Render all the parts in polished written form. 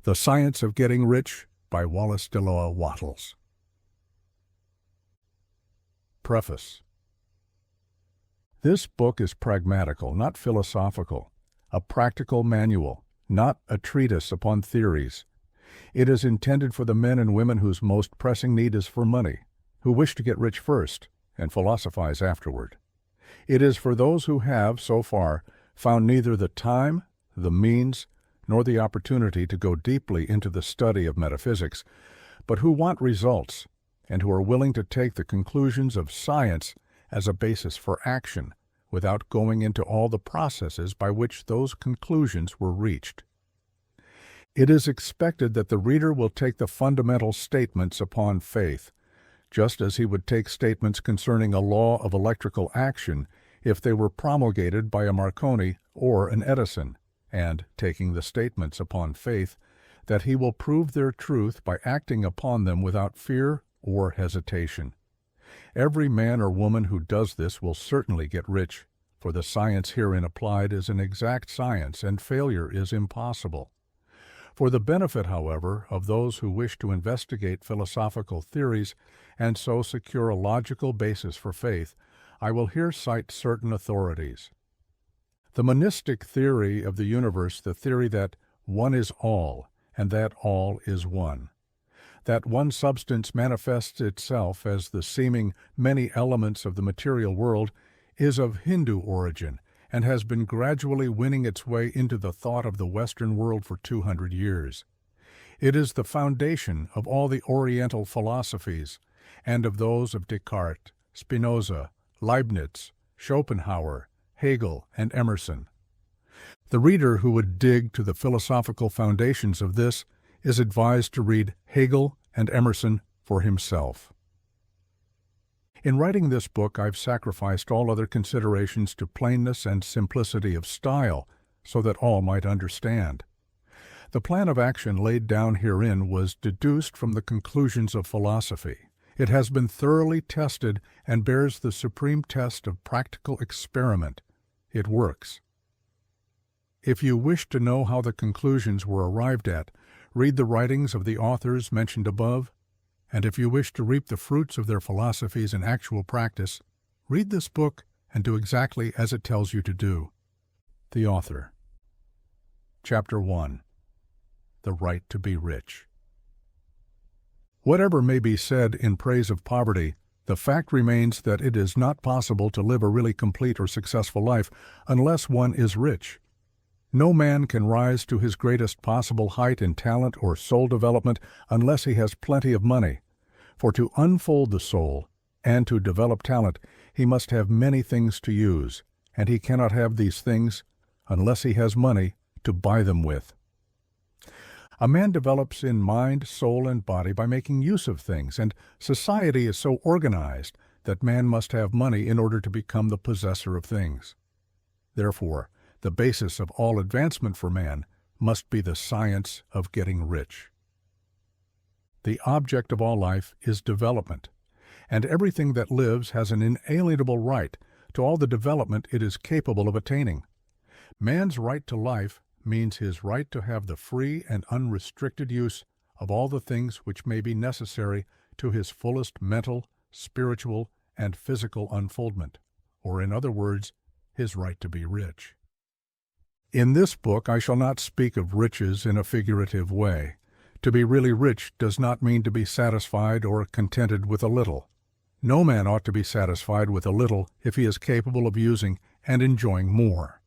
The Science of Getting Rich by Wallace D. Wattles. Preface. This book is pragmatical, not philosophical, a practical manual, not a treatise upon theories. It is intended for the men and women whose most pressing need is for money, who wish to get rich first and philosophize afterward. It is for those who have, so far, found neither the time, the means, nor the opportunity to go deeply into the study of metaphysics, but who want results and who are willing to take the conclusions of science as a basis for action without going into all the processes by which those conclusions were reached. It is expected that the reader will take the fundamental statements upon faith, just as he would take statements concerning a law of electrical action if they were promulgated by a Marconi or an Edison, and taking the statements upon faith, that he will prove their truth by acting upon them without fear or hesitation. Every man or woman who does this will certainly get rich, for the science herein applied is an exact science, and failure is impossible. For the benefit, however, of those who wish to investigate philosophical theories and so secure a logical basis for faith, I will here cite certain authorities. The monistic theory of the universe, the theory that one is all, and that all is one. That one substance manifests itself as the seeming many elements of the material world, is of Hindu origin, and has been gradually winning its way into the thought of the Western world for 200 years. It is the foundation of all the Oriental philosophies, and of those of Descartes, Spinoza, Leibniz, Schopenhauer, Hegel, and Emerson. The reader who would dig to the philosophical foundations of this is advised to read Hegel and Emerson for himself. In writing this book, I've sacrificed all other considerations to plainness and simplicity of style, so that all might understand. The plan of action laid down herein was deduced from the conclusions of philosophy. It has been thoroughly tested and bears the supreme test of practical experiment. It works. If you wish to know how the conclusions were arrived at, read the writings of the authors mentioned above, and if you wish to reap the fruits of their philosophies in actual practice, read this book and do exactly as it tells you to do. The author. Chapter 1. The Right to be Rich. Whatever may be said in praise of poverty, the fact remains that it is not possible to live a really complete or successful life unless one is rich. No man can rise to his greatest possible height in talent or soul development unless he has plenty of money. For to unfold the soul and to develop talent, he must have many things to use, and he cannot have these things unless he has money to buy them with. A man develops in mind, soul, and body by making use of things, and society is so organized that man must have money in order to become the possessor of things. Therefore, the basis of all advancement for man must be the science of getting rich. The object of all life is development, and everything that lives has an inalienable right to all the development it is capable of attaining. Man's right to life means his right to have the free and unrestricted use of all the things which may be necessary to his fullest mental, spiritual, and physical unfoldment, or in other words, his right to be rich. In this book I shall not speak of riches in a figurative way. To be really rich does not mean to be satisfied or contented with a little. No man ought to be satisfied with a little if he is capable of using and enjoying more.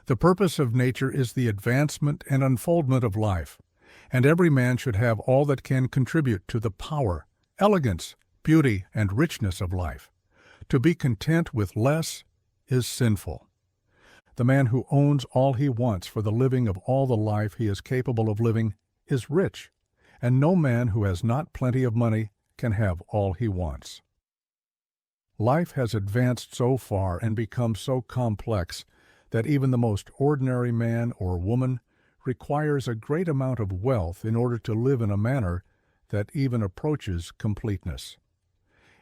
The purpose of nature is the advancement and unfoldment of life, and every man should have all that can contribute to the power, elegance, beauty, and richness of life. To be content with less is sinful. The man who owns all he wants for the living of all the life he is capable of living is rich, and no man who has not plenty of money can have all he wants. Life has advanced so far and become so complex that even the most ordinary man or woman requires a great amount of wealth in order to live in a manner that even approaches completeness.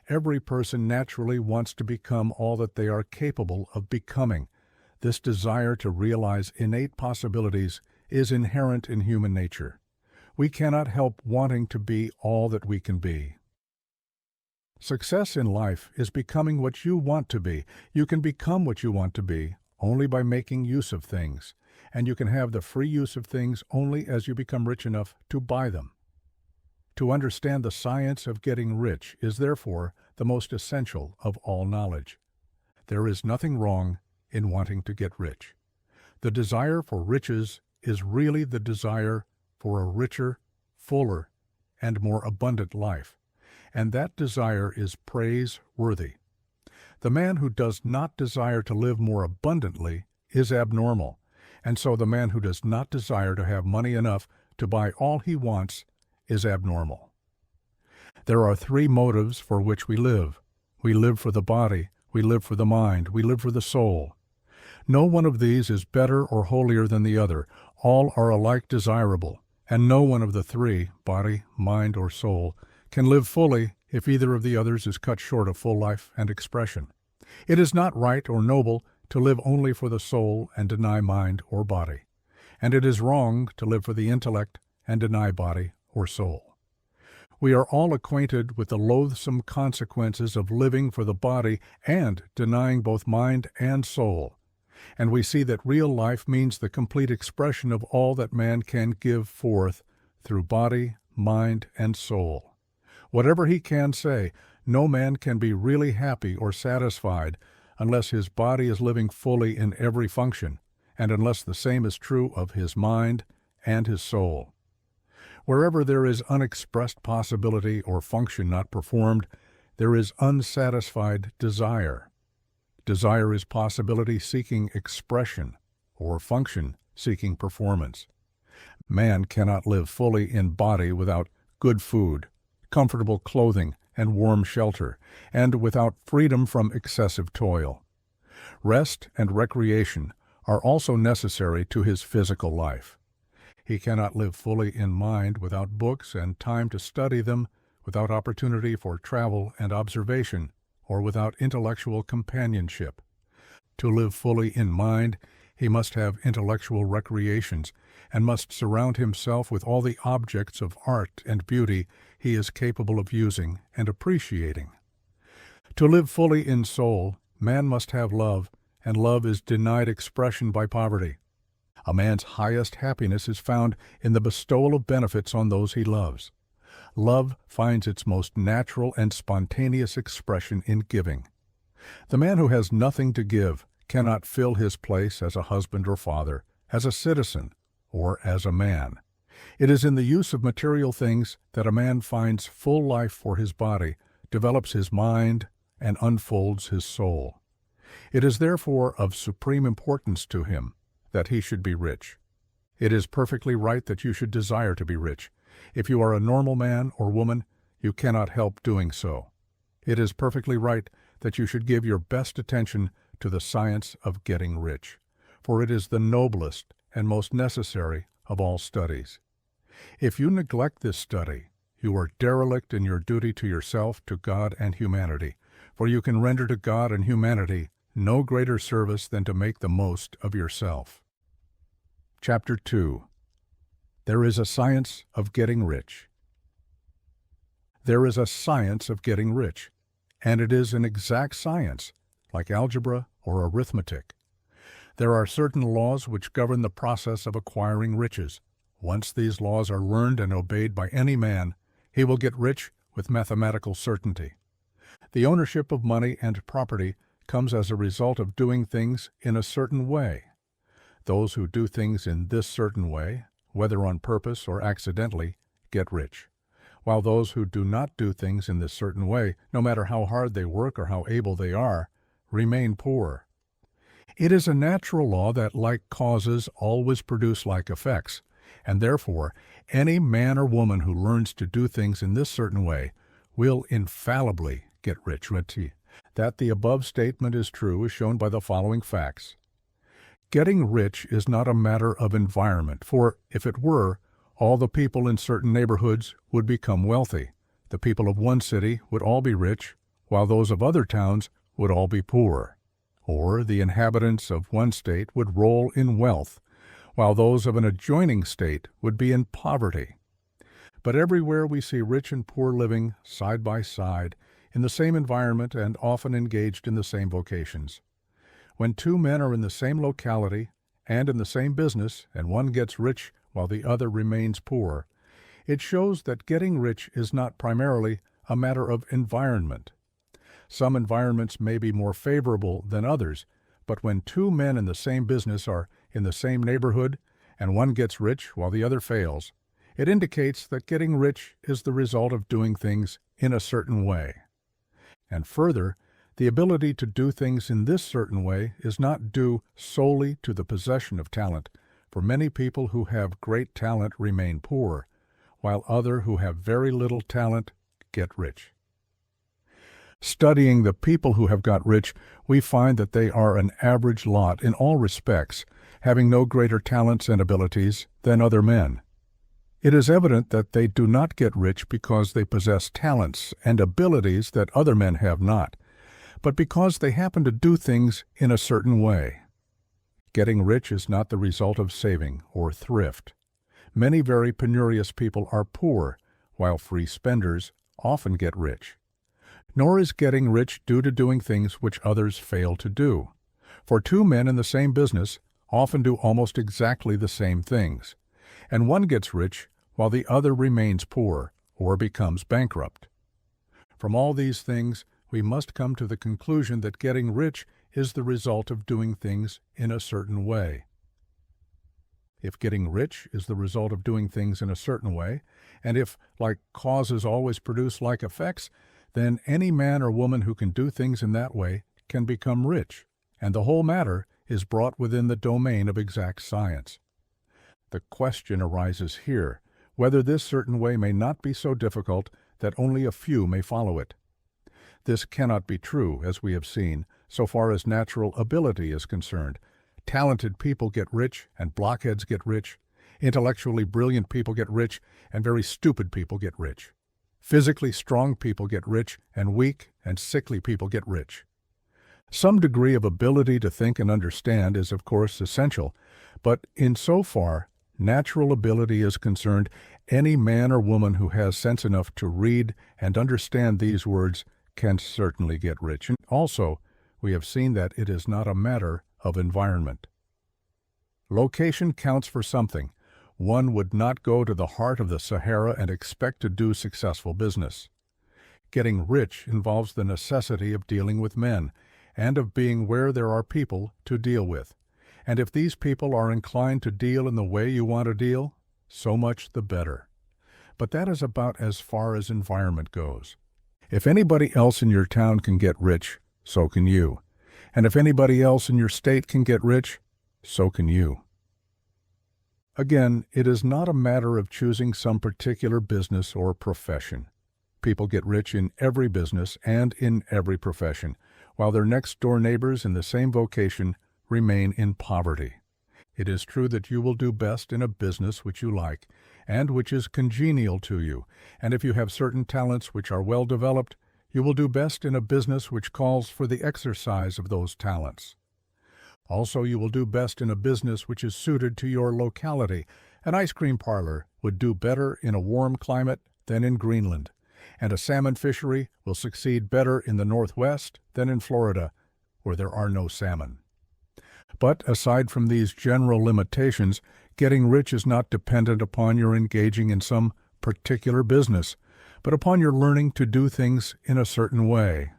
Every person naturally wants to become all that they are capable of becoming. This desire to realize innate possibilities is inherent in human nature. We cannot help wanting to be all that we can be. Success in life is becoming what you want to be. You can become what you want to be only by making use of things, and you can have the free use of things only as you become rich enough to buy them. To understand the science of getting rich is therefore the most essential of all knowledge. There is nothing wrong in wanting to get rich. The desire for riches is really the desire for a richer, fuller, and more abundant life, and that desire is praiseworthy. The man who does not desire to live more abundantly is abnormal, and so the man who does not desire to have money enough to buy all he wants is abnormal. There are three motives for which we live. We live for the body, we live for the mind, we live for the soul. No one of these is better or holier than the other. All are alike desirable, and no one of the three, body, mind, or soul, can live fully if either of the others is cut short of full life and expression. It is not right or noble to live only for the soul and deny mind or body, and it is wrong to live for the intellect and deny body or soul. We are all acquainted with the loathsome consequences of living for the body and denying both mind and soul, and we see that real life means the complete expression of all that man can give forth through body, mind, and soul. Whatever he can say, no man can be really happy or satisfied unless his body is living fully in every function, and unless the same is true of his mind and his soul. Wherever there is unexpressed possibility or function not performed, there is unsatisfied desire. Desire is possibility seeking expression, or function seeking performance. Man cannot live fully in body without good food, comfortable clothing, and warm shelter, and without freedom from excessive toil. Rest and recreation are also necessary to his physical life. He cannot live fully in mind without books and time to study them, without opportunity for travel and observation, or without intellectual companionship. To live fully in mind, he must have intellectual recreations, and must surround himself with all the objects of art and beauty he is capable of using and appreciating. To live fully in soul, man must have love, and love is denied expression by poverty. A man's highest happiness is found in the bestowal of benefits on those he loves. Love finds its most natural and spontaneous expression in giving. The man who has nothing to give cannot fill his place as a husband or father, as a citizen, or as a man. It is in the use of material things that a man finds full life for his body, develops his mind, and unfolds his soul. It is therefore of supreme importance to him that he should be rich. It is perfectly right that you should desire to be rich. If you are a normal man or woman, you cannot help doing so. It is perfectly right that you should give your best attention to the science of getting rich, for it is the noblest and most necessary of all studies. If you neglect this study, you are derelict in your duty to yourself, to God, and humanity, for you can render to God and humanity no greater service than to make the most of yourself. Chapter 2. There is a science of getting rich. There is a science of getting rich, and it is an exact science, like algebra or arithmetic. There are certain laws which govern the process of acquiring riches. Once these laws are learned and obeyed by any man, he will get rich with mathematical certainty. The ownership of money and property comes as a result of doing things in a certain way. Those who do things in this certain way, whether on purpose or accidentally, get rich, while those who do not do things in this certain way, no matter how hard they work or how able they are, remain poor. It is a natural law that like causes always produce like effects, and therefore any man or woman who learns to do things in this certain way will infallibly get rich. That the above statement is true is shown by the following facts. Getting rich is not a matter of environment, for if it were, all the people in certain neighborhoods would become wealthy. The people of one city would all be rich, while those of other towns would all be poor. Or the inhabitants of one state would roll in wealth, while those of an adjoining state would be in poverty. But everywhere we see rich and poor living side by side, in the same environment and often engaged in the same vocations. When two men are in the same locality and in the same business, and one gets rich while the other remains poor, it shows that getting rich is not primarily a matter of environment. Some environments may be more favorable than others, but when two men in the same business are in the same neighborhood and one gets rich while the other fails, it indicates that getting rich is the result of doing things in a certain way. And further, the ability to do things in this certain way is not due solely to the possession of talent, for many people who have great talent remain poor, while others who have very little talent get rich. Studying the people who have got rich, we find that they are an average lot in all respects, having no greater talents and abilities than other men. It is evident that they do not get rich because they possess talents and abilities that other men have not, but because they happen to do things in a certain way. Getting rich is not the result of saving or thrift. Many very penurious people are poor, while free spenders often get rich. Nor is getting rich due to doing things which others fail to do. For two men in the same business often do almost exactly the same things, and one gets rich while the other remains poor or becomes bankrupt. From all these things, we must come to the conclusion that getting rich is the result of doing things in a certain way. If getting rich is the result of doing things in a certain way, and if like causes always produce like effects, then any man or woman who can do things in that way can become rich, and the whole matter is brought within the domain of exact science. The question arises here, whether this certain way may not be so difficult that only a few may follow it. This cannot be true, as we have seen, so far as natural ability is concerned. Talented people get rich, and blockheads get rich. Intellectually brilliant people get rich, and very stupid people get rich. Physically strong people get rich, and weak and sickly people get rich. Some degree of ability to think and understand is, of course, essential, but insofar natural ability is concerned, any man or woman who has sense enough to read and understand these words can certainly get rich. And also, we have seen that it is not a matter of environment. Location counts for something. One would not go to the heart of the Sahara and expect to do successful business. Getting rich involves the necessity of dealing with men, and of being where there are people to deal with. And if these people are inclined to deal in the way you want to deal, so much the better. But that is about as far as environment goes. If anybody else in your town can get rich, so can you. And if anybody else in your state can get rich, so can you. Again, it is not a matter of choosing some particular business or profession. People get rich in every business and in every profession, while their next-door neighbors in the same vocation remain in poverty. It is true that you will do best in a business which you like, and which is congenial to you, and if you have certain talents which are well developed, you will do best in a business which calls for the exercise of those talents. Also, you will do best in a business which is suited to your locality. An ice cream parlor would do better in a warm climate than in Greenland, and a salmon fishery will succeed better in the Northwest than in Florida, where there are no salmon. But aside from these general limitations, getting rich is not dependent upon your engaging in some particular business, but upon your learning to do things in a certain way.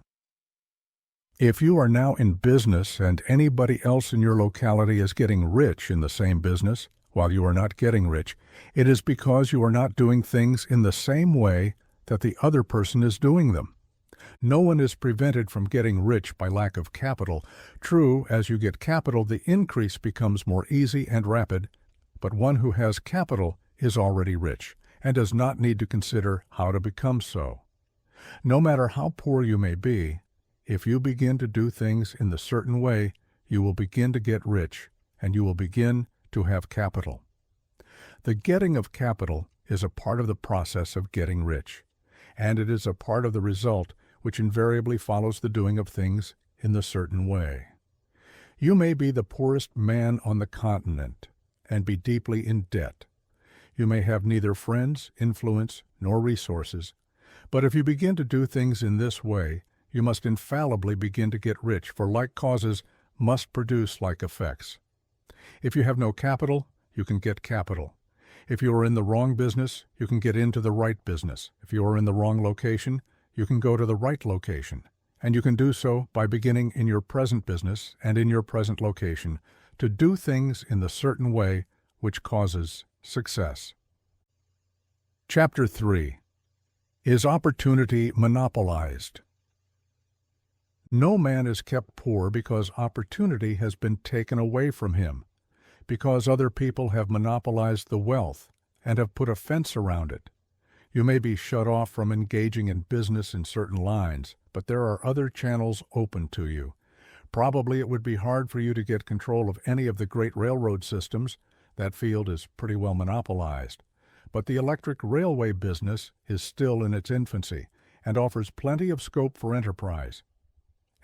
If you are now in business and anybody else in your locality is getting rich in the same business, while you are not getting rich, it is because you are not doing things in the same way that the other person is doing them. No one is prevented from getting rich by lack of capital. True, as you get capital, the increase becomes more easy and rapid, but one who has capital is already rich and does not need to consider how to become so. No matter how poor you may be, if you begin to do things in the certain way, you will begin to get rich, and you will begin to have capital. The getting of capital is a part of the process of getting rich, and it is a part of the result which invariably follows the doing of things in the certain way. You may be the poorest man on the continent and be deeply in debt. You may have neither friends, influence, nor resources, but if you begin to do things in this way, you must infallibly begin to get rich, for like causes must produce like effects. If you have no capital, you can get capital. If you are in the wrong business, you can get into the right business. If you are in the wrong location, you can go to the right location. And you can do so by beginning in your present business and in your present location to do things in the certain way which causes success. Chapter 3. Is Opportunity Monopolized? No man is kept poor because opportunity has been taken away from him, because other people have monopolized the wealth and have put a fence around it. You may be shut off from engaging in business in certain lines, but there are other channels open to you. Probably it would be hard for you to get control of any of the great railroad systems. That field is pretty well monopolized. But the electric railway business is still in its infancy and offers plenty of scope for enterprise.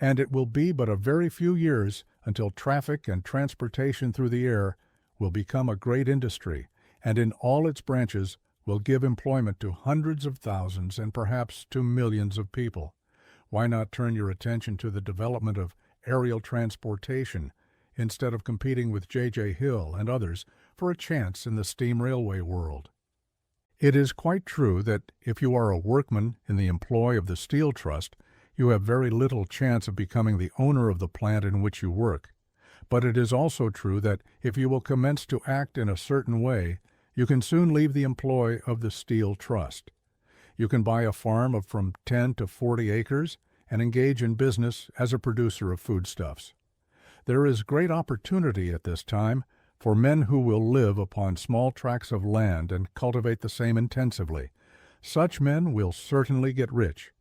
And it will be but a very few years until traffic and transportation through the air will become a great industry, and in all its branches will give employment to hundreds of thousands and perhaps to millions of people. Why not turn your attention to the development of aerial transportation instead of competing with J.J. Hill and others for a chance in the steam railway world? It is quite true that if you are a workman in the employ of the Steel Trust, you have very little chance of becoming the owner of the plant in which you work. But it is also true that if you will commence to act in a certain way, you can soon leave the employ of the Steel Trust. You can buy a farm of from 10 to 40 acres and engage in business as a producer of foodstuffs. There is great opportunity at this time for men who will live upon small tracts of land and cultivate the same intensively. Such men will certainly get rich.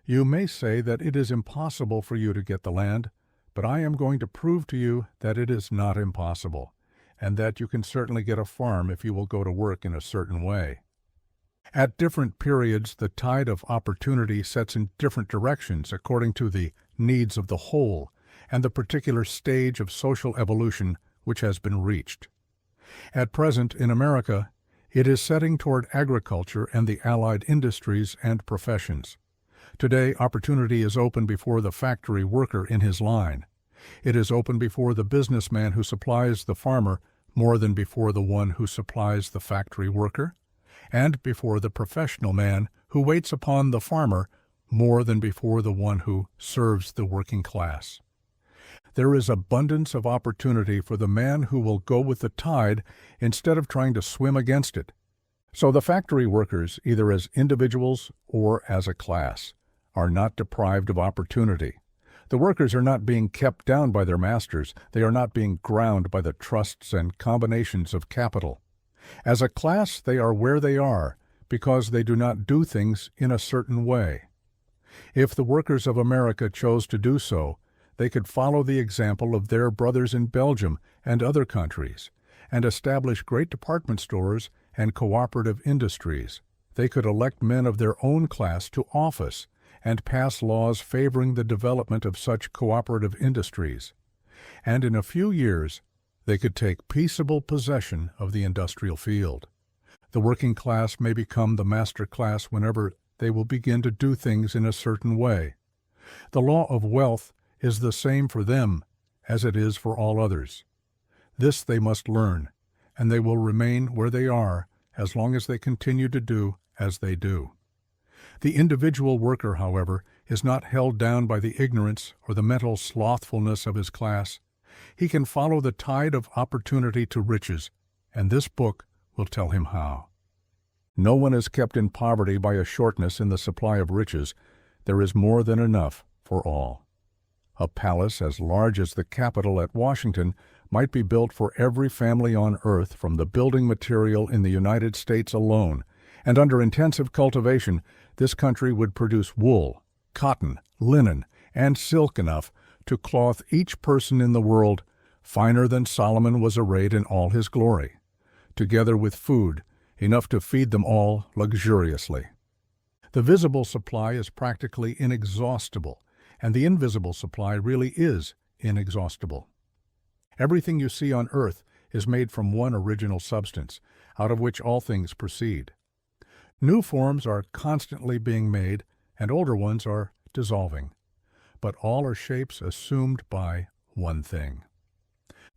You may say that it is impossible for you to get the land, but I am going to prove to you that it is not impossible, and that you can certainly get a farm if you will go to work in a certain way. At different periods, the tide of opportunity sets in different directions according to the needs of the whole and the particular stage of social evolution which has been reached. At present, in America, it is setting toward agriculture and the allied industries and professions. Today, opportunity is open before the factory worker in his line. It is open before the businessman who supplies the farmer more than before the one who supplies the factory worker, and before the professional man who waits upon the farmer more than before the one who serves the working class. There is abundance of opportunity for the man who will go with the tide instead of trying to swim against it. So the factory workers, either as individuals or as a class, are not deprived of opportunity. The workers are not being kept down by their masters. They are not being ground by the trusts and combinations of capital. As a class, they are where they are because they do not do things in a certain way. If the workers of America chose to do so, they could follow the example of their brothers in Belgium and other countries, and establish great department stores and cooperative industries. They could elect men of their own class to office and pass laws favoring the development of such cooperative industries. And in a few years, they could take peaceable possession of the industrial field. The working class may become the master class whenever they will begin to do things in a certain way. The law of wealth is the same for them as it is for all others. This they must learn, and they will remain where they are as long as they continue to do as they do. The individual worker, however, is not held down by the ignorance or the mental slothfulness of his class. He can follow the tide of opportunity to riches, and this book will tell him how. No one is kept in poverty by a shortness in the supply of riches. There is more than enough for all. A palace as large as the Capitol at Washington might be built for every family on earth from the building material in the United States alone, and under intensive cultivation, this country would produce wool, cotton, linen, and silk enough to clothe each person in the world finer than Solomon was arrayed in all his glory, together with food, enough to feed them all luxuriously. The visible supply is practically inexhaustible, and the invisible supply really is inexhaustible. Everything you see on earth is made from one original substance, out of which all things proceed. New forms are constantly being made, and older ones are dissolving. But all are shapes assumed by one thing.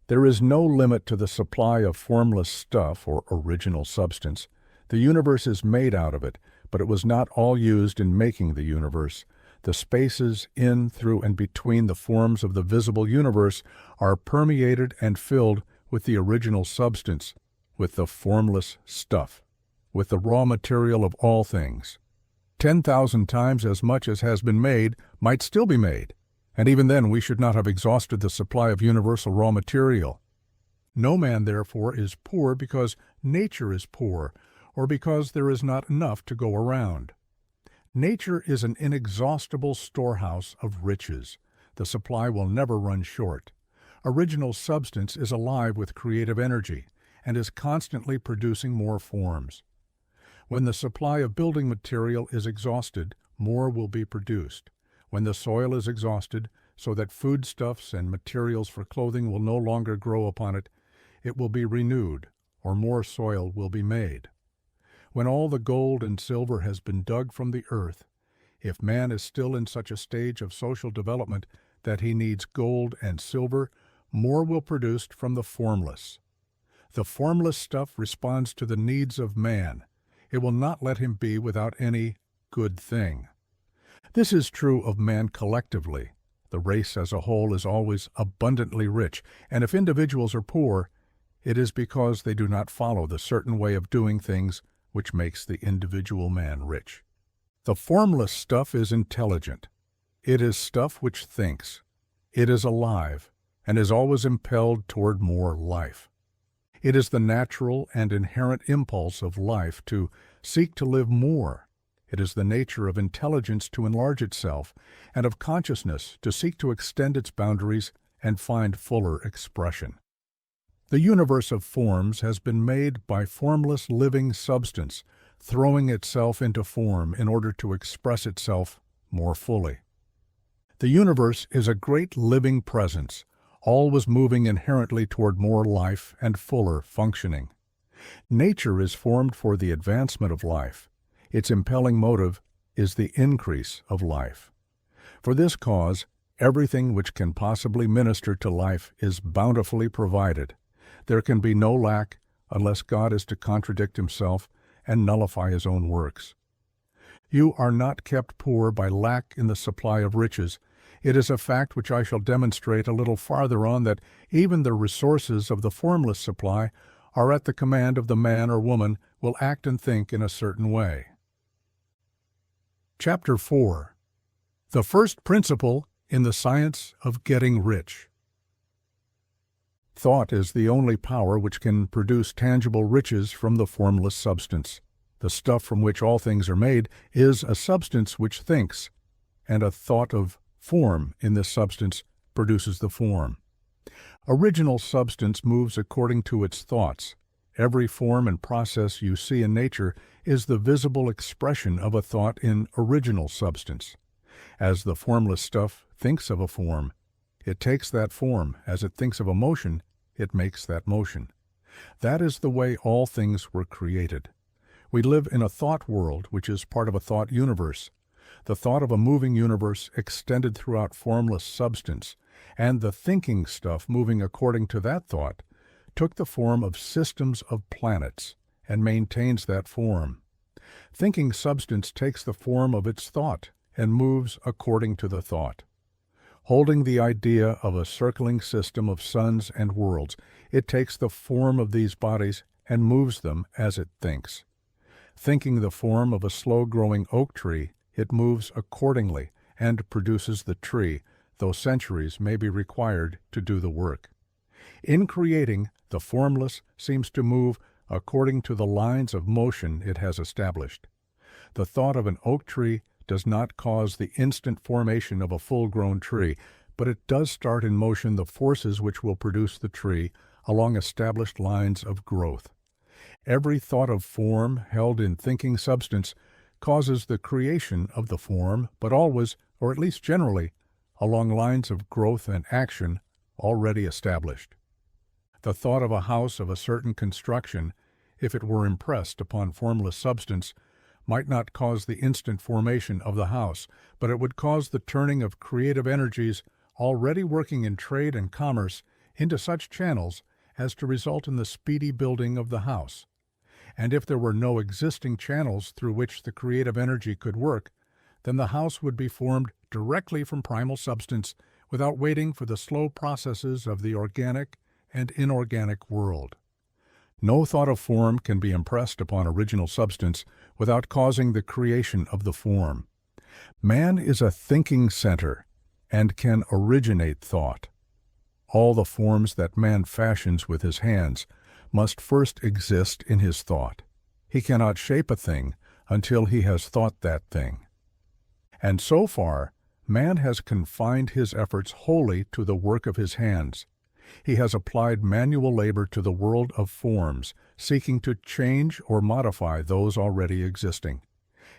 There is no limit to the supply of formless stuff or original substance. The universe is made out of it, but it was not all used in making the universe. The spaces in, through, and between the forms of the visible universe are permeated and filled with the original substance, with the formless stuff, with the raw material of all things. 10,000 times as much as has been made might still be made, and even then we should not have exhausted the supply of universal raw material. No man, therefore, is poor because nature is poor, or because there is not enough to go around. Nature is an inexhaustible storehouse of riches. The supply will never run short. Original substance is alive with creative energy and is constantly producing more forms. When the supply of building material is exhausted, more will be produced. When the soil is exhausted, so that foodstuffs and materials for clothing will no longer grow upon it, it will be renewed, or more soil will be made. When all the gold and silver has been dug from the earth, if man is still in such a stage of social development that he needs gold and silver, more will be produced from the formless. The formless stuff responds to the needs of man. It will not let him be without any good thing. This is true of man collectively. The race as a whole is always abundantly rich, and if individuals are poor, it is because they do not follow the certain way of doing things which makes the individual man rich. The formless stuff is intelligent. It is stuff which thinks. It is alive, and is always impelled toward more life. It is the natural and inherent impulse of life to seek to live more. It is the nature of intelligence to enlarge itself, and of consciousness to seek to extend its boundaries and find fuller expression. The universe of forms has been made by formless living substance, throwing itself into form in order to express itself more fully. The universe is a great living presence, always moving inherently toward more life and fuller functioning. Nature is formed for the advancement of life. Its impelling motive is the increase of life. For this cause, everything which can possibly minister to life is bountifully provided. There can be no lack unless God is to contradict himself and nullify his own works. You are not kept poor by lack in the supply of riches. It is a fact which I shall demonstrate a little farther on, that even the resources of the formless supply are at the command of the man or woman will act and think in a certain way. Chapter 4. The First Principle in the Science of Getting Rich. Thought is the only power which can produce tangible riches from the formless substance. The stuff from which all things are made is a substance which thinks, and a thought of form in this substance produces the form. Original substance moves according to its thoughts. Every form and process you see in nature is the visible expression of a thought in original substance. As the formless stuff thinks of a form, it takes that form. As it thinks of a motion, it makes that motion. That is the way all things were created. We live in a thought world which is part of a thought universe. The thought of a moving universe extended throughout formless substance, and the thinking stuff moving according to that thought, took the form of systems of planets and maintains that form. Thinking substance takes the form of its thought and moves according to the thought. Holding the idea of a circling system of suns and worlds, it takes the form of these bodies and moves them as it thinks. Thinking the form of a slow-growing oak tree, it moves accordingly and produces the tree, though centuries may be required to do the work. In creating, the formless seems to move according to the lines of motion it has established. The thought of an oak tree does not cause the instant formation of a full-grown tree, but it does start in motion the forces which will produce the tree along established lines of growth. Every thought of form held in thinking substance causes the creation of the form, but always, or at least generally, along lines of growth and action already established. The thought of a house of a certain construction, if it were impressed upon formless substance, might not cause the instant formation of the house, but it would cause the turning of creative energies already working in trade and commerce into such channels as to result in the speedy building of the house. And if there were no existing channels through which the creative energy could work, then the house would be formed directly from primal substance without waiting for the slow processes of the organic and inorganic world. No thought of form can be impressed upon original substance without causing the creation of the form. Man is a thinking center and can originate thought. All the forms that man fashions with his hands must first exist in his thought. He cannot shape a thing until he has thought that thing. And so far, man has confined his efforts wholly to the work of his hands. He has applied manual labor to the world of forms, seeking to change or modify those already existing.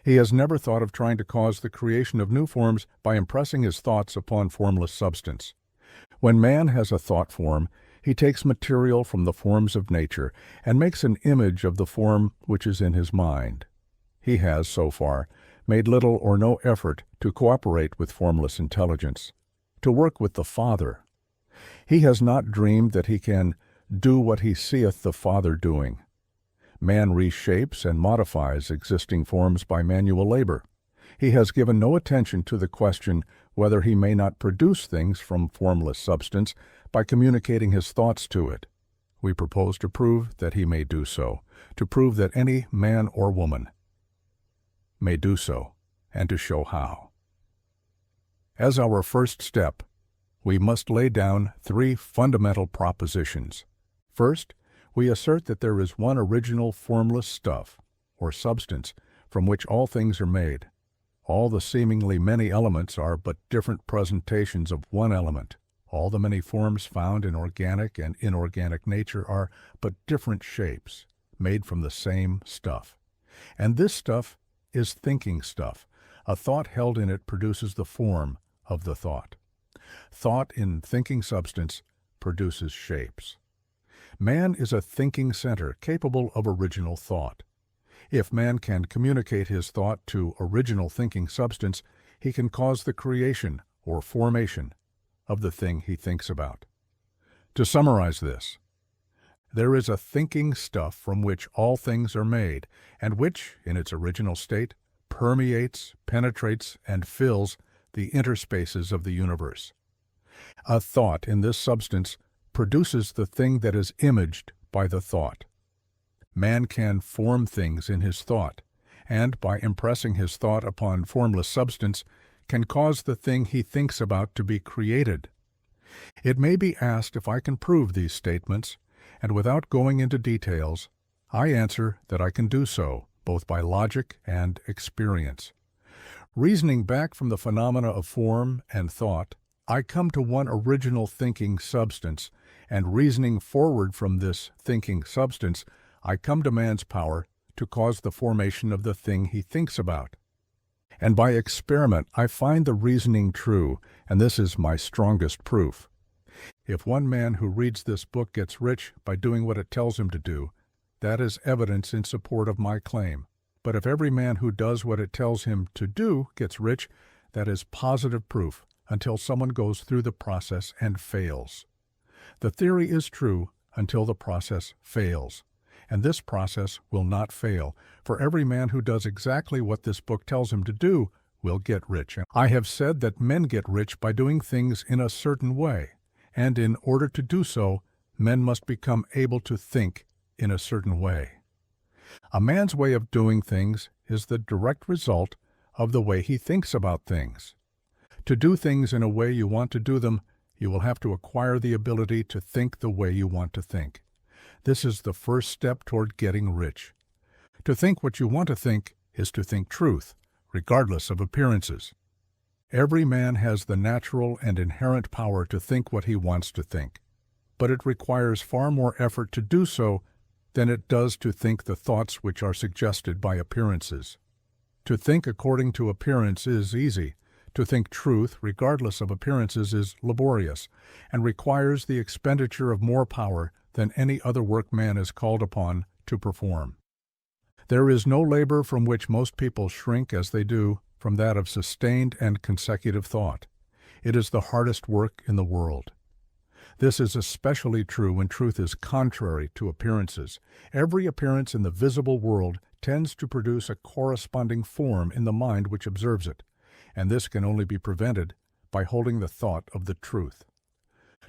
He has never thought of trying to cause the creation of new forms by impressing his thoughts upon formless substance. When man has a thought form, he takes material from the forms of nature and makes an image of the form which is in his mind. He has, so far, made little or no effort to cooperate with formless intelligence, to work with the Father. He has not dreamed that he can do what he seeth the Father doing. Man reshapes and modifies existing forms by manual labor. He has given no attention to the question whether he may not produce things from formless substance by communicating his thoughts to it. We propose to prove that he may do so, to prove that any man or woman may do so, and to show how. As our first step, we must lay down 3 fundamental propositions. First, we assert that there is one original formless stuff, or substance, from which all things are made. All the seemingly many elements are but different presentations of one element. All the many forms found in organic and inorganic nature are but different shapes, made from the same stuff. And this stuff is thinking stuff. A thought held in it produces the form of the thought. Thought in thinking substance produces shapes. Man is a thinking center capable of original thought. If man can communicate his thought to original thinking substance, he can cause the creation or formation of the thing he thinks about. To summarize this, there is a thinking stuff from which all things are made, and which, in its original state, permeates, penetrates, and fills the interspaces of the universe. A thought in this substance produces the thing that is imaged by the thought. Man can form things in his thought, and by impressing his thought upon formless substance, can cause the thing he thinks about to be created. It may be asked if I can prove these statements, and without going into details, I answer that I can do so, both by logic and experience. Reasoning back from the phenomena of form and thought, I come to one original thinking substance, and reasoning forward from this thinking substance, I come to man's power to cause the formation of the thing he thinks about. And by experiment, I find the reasoning true, and this is my strongest proof. If one man who reads this book gets rich by doing what it tells him to do, that is evidence in support of my claim. But if every man who does what it tells him to do gets rich, that is positive proof until someone goes through the process and fails. The theory is true until the process fails. And this process will not fail, for every man who does exactly what this book tells him to do will get rich. I have said that men get rich by doing things in a certain way, and in order to do so, men must become able to think in a certain way. A man's way of doing things is the direct result of the way he thinks about things. To do things in a way you want to do them, you will have to acquire the ability to think the way you want to think. This is the first step toward getting rich. To think what you want to think is to think truth, regardless of appearances. Every man has the natural and inherent power to think what he wants to think, but it requires far more effort to do so than it does to think the thoughts which are suggested by appearances. To think according to appearance is easy. To think truth, regardless of appearances, is laborious, and requires the expenditure of more power than any other work man is called upon to perform. There is no labor from which most people shrink as they do from that of sustained and consecutive thought. It is the hardest work in the world. This is especially true when truth is contrary to appearances. Every appearance in the visible world tends to produce a corresponding form in the mind which observes it, and this can only be prevented by holding the thought of the truth.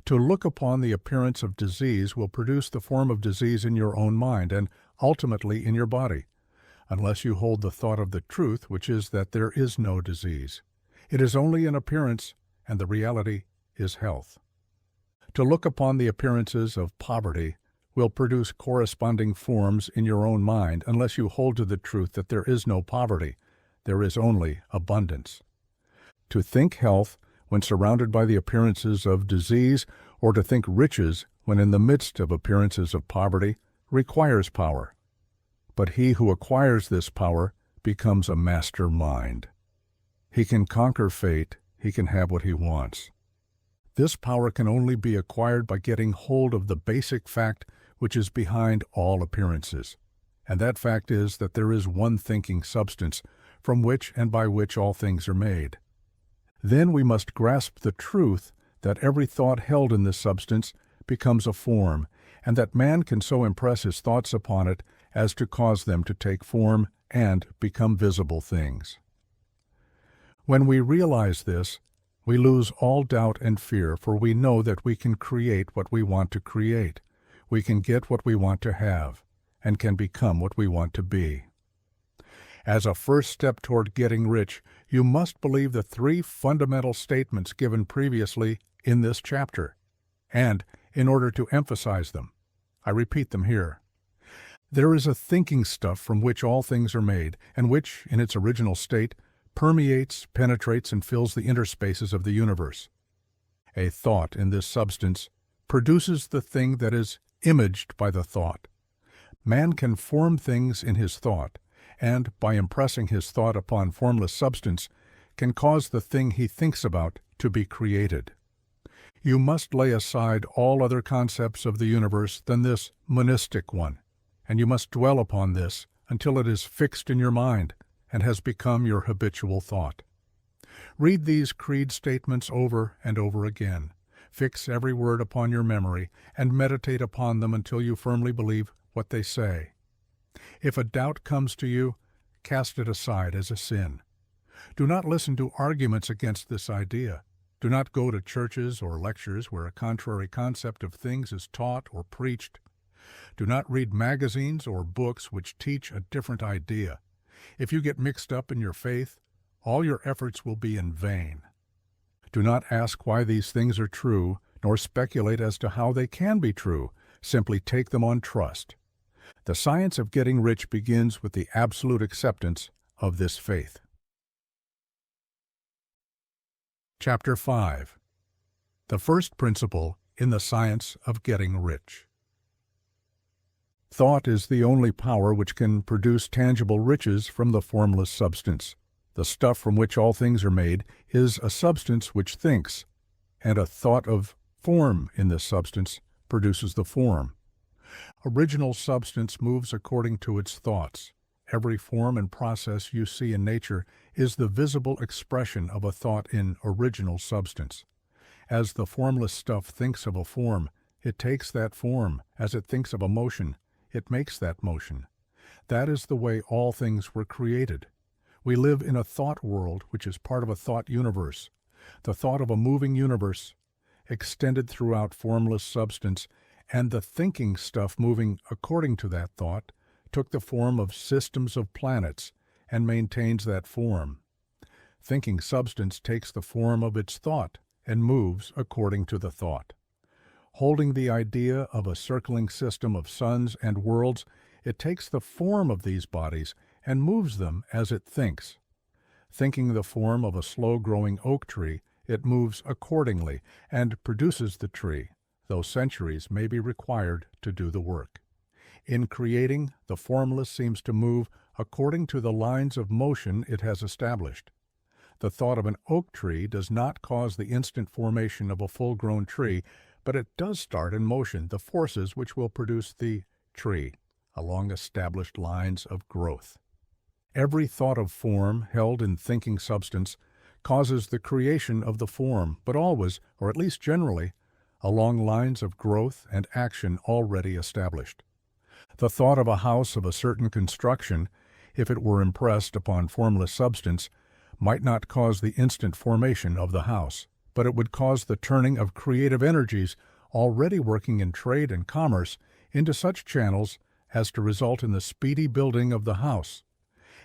To look upon the appearance of disease will produce the form of disease in your own mind and ultimately in your body, unless you hold the thought of the truth, which is that there is no disease. It is only an appearance, and the reality is health. To look upon the appearances of poverty will produce corresponding forms in your own mind unless you hold to the truth that there is no poverty, there is only abundance. To think health when surrounded by the appearances of disease, or to think riches when in the midst of appearances of poverty, requires power. But he who acquires this power becomes a master mind. He can conquer fate, he can have what he wants. This power can only be acquired by getting hold of the basic fact which is behind all appearances, and that fact is that there is one thinking substance from which and by which all things are made. Then we must grasp the truth that every thought held in this substance becomes a form, and that man can so impress his thoughts upon it as to cause them to take form and become visible things. When we realize this, we lose all doubt and fear, for we know that we can create what we want to create. We can get what we want to have, and can become what we want to be. As a first step toward getting rich, you must believe the three fundamental statements given previously in this chapter. And, in order to emphasize them, I repeat them here. There is a thinking stuff from which all things are made, and which, in its original state, permeates, penetrates, and fills the interspaces of the universe. A thought in this substance produces the thing that is imaged by the thought. Man can form things in his thought, and, by impressing his thought upon formless substance, can cause the thing he thinks about to be created. You must lay aside all other concepts of the universe than this monistic one, and you must dwell upon this until it is fixed in your mind and has become your habitual thought. Read these creed statements over and over again. Fix every word upon your memory and meditate upon them until you firmly believe what they say. If a doubt comes to you, cast it aside as a sin. Do not listen to arguments against this idea. Do not go to churches or lectures where a contrary concept of things is taught or preached. Do not read magazines or books which teach a different idea. If you get mixed up in your faith, all your efforts will be in vain. Do not ask why these things are true, nor speculate as to how they can be true. Simply take them on trust. The science of getting rich begins with the absolute acceptance of this faith. Chapter 5. The first principle in the science of getting rich. Thought is the only power which can produce tangible riches from the formless substance. The stuff from which all things are made is a substance which thinks, and a thought of form in this substance produces the form. Original substance moves according to its thoughts. Every form and process you see in nature is the visible expression of a thought in original substance. As the formless stuff thinks of a form, it takes that form. As it thinks of a motion, it makes that motion. That is the way all things were created. We live in a thought world which is part of a thought universe. The thought of a moving universe, extended throughout formless substance, and the thinking stuff moving according to that thought, took the form of systems of planets and maintains that form. Thinking substance takes the form of its thought and moves according to the thought. Holding the idea of a circling system of suns and worlds, it takes the form of these bodies and moves them as it thinks. Thinking the form of a slow-growing oak tree, it moves accordingly and produces the tree, though centuries may be required to do the work. In creating, the formless seems to move according to the lines of motion it has established. The thought of an oak tree does not cause the instant formation of a full-grown tree, but it does start in motion the forces which will produce the tree along established lines of growth. Every thought of form held in thinking substance causes the creation of the form, but always, or at least generally, along lines of growth and action already established. The thought of a house of a certain construction, if it were impressed upon formless substance, might not cause the instant formation of the house, but it would cause the turning of creative energies already working in trade and commerce into such channels as to result in the speedy building of the house.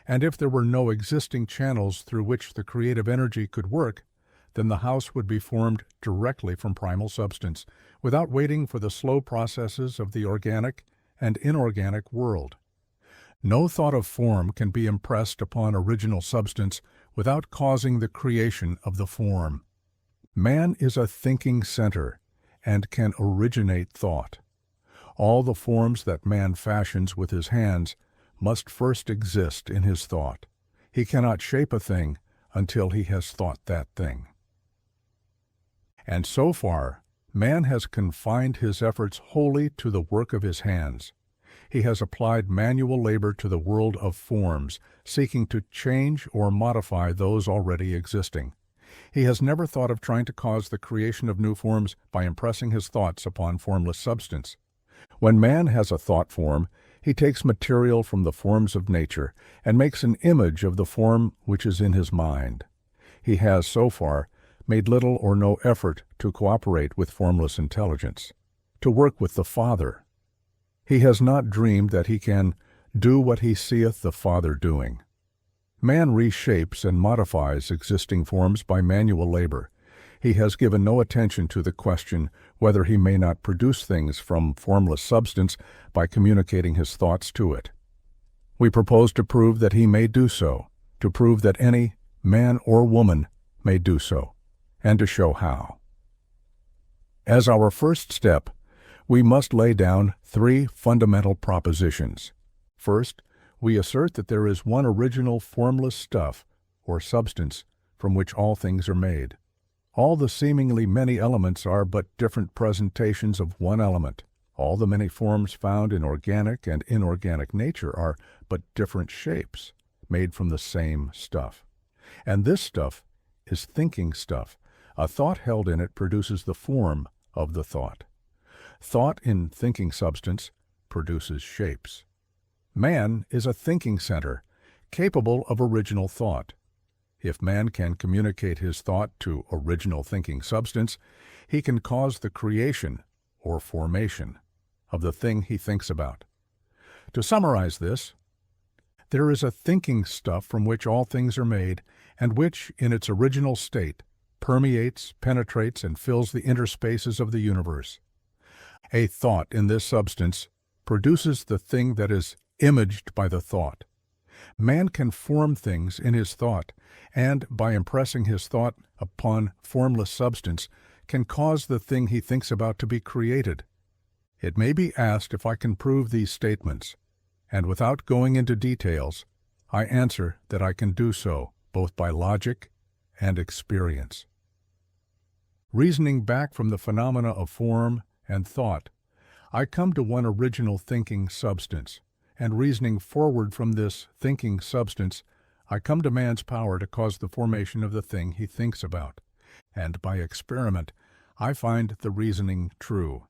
And if there were no existing channels through which the creative energy could work, then the house would be formed directly from primal substance, without waiting for the slow processes of the organic and inorganic world. No thought of form can be impressed upon original substance without causing the creation of the form. Man is a thinking center and can originate thought. All the forms that man fashions with his hands must first exist in his thought. He cannot shape a thing until he has thought that thing. And so far, man has confined his efforts wholly to the work of his hands. He has applied manual labor to the world of forms, seeking to change or modify those already existing. He has never thought of trying to cause the creation of new forms by impressing his thoughts upon formless substance. When man has a thought form, he takes material from the forms of nature and makes an image of the form which is in his mind. He has, so far, made little or no effort to cooperate with formless intelligence, to work with the Father. He has not dreamed that he can do what he seeth the Father doing. Man reshapes and modifies existing forms by manual labor. He has given no attention to the question whether he may not produce things from formless substance by communicating his thoughts to it. We propose to prove that he may do so, to prove that any man or woman may do so, and to show how. As our first step, we must lay down 3 fundamental propositions. First, we assert that there is one original formless stuff, or substance, from which all things are made. All the seemingly many elements are but different presentations of one element. All the many forms found in organic and inorganic nature are but different shapes, made from the same stuff. And this stuff is thinking stuff. A thought held in it produces the form of the thought. Thought in thinking substance produces shapes. Man is a thinking center, capable of original thought. If man can communicate his thought to original thinking substance, he can cause the creation, or formation, of the thing he thinks about. To summarize this, there is a thinking stuff from which all things are made, and which, in its original state, permeates, penetrates, and fills the interspaces of the universe. A thought in this substance produces the thing that is imaged by the thought. Man can form things in his thought, and, by impressing his thought upon formless substance, can cause the thing he thinks about to be created. It may be asked if I can prove these statements, and without going into details, I answer that I can do so, both by logic and experience. Reasoning back from the phenomena of form and thought, I come to one original thinking substance, and reasoning forward from this thinking substance, I come to man's power to cause the formation of the thing he thinks about. And by experiment, I find the reasoning true.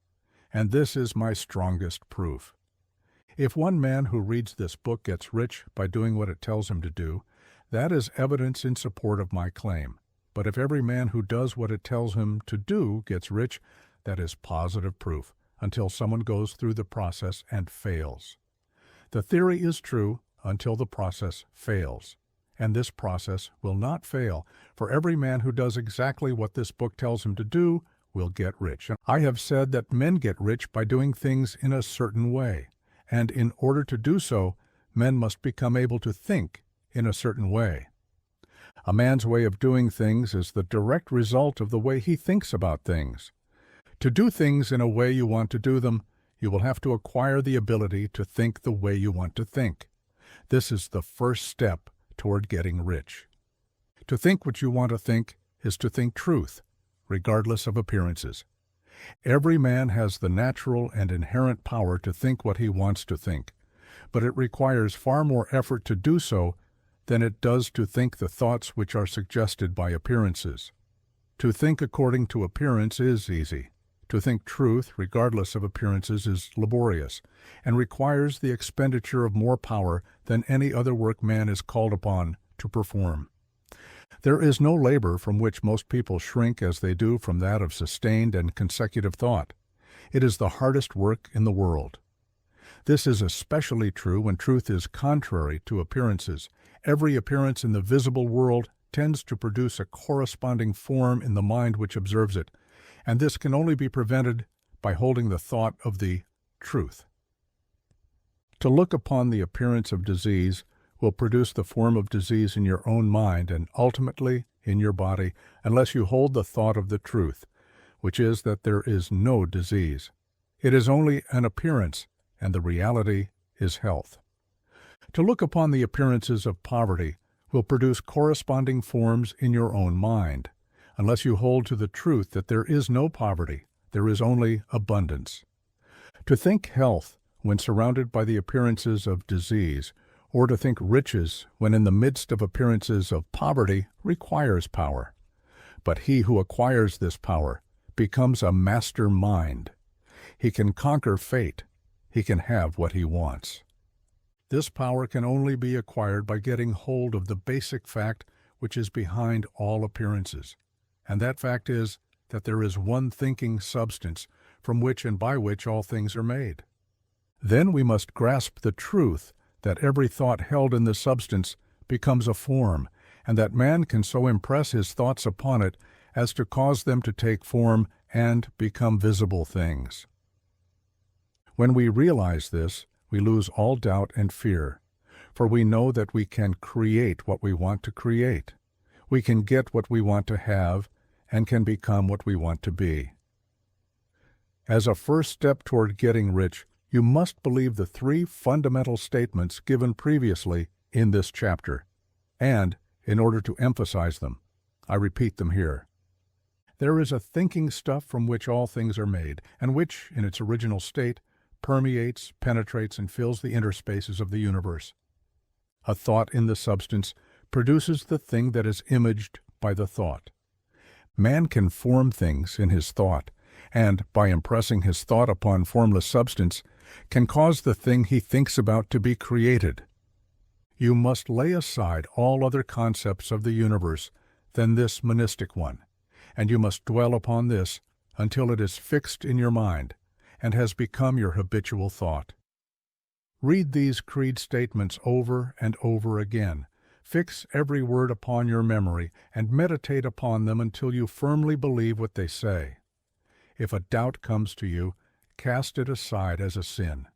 And this is my strongest proof. If one man who reads this book gets rich by doing what it tells him to do, that is evidence in support of my claim. But if every man who does what it tells him to do gets rich, that is positive proof, until someone goes through the process and fails. The theory is true until the process fails, and this process will not fail, for every man who does exactly what this book tells him to do will get rich. I have said that men get rich by doing things in a certain way, and in order to do so, men must become able to think in a certain way. A man's way of doing things is the direct result of the way he thinks about things. To do things in a way you want to do them, you will have to acquire the ability to think the way you want to think. This is the first step toward getting rich. To think what you want to think is to think truth, regardless of appearances. Every man has the natural and inherent power to think what he wants to think, but it requires far more effort to do so than it does to think the thoughts which are suggested by appearances. To think according to appearance is easy. To think truth, regardless of appearances, is laborious, and requires the expenditure of more power than any other work man is called upon to perform. There is no labor from which most people shrink as they do from that of sustained and consecutive thought. It is the hardest work in the world. This is especially true when truth is contrary to appearances. Every appearance in the visible world tends to produce a corresponding form in the mind which observes it, and this can only be prevented by holding the thought of the truth. To look upon the appearance of disease will produce the form of disease in your own mind and ultimately in your body unless you hold the thought of the truth, which is that there is no disease. It is only an appearance, and the reality is health. To look upon the appearances of poverty will produce corresponding forms in your own mind, unless you hold to the truth that there is no poverty, there is only abundance. To think health when surrounded by the appearances of disease, or to think riches when in the midst of appearances of poverty, requires power. But he who acquires this power becomes a master mind. He can conquer fate. He can have what he wants. This power can only be acquired by getting hold of the basic fact which is behind all appearances, and that fact is that there is one thinking substance from which and by which all things are made. Then we must grasp the truth that every thought held in the substance becomes a form, and that man can so impress his thoughts upon it as to cause them to take form and become visible things. When we realize this, we lose all doubt and fear, for we know that we can create what we want to create. We can get what we want to have and can become what we want to be. As a first step toward getting rich, you must believe the three fundamental statements given previously in this chapter, and in order to emphasize them, I repeat them here. There is a thinking stuff from which all things are made, and which, in its original state, permeates, penetrates, and fills the interspaces of the universe. A thought in the substance produces the thing that is imaged by the thought. Man can form things in his thought, and, by impressing his thought upon formless substance, can cause the thing he thinks about to be created. You must lay aside all other concepts of the universe than this monistic one, and you must dwell upon this until it is fixed in your mind and has become your habitual thought. Read these creed statements over and over again. Fix every word upon your memory and meditate upon them until you firmly believe what they say. If a doubt comes to you, cast it aside as a sin.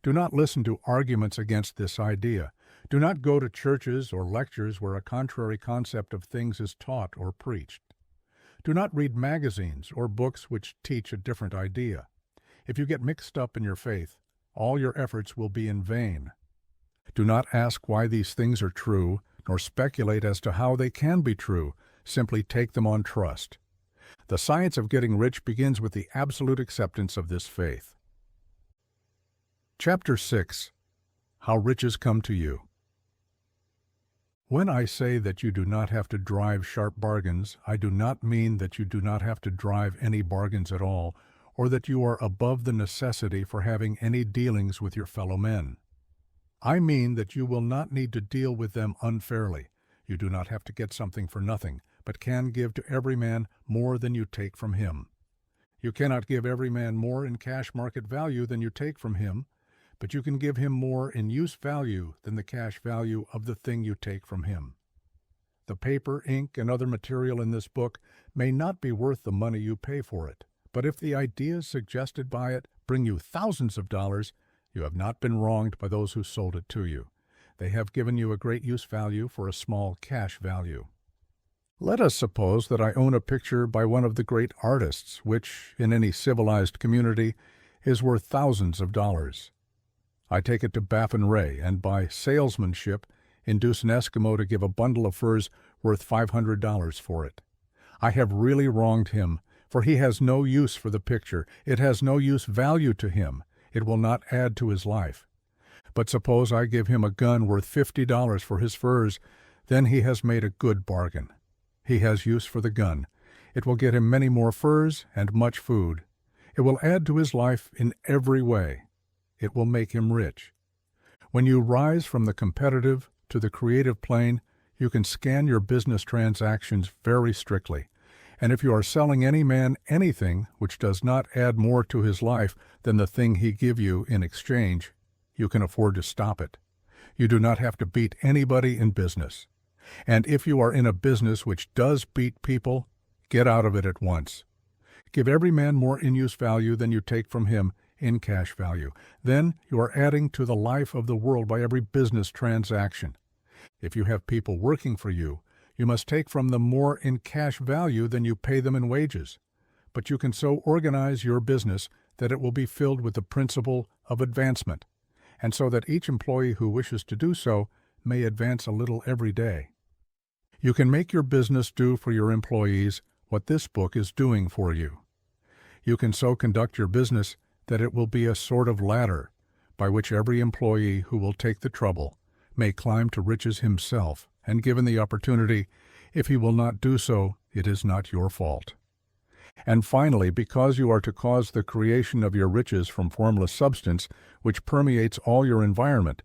Do not listen to arguments against this idea. Do not go to churches or lectures where a contrary concept of things is taught or preached. Do not read magazines or books which teach a different idea. If you get mixed up in your faith, all your efforts will be in vain. Do not ask why these things are true, nor speculate as to how they can be true. Simply take them on trust. The science of getting rich begins with the absolute acceptance of this faith. Chapter 6. How Riches Come to You. When I say that you do not have to drive sharp bargains, I do not mean that you do not have to drive any bargains at all, or that you are above the necessity for having any dealings with your fellow men. I mean that you will not need to deal with them unfairly. You do not have to get something for nothing, but can give to every man more than you take from him. You cannot give every man more in cash market value than you take from him, but you can give him more in use value than the cash value of the thing you take from him. The paper, ink, and other material in this book may not be worth the money you pay for it, but if the ideas suggested by it bring you thousands of dollars, you have not been wronged by those who sold it to you. They have given you a great use value for a small cash value. Let us suppose that I own a picture by one of the great artists, which, in any civilized community, is worth thousands of dollars. I take it to Baffin Ray, and by salesmanship, induce an Eskimo to give a bundle of furs worth $500 for it. I have really wronged him, for he has no use for the picture. It has no use value to him. It will not add to his life. But suppose I give him a gun worth $50 for his furs, then he has made a good bargain. He has use for the gun. It will get him many more furs and much food. It will add to his life in every way. It will make him rich. When you rise from the competitive to the creative plane, you can scan your business transactions very strictly. And if you are selling any man anything which does not add more to his life than the thing he give you in exchange, you can afford to stop it. You do not have to beat anybody in business. And if you are in a business which does beat people, get out of it at once. Give every man more in-use value than you take from him in cash value. Then you are adding to the life of the world by every business transaction. If you have people working for you, you must take from them more in cash value than you pay them in wages. But you can so organize your business that it will be filled with the principle of advancement, and so that each employee who wishes to do so may advance a little every day. You can make your business do for your employees what this book is doing for you. You can so conduct your business that it will be a sort of ladder by which every employee who will take the trouble may climb to riches himself, and given the opportunity, if he will not do so, it is not your fault. And finally, because you are to cause the creation of your riches from formless substance, which permeates all your environment,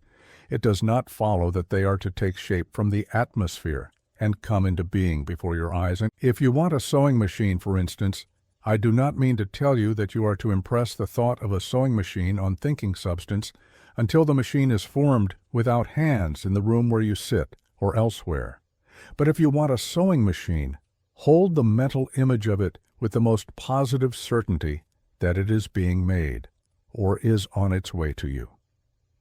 it does not follow that they are to take shape from the atmosphere and come into being before your eyes. And if you want a sewing machine, for instance, I do not mean to tell you that you are to impress the thought of a sewing machine on thinking substance until the machine is formed without hands in the room where you sit or elsewhere. But if you want a sewing machine, hold the mental image of it with the most positive certainty that it is being made, or is on its way to you.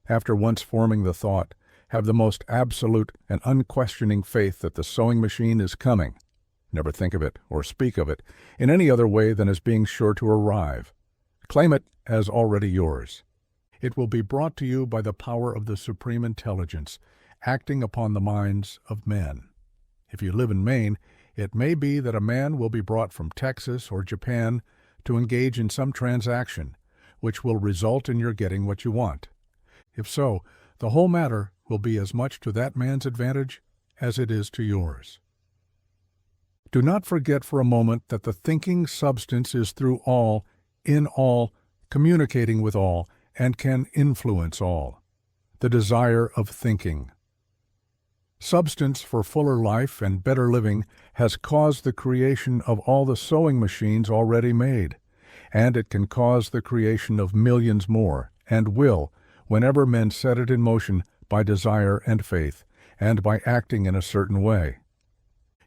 After once forming the thought, have the most absolute and unquestioning faith that the sewing machine is coming. Never think of it or speak of it in any other way than as being sure to arrive. Claim it as already yours. It will be brought to you by the power of the Supreme Intelligence, acting upon the minds of men. If you live in Maine, it may be that a man will be brought from Texas or Japan to engage in some transaction, which will result in your getting what you want. If so, the whole matter will be as much to that man's advantage as it is to yours. Do not forget for a moment that the thinking substance is through all, in all, communicating with all, and can influence all. The desire of thinking. Substance for fuller life and better living has caused the creation of all the sewing machines already made, and it can cause the creation of millions more, and will, whenever men set it in motion by desire and faith, and by acting in a certain way.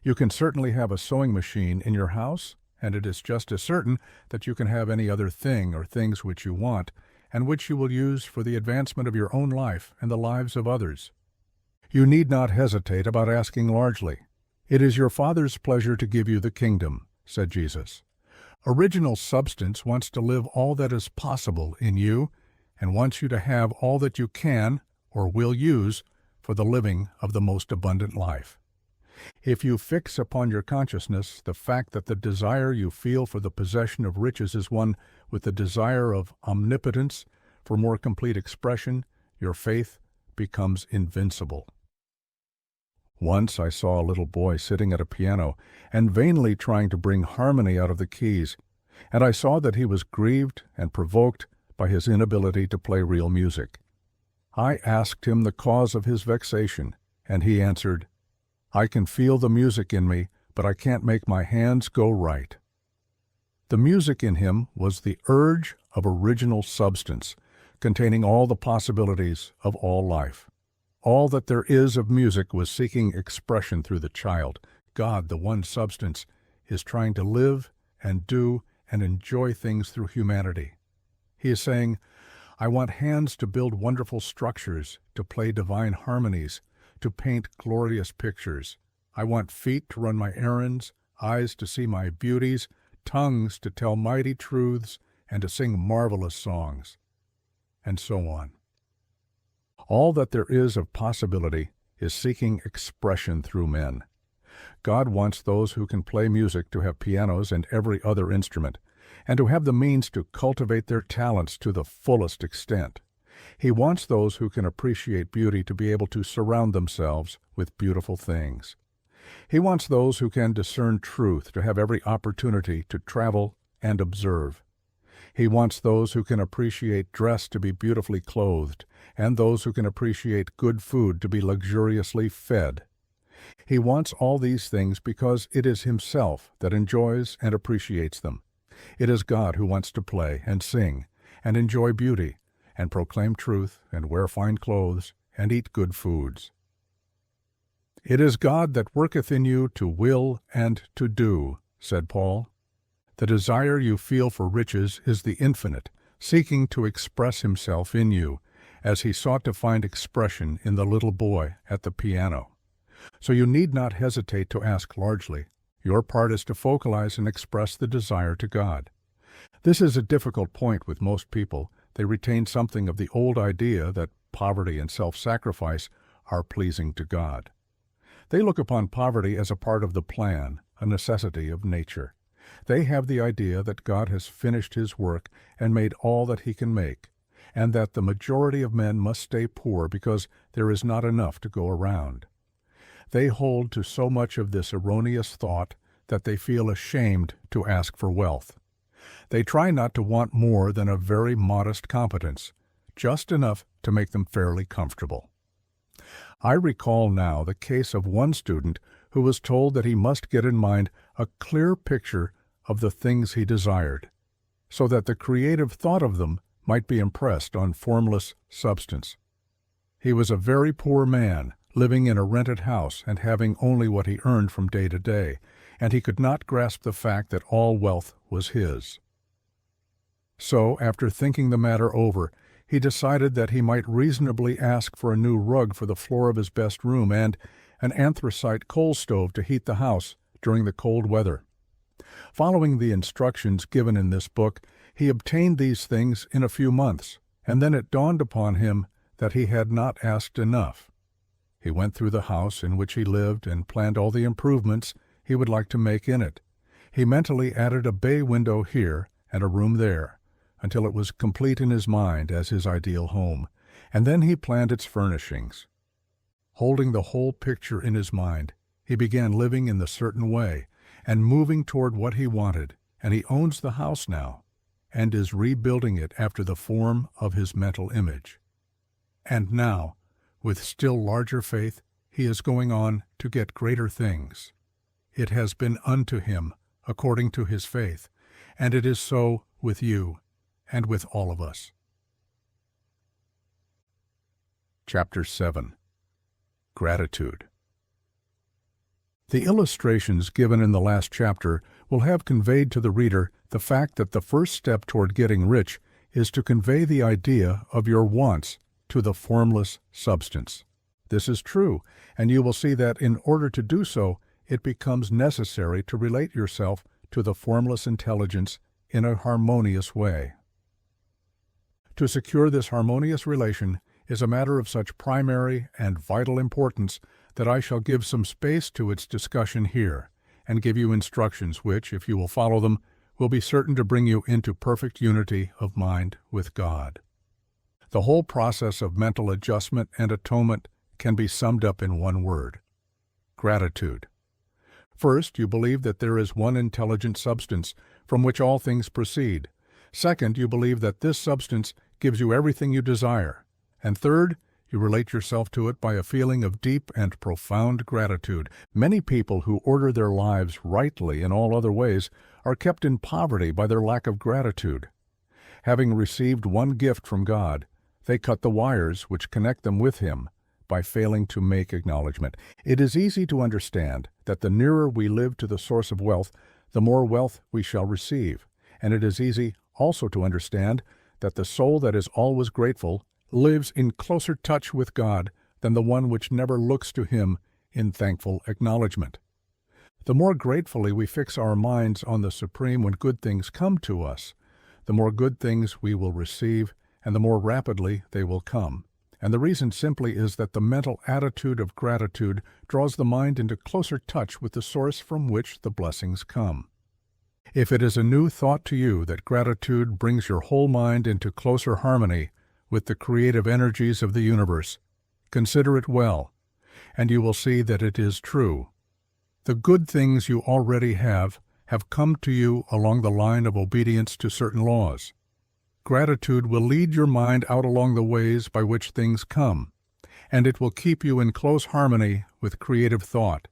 You can certainly have a sewing machine in your house, and it is just as certain that you can have any other thing or things which you want, and which you will use for the advancement of your own life and the lives of others. You need not hesitate about asking largely. It is your Father's pleasure to give you the kingdom, said Jesus. Original substance wants to live all that is possible in you, and wants you to have all that you can or will use for the living of the most abundant life. If you fix upon your consciousness the fact that the desire you feel for the possession of riches is one with the desire of omnipotence for more complete expression, your faith becomes invincible. Once I saw a little boy sitting at a piano and vainly trying to bring harmony out of the keys, and I saw that he was grieved and provoked by his inability to play real music. I asked him the cause of his vexation, and he answered, "I can feel the music in me, but I can't make my hands go right." The music in him was the urge of original substance, containing all the possibilities of all life. All that there is of music was seeking expression through the child. God, the one substance, is trying to live and do and enjoy things through humanity. He is saying, I want hands to build wonderful structures, to play divine harmonies, to paint glorious pictures. I want feet to run my errands, eyes to see my beauties, tongues to tell mighty truths, and to sing marvelous songs, and so on. All that there is of possibility is seeking expression through men. God wants those who can play music to have pianos and every other instrument, and to have the means to cultivate their talents to the fullest extent. He wants those who can appreciate beauty to be able to surround themselves with beautiful things. He wants those who can discern truth to have every opportunity to travel and observe. He wants those who can appreciate dress to be beautifully clothed, and those who can appreciate good food to be luxuriously fed. He wants all these things because it is Himself that enjoys and appreciates them. It is God who wants to play and sing and enjoy beauty and proclaim truth and wear fine clothes and eat good foods. It is God that worketh in you to will and to do, said Paul. The desire you feel for riches is the infinite, seeking to express Himself in you, as He sought to find expression in the little boy at the piano. So you need not hesitate to ask largely. Your part is to focalize and express the desire to God. This is a difficult point with most people. They retain something of the old idea that poverty and self-sacrifice are pleasing to God. They look upon poverty as a part of the plan, a necessity of nature. They have the idea that God has finished His work and made all that He can make, and that the majority of men must stay poor because there is not enough to go around. They hold to so much of this erroneous thought that they feel ashamed to ask for wealth. They try not to want more than a very modest competence, just enough to make them fairly comfortable. I recall now the case of one student who was told that he must get in mind a clear picture of the things he desired, so that the creative thought of them might be impressed on formless substance. He was a very poor man, living in a rented house and having only what he earned from day to day, and he could not grasp the fact that all wealth was his. So, after thinking the matter over, he decided that he might reasonably ask for a new rug for the floor of his best room and an anthracite coal stove to heat the house during the cold weather. Following the instructions given in this book, he obtained these things in a few months, and then it dawned upon him that he had not asked enough. He went through the house in which he lived and planned all the improvements he would like to make in it. He mentally added a bay window here and a room there, until it was complete in his mind as his ideal home, and then he planned its furnishings. Holding the whole picture in his mind, he began living in the certain way and moving toward what he wanted, and he owns the house now and is rebuilding it after the form of his mental image. And now, with still larger faith, he is going on to get greater things. It has been unto him according to his faith, and it is so with you and with all of us. Chapter 7. Gratitude. The illustrations given in the last chapter will have conveyed to the reader the fact that the first step toward getting rich is to convey the idea of your wants to the formless substance. This is true, and you will see that in order to do so, it becomes necessary to relate yourself to the formless intelligence in a harmonious way. To secure this harmonious relation is a matter of such primary and vital importance that I shall give some space to its discussion here, and give you instructions which, if you will follow them, will be certain to bring you into perfect unity of mind with God. The whole process of mental adjustment and atonement can be summed up in one word: gratitude. First, you believe that there is one intelligent substance from which all things proceed. Second, you believe that this substance gives you everything you desire. And third, you relate yourself to it by a feeling of deep and profound gratitude. Many people who order their lives rightly in all other ways are kept in poverty by their lack of gratitude. Having received one gift from God, they cut the wires which connect them with Him by failing to make acknowledgement. It is easy to understand that the nearer we live to the source of wealth, the more wealth we shall receive. And it is easy also to understand that the soul that is always grateful lives in closer touch with God than the one which never looks to Him in thankful acknowledgement. The more gratefully we fix our minds on the Supreme when good things come to us, the more good things we will receive, and the more rapidly they will come. And the reason simply is that the mental attitude of gratitude draws the mind into closer touch with the source from which the blessings come. If it is a new thought to you that gratitude brings your whole mind into closer harmony with the creative energies of the universe, consider it well, and you will see that it is true. The good things you already have come to you along the line of obedience to certain laws. Gratitude will lead your mind out along the ways by which things come, and it will keep you in close harmony with creative thought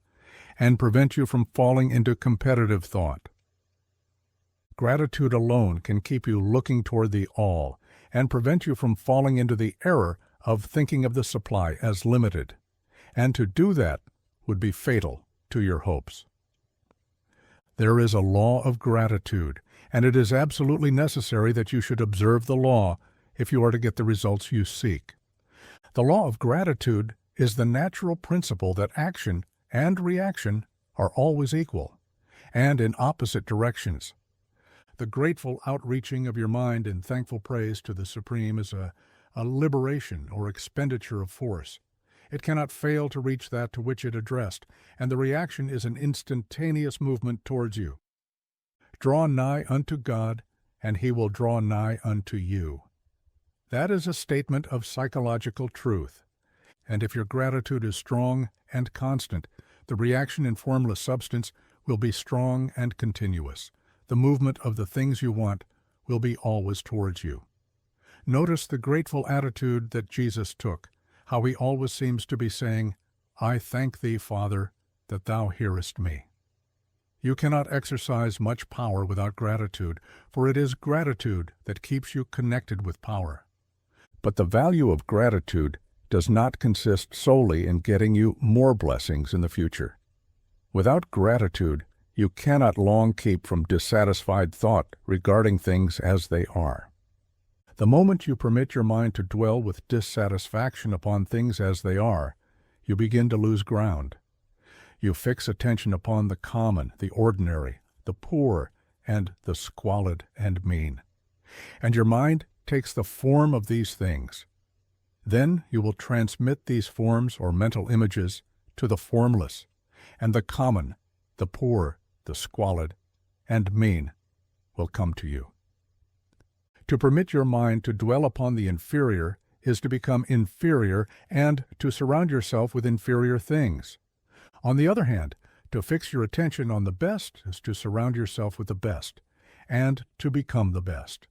and prevent you from falling into competitive thought. Gratitude alone can keep you looking toward the all and prevent you from falling into the error of thinking of the supply as limited, and to do that would be fatal to your hopes. There is a law of gratitude, and it is absolutely necessary that you should observe the law if you are to get the results you seek. The law of gratitude is the natural principle that action and reaction are always equal, and in opposite directions. The grateful outreaching of your mind in thankful praise to the Supreme is a liberation or expenditure of force. It cannot fail to reach that to which it addressed, and the reaction is an instantaneous movement towards you. Draw nigh unto God, and He will draw nigh unto you. That is a statement of psychological truth, and if your gratitude is strong and constant, the reaction in formless substance will be strong and continuous. The movement of the things you want will be always towards you. Notice the grateful attitude that Jesus took, how He always seems to be saying, "I thank Thee, Father, that Thou hearest me." You cannot exercise much power without gratitude, for it is gratitude that keeps you connected with power. But the value of gratitude does not consist solely in getting you more blessings in the future. Without gratitude, you cannot long keep from dissatisfied thought regarding things as they are. The moment you permit your mind to dwell with dissatisfaction upon things as they are, you begin to lose ground. You fix attention upon the common, the ordinary, the poor, and the squalid and mean. And your mind takes the form of these things. Then you will transmit these forms or mental images to the formless, and the common, the poor, the squalid, and mean will come to you. To permit your mind to dwell upon the inferior is to become inferior and to surround yourself with inferior things. On the other hand, to fix your attention on the best is to surround yourself with the best and to become the best.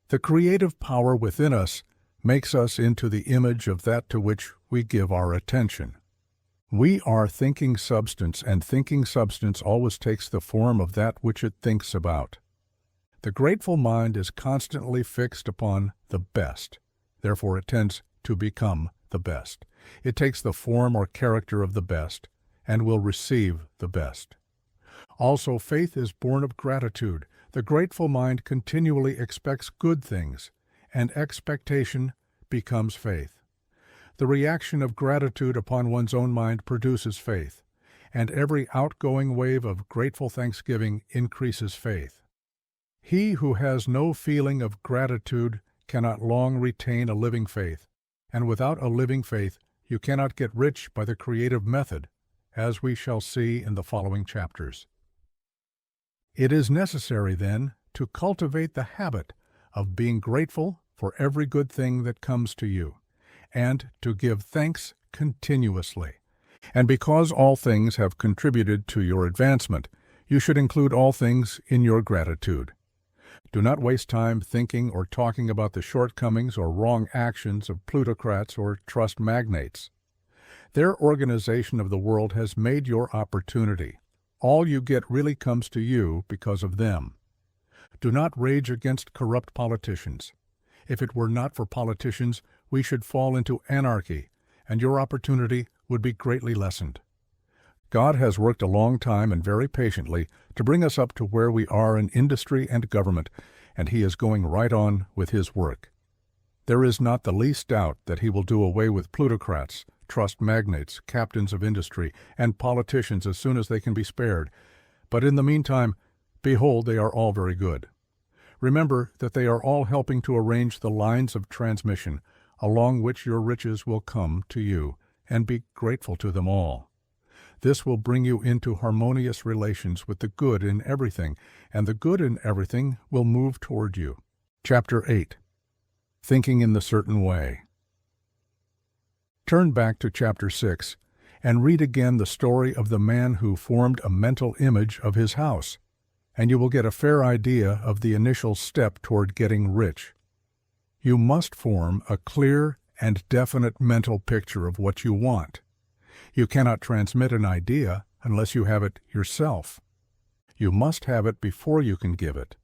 The creative power within us makes us into the image of that to which we give our attention. We are thinking substance, and thinking substance always takes the form of that which it thinks about. The grateful mind is constantly fixed upon the best. Therefore, it tends to become the best. It takes the form or character of the best and will receive the best. Also, faith is born of gratitude. The grateful mind continually expects good things, and expectation becomes faith. The reaction of gratitude upon one's own mind produces faith, and every outgoing wave of grateful thanksgiving increases faith. He who has no feeling of gratitude cannot long retain a living faith, and without a living faith you cannot get rich by the creative method, as we shall see in the following chapters. It is necessary, then, to cultivate the habit of being grateful for every good thing that comes to you, and to give thanks continuously. And because all things have contributed to your advancement, you should include all things in your gratitude. Do not waste time thinking or talking about the shortcomings or wrong actions of plutocrats or trust magnates. Their organization of the world has made your opportunity. All you get really comes to you because of them. Do not rage against corrupt politicians. If it were not for politicians, we should fall into anarchy, and your opportunity would be greatly lessened. God has worked a long time and very patiently to bring us up to where we are in industry and government, and He is going right on with His work. There is not the least doubt that He will do away with plutocrats, trust magnates, captains of industry, and politicians as soon as they can be spared. But in the meantime, behold, they are all very good. Remember that they are all helping to arrange the lines of transmission, along which your riches will come to you, and be grateful to them all. This will bring you into harmonious relations with the good in everything, and the good in everything will move toward you. Chapter 8. Thinking in the Certain Way. Turn back to Chapter 6 and read again the story of the man who formed a mental image of his house, and you will get a fair idea of the initial step toward getting rich. You must form a clear and definite mental picture of what you want. You cannot transmit an idea unless you have it yourself. You must have it before you can give it.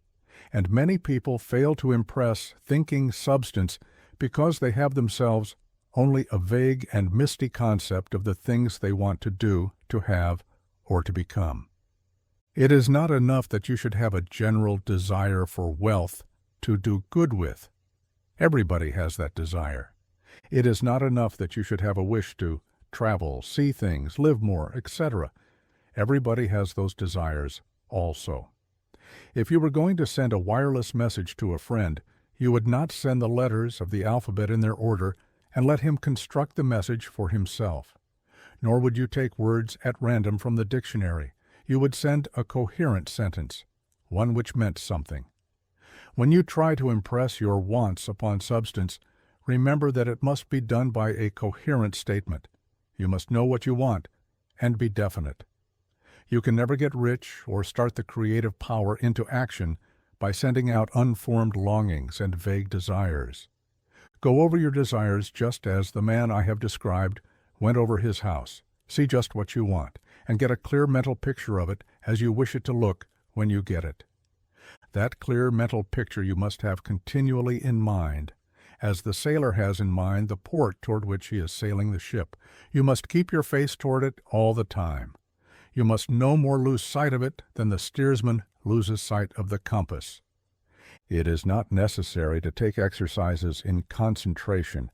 And many people fail to impress thinking substance because they have themselves only a vague and misty concept of the things they want to do, to have, or to become. It is not enough that you should have a general desire for wealth to do good with. Everybody has that desire. It is not enough that you should have a wish to travel, see things, live more, etc. Everybody has those desires also. If you were going to send a wireless message to a friend, you would not send the letters of the alphabet in their order and let him construct the message for himself. Nor would you take words at random from the dictionary. You would send a coherent sentence, one which meant something. When you try to impress your wants upon substance, remember that it must be done by a coherent statement. You must know what you want and be definite. You can never get rich or start the creative power into action by sending out unformed longings and vague desires. Go over your desires just as the man I have described went over his house. See just what you want, and get a clear mental picture of it as you wish it to look when you get it. That clear mental picture you must have continually in mind, as the sailor has in mind the port toward which he is sailing the ship. You must keep your face toward it all the time. You must no more lose sight of it than the steersman loses sight of the compass. It is not necessary to take exercises in concentration,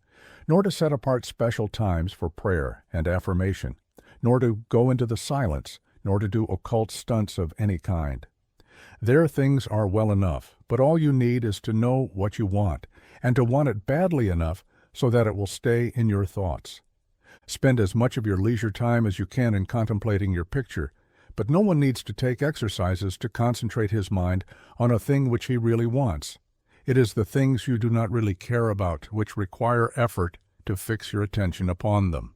nor to set apart special times for prayer and affirmation, nor to go into the silence, nor to do occult stunts of any kind. Their things are well enough, but all you need is to know what you want, and to want it badly enough so that it will stay in your thoughts. Spend as much of your leisure time as you can in contemplating your picture, but no one needs to take exercises to concentrate his mind on a thing which he really wants. It is the things you do not really care about which require effort to fix your attention upon them.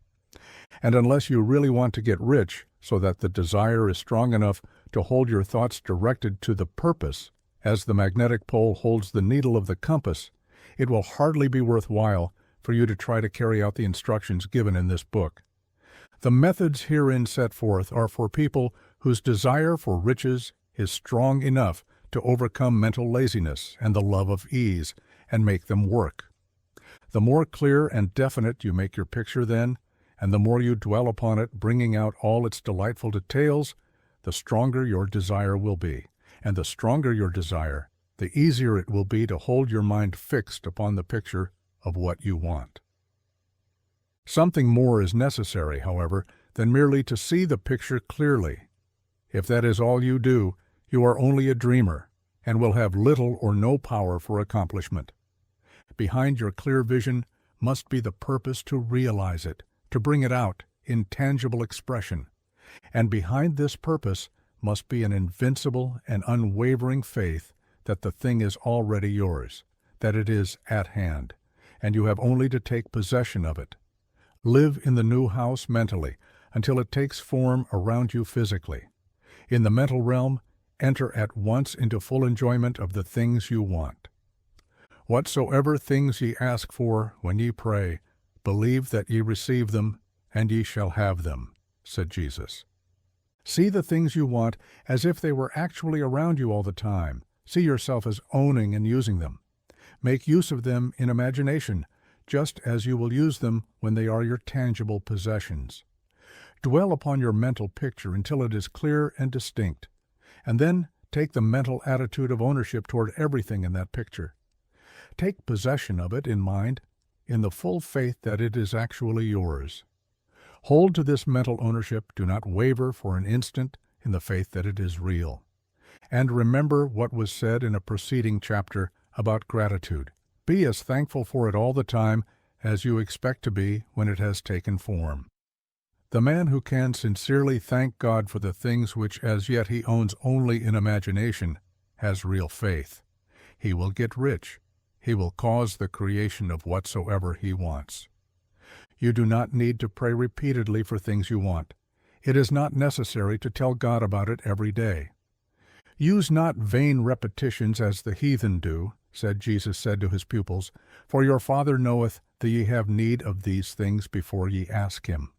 And unless you really want to get rich, so that the desire is strong enough to hold your thoughts directed to the purpose, as the magnetic pole holds the needle of the compass, it will hardly be worthwhile for you to try to carry out the instructions given in this book. The methods herein set forth are for people whose desire for riches is strong enough to overcome mental laziness and the love of ease, and make them work. The more clear and definite you make your picture then, and the more you dwell upon it, bringing out all its delightful details, the stronger your desire will be. And the stronger your desire, the easier it will be to hold your mind fixed upon the picture of what you want. Something more is necessary, however, than merely to see the picture clearly. If that is all you do, you are only a dreamer, and will have little or no power for accomplishment. Behind your clear vision must be the purpose to realize it, to bring it out in tangible expression. And behind this purpose must be an invincible and unwavering faith that the thing is already yours, that it is at hand, and you have only to take possession of it. Live in the new house mentally until it takes form around you physically. In the mental realm, enter at once into full enjoyment of the things you want. Whatsoever things ye ask for when ye pray, believe that ye receive them, and ye shall have them, said Jesus. See the things you want as if they were actually around you all the time. See yourself as owning and using them. Make use of them in imagination, just as you will use them when they are your tangible possessions. Dwell upon your mental picture until it is clear and distinct, and then take the mental attitude of ownership toward everything in that picture. Take possession of it in mind, in the full faith that it is actually yours. Hold to this mental ownership, do not waver for an instant in the faith that it is real. And remember what was said in a preceding chapter about gratitude. Be as thankful for it all the time as you expect to be when it has taken form. The man who can sincerely thank God for the things which as yet he owns only in imagination has real faith. He will get rich. He will cause the creation of whatsoever he wants. You do not need to pray repeatedly for things you want. It is not necessary to tell God about it every day. Use not vain repetitions as the heathen do, Jesus said to his pupils, for your Father knoweth that ye have need of these things before ye ask him.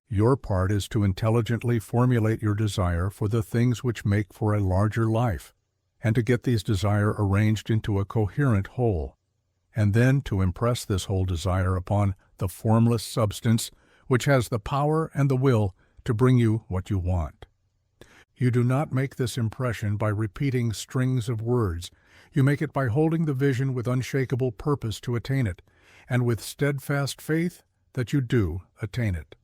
Your part is to intelligently formulate your desire for the things which make for a larger life, and to get these desires arranged into a coherent whole, and then to impress this whole desire upon the formless substance which has the power and the will to bring you what you want. You do not make this impression by repeating strings of words. You make it by holding the vision with unshakable purpose to attain it, and with steadfast faith that you do attain it.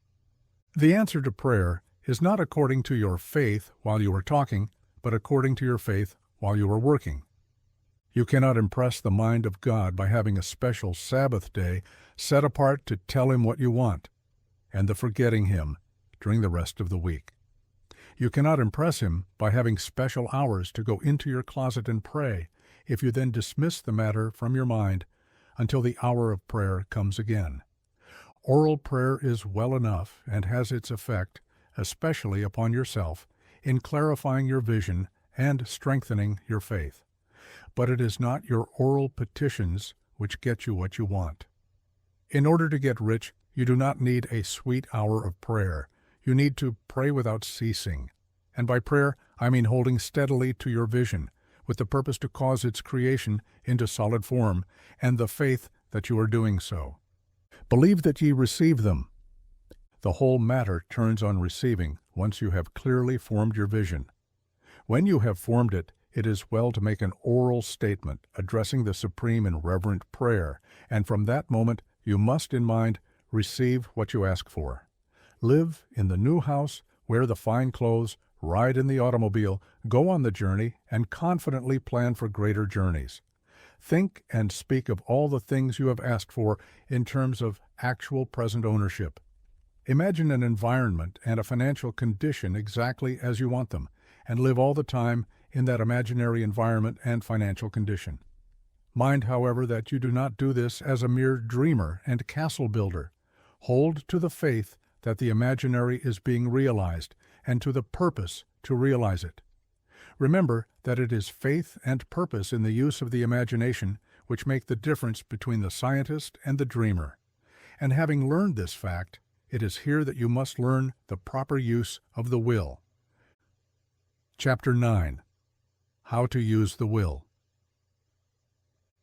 The answer to prayer is not according to your faith while you are talking, but according to your faith while you are working. You cannot impress the mind of God by having a special Sabbath day set apart to tell him what you want, and the forgetting him during the rest of the week. You cannot impress him by having special hours to go into your closet and pray, if you then dismiss the matter from your mind until the hour of prayer comes again. Oral prayer is well enough and has its effect, especially upon yourself, in clarifying your vision and strengthening your faith. But it is not your oral petitions which get you what you want. In order to get rich, you do not need a sweet hour of prayer. You need to pray without ceasing. And by prayer, I mean holding steadily to your vision, with the purpose to cause its creation into solid form, and the faith that you are doing so. Believe that ye receive them. The whole matter turns on receiving once you have clearly formed your vision. When you have formed it, it is well to make an oral statement addressing the Supreme in reverent prayer, and from that moment you must in mind receive what you ask for. Live in the new house, wear the fine clothes, ride in the automobile, go on the journey, and confidently plan for greater journeys. Think and speak of all the things you have asked for in terms of actual present ownership. Imagine an environment and a financial condition exactly as you want them, and live all the time in that imaginary environment and financial condition. Mind, however, that you do not do this as a mere dreamer and castle builder. Hold to the faith that the imaginary is being realized, and to the purpose to realize it. Remember that it is faith and purpose in the use of the imagination which make the difference between the scientist and the dreamer. And having learned this fact, it is here that you must learn the proper use of the will. Chapter 9. How to use the will.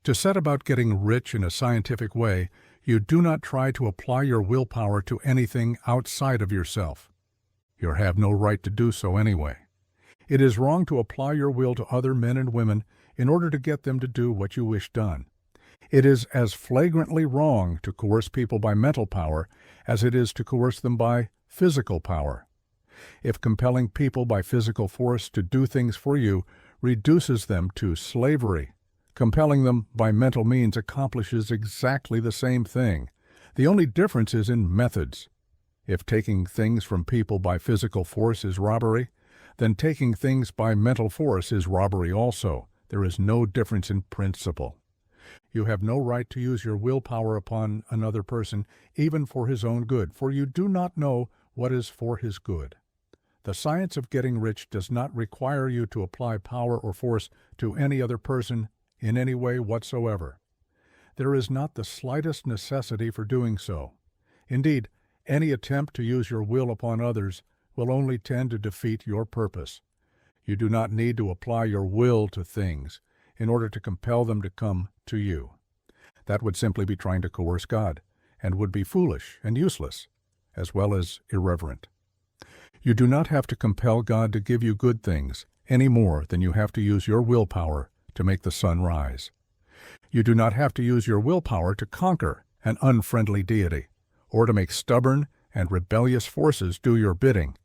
To set about getting rich in a scientific way, you do not try to apply your willpower to anything outside of yourself. You have no right to do so anyway. It is wrong to apply your will to other men and women in order to get them to do what you wish done. It is as flagrantly wrong to coerce people by mental power as it is to coerce them by physical power. If compelling people by physical force to do things for you reduces them to slavery, compelling them by mental means accomplishes exactly the same thing. The only difference is in methods. If taking things from people by physical force is robbery, then taking things by mental force is robbery also. There is no difference in principle. You have no right to use your willpower upon another person, even for his own good, for you do not know what is for his good. The science of getting rich does not require you to apply power or force to any other person in any way whatsoever. There is not the slightest necessity for doing so. Indeed, any attempt to use your will upon others will only tend to defeat your purpose. You do not need to apply your will to things in order to compel them to come to you. That would simply be trying to coerce God, and would be foolish and useless, as well as irreverent. You do not have to compel God to give you good things any more than you have to use your willpower to make the sun rise. You do not have to use your willpower to conquer an unfriendly deity, or to make stubborn and rebellious forces do your bidding.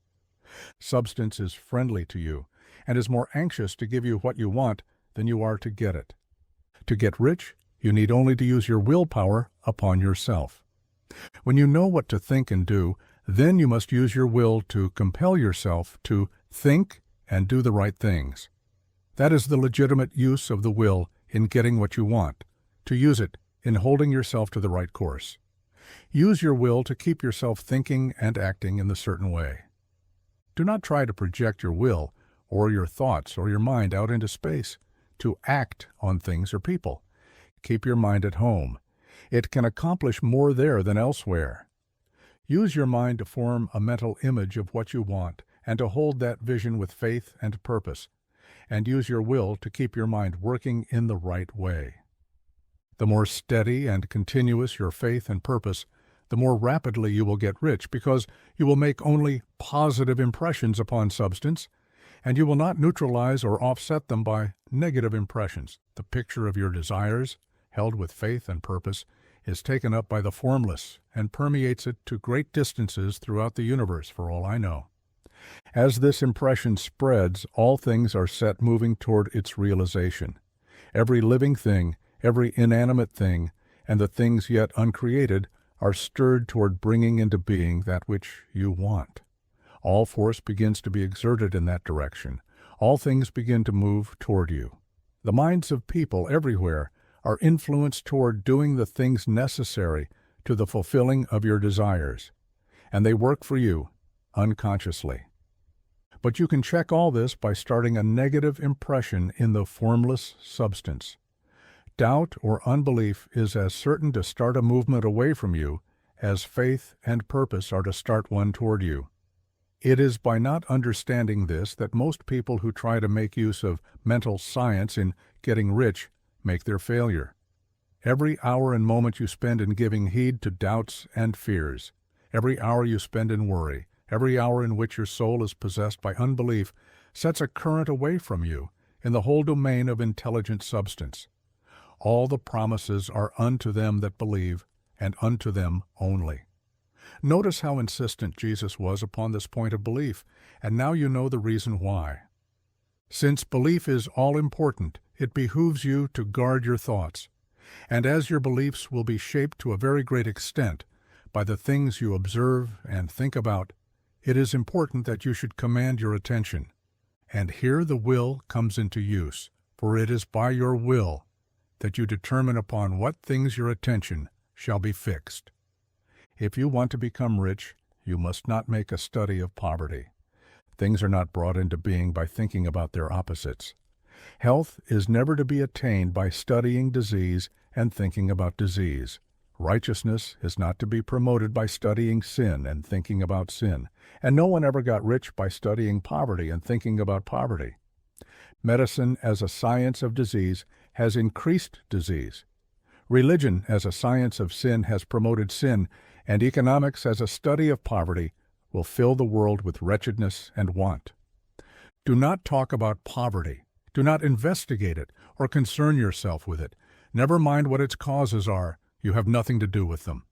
Substance is friendly to you, and is more anxious to give you what you want than you are to get it. To get rich, you need only to use your willpower upon yourself. When you know what to think and do, then you must use your will to compel yourself to think and do the right things. That is the legitimate use of the will in getting what you want, to use it in holding yourself to the right course. Use your will to keep yourself thinking and acting in the certain way. Do not try to project your will or your thoughts or your mind out into space to act on things or people. Keep your mind at home. It can accomplish more there than elsewhere. Use your mind to form a mental image of what you want and to hold that vision with faith and purpose, and use your will to keep your mind working in the right way. The more steady and continuous your faith and purpose, the more rapidly you will get rich, because you will make only positive impressions upon substance, and you will not neutralize or offset them by negative impressions. The picture of your desires, held with faith and purpose, is taken up by the formless and permeates it to great distances throughout the universe, for all I know. As this impression spreads, all things are set moving toward its realization. Every living thing, every inanimate thing, and the things yet uncreated are stirred toward bringing into being that which you want. All force begins to be exerted in that direction. All things begin to move toward you. The minds of people everywhere are influenced toward doing the things necessary to the fulfilling of your desires, and they work for you unconsciously. But you can check all this by starting a negative impression in the formless substance. Doubt or unbelief is as certain to start a movement away from you as faith and purpose are to start one toward you. It is by not understanding this that most people who try to make use of mental science in getting rich make their failure. Every hour and moment you spend in giving heed to doubts and fears, every hour you spend in worry, every hour in which your soul is possessed by unbelief, sets a current away from you in the whole domain of intelligent substance. All the promises are unto them that believe, and unto them only. Notice how insistent Jesus was upon this point of belief, and now you know the reason why. Since belief is all-important, it behooves you to guard your thoughts, and as your beliefs will be shaped to a very great extent by the things you observe and think about, it is important that you should command your attention. And here the will comes into use, for it is by your will that you determine upon what things your attention shall be fixed. If you want to become rich, you must not make a study of poverty. Things are not brought into being by thinking about their opposites. Health is never to be attained by studying disease and thinking about disease. Righteousness is not to be promoted by studying sin and thinking about sin. And no one ever got rich by studying poverty and thinking about poverty. Medicine as a science of disease has increased disease. Religion as a science of sin has promoted sin, and economics as a study of poverty will fill the world with wretchedness and want. Do not talk about poverty. Do not investigate it or concern yourself with it. Never mind what its causes are. You have nothing to do with them.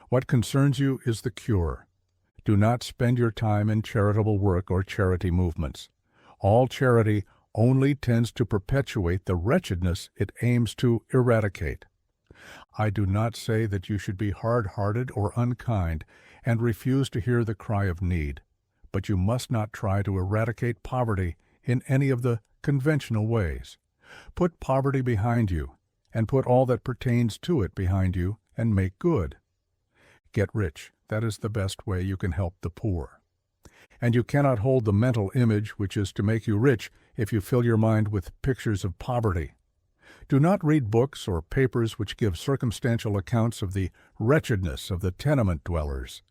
What concerns you is the cure. Do not spend your time in charitable work or charity movements. All charity only tends to perpetuate the wretchedness it aims to eradicate. I do not say that you should be hard-hearted or unkind and refuse to hear the cry of need, but you must not try to eradicate poverty in any of the conventional ways. Put poverty behind you, and put all that pertains to it behind you, and make good. Get rich. That is the best way you can help the poor. And you cannot hold the mental image which is to make you rich if you fill your mind with pictures of poverty. Do not read books or papers which give circumstantial accounts of the wretchedness of the tenement dwellers,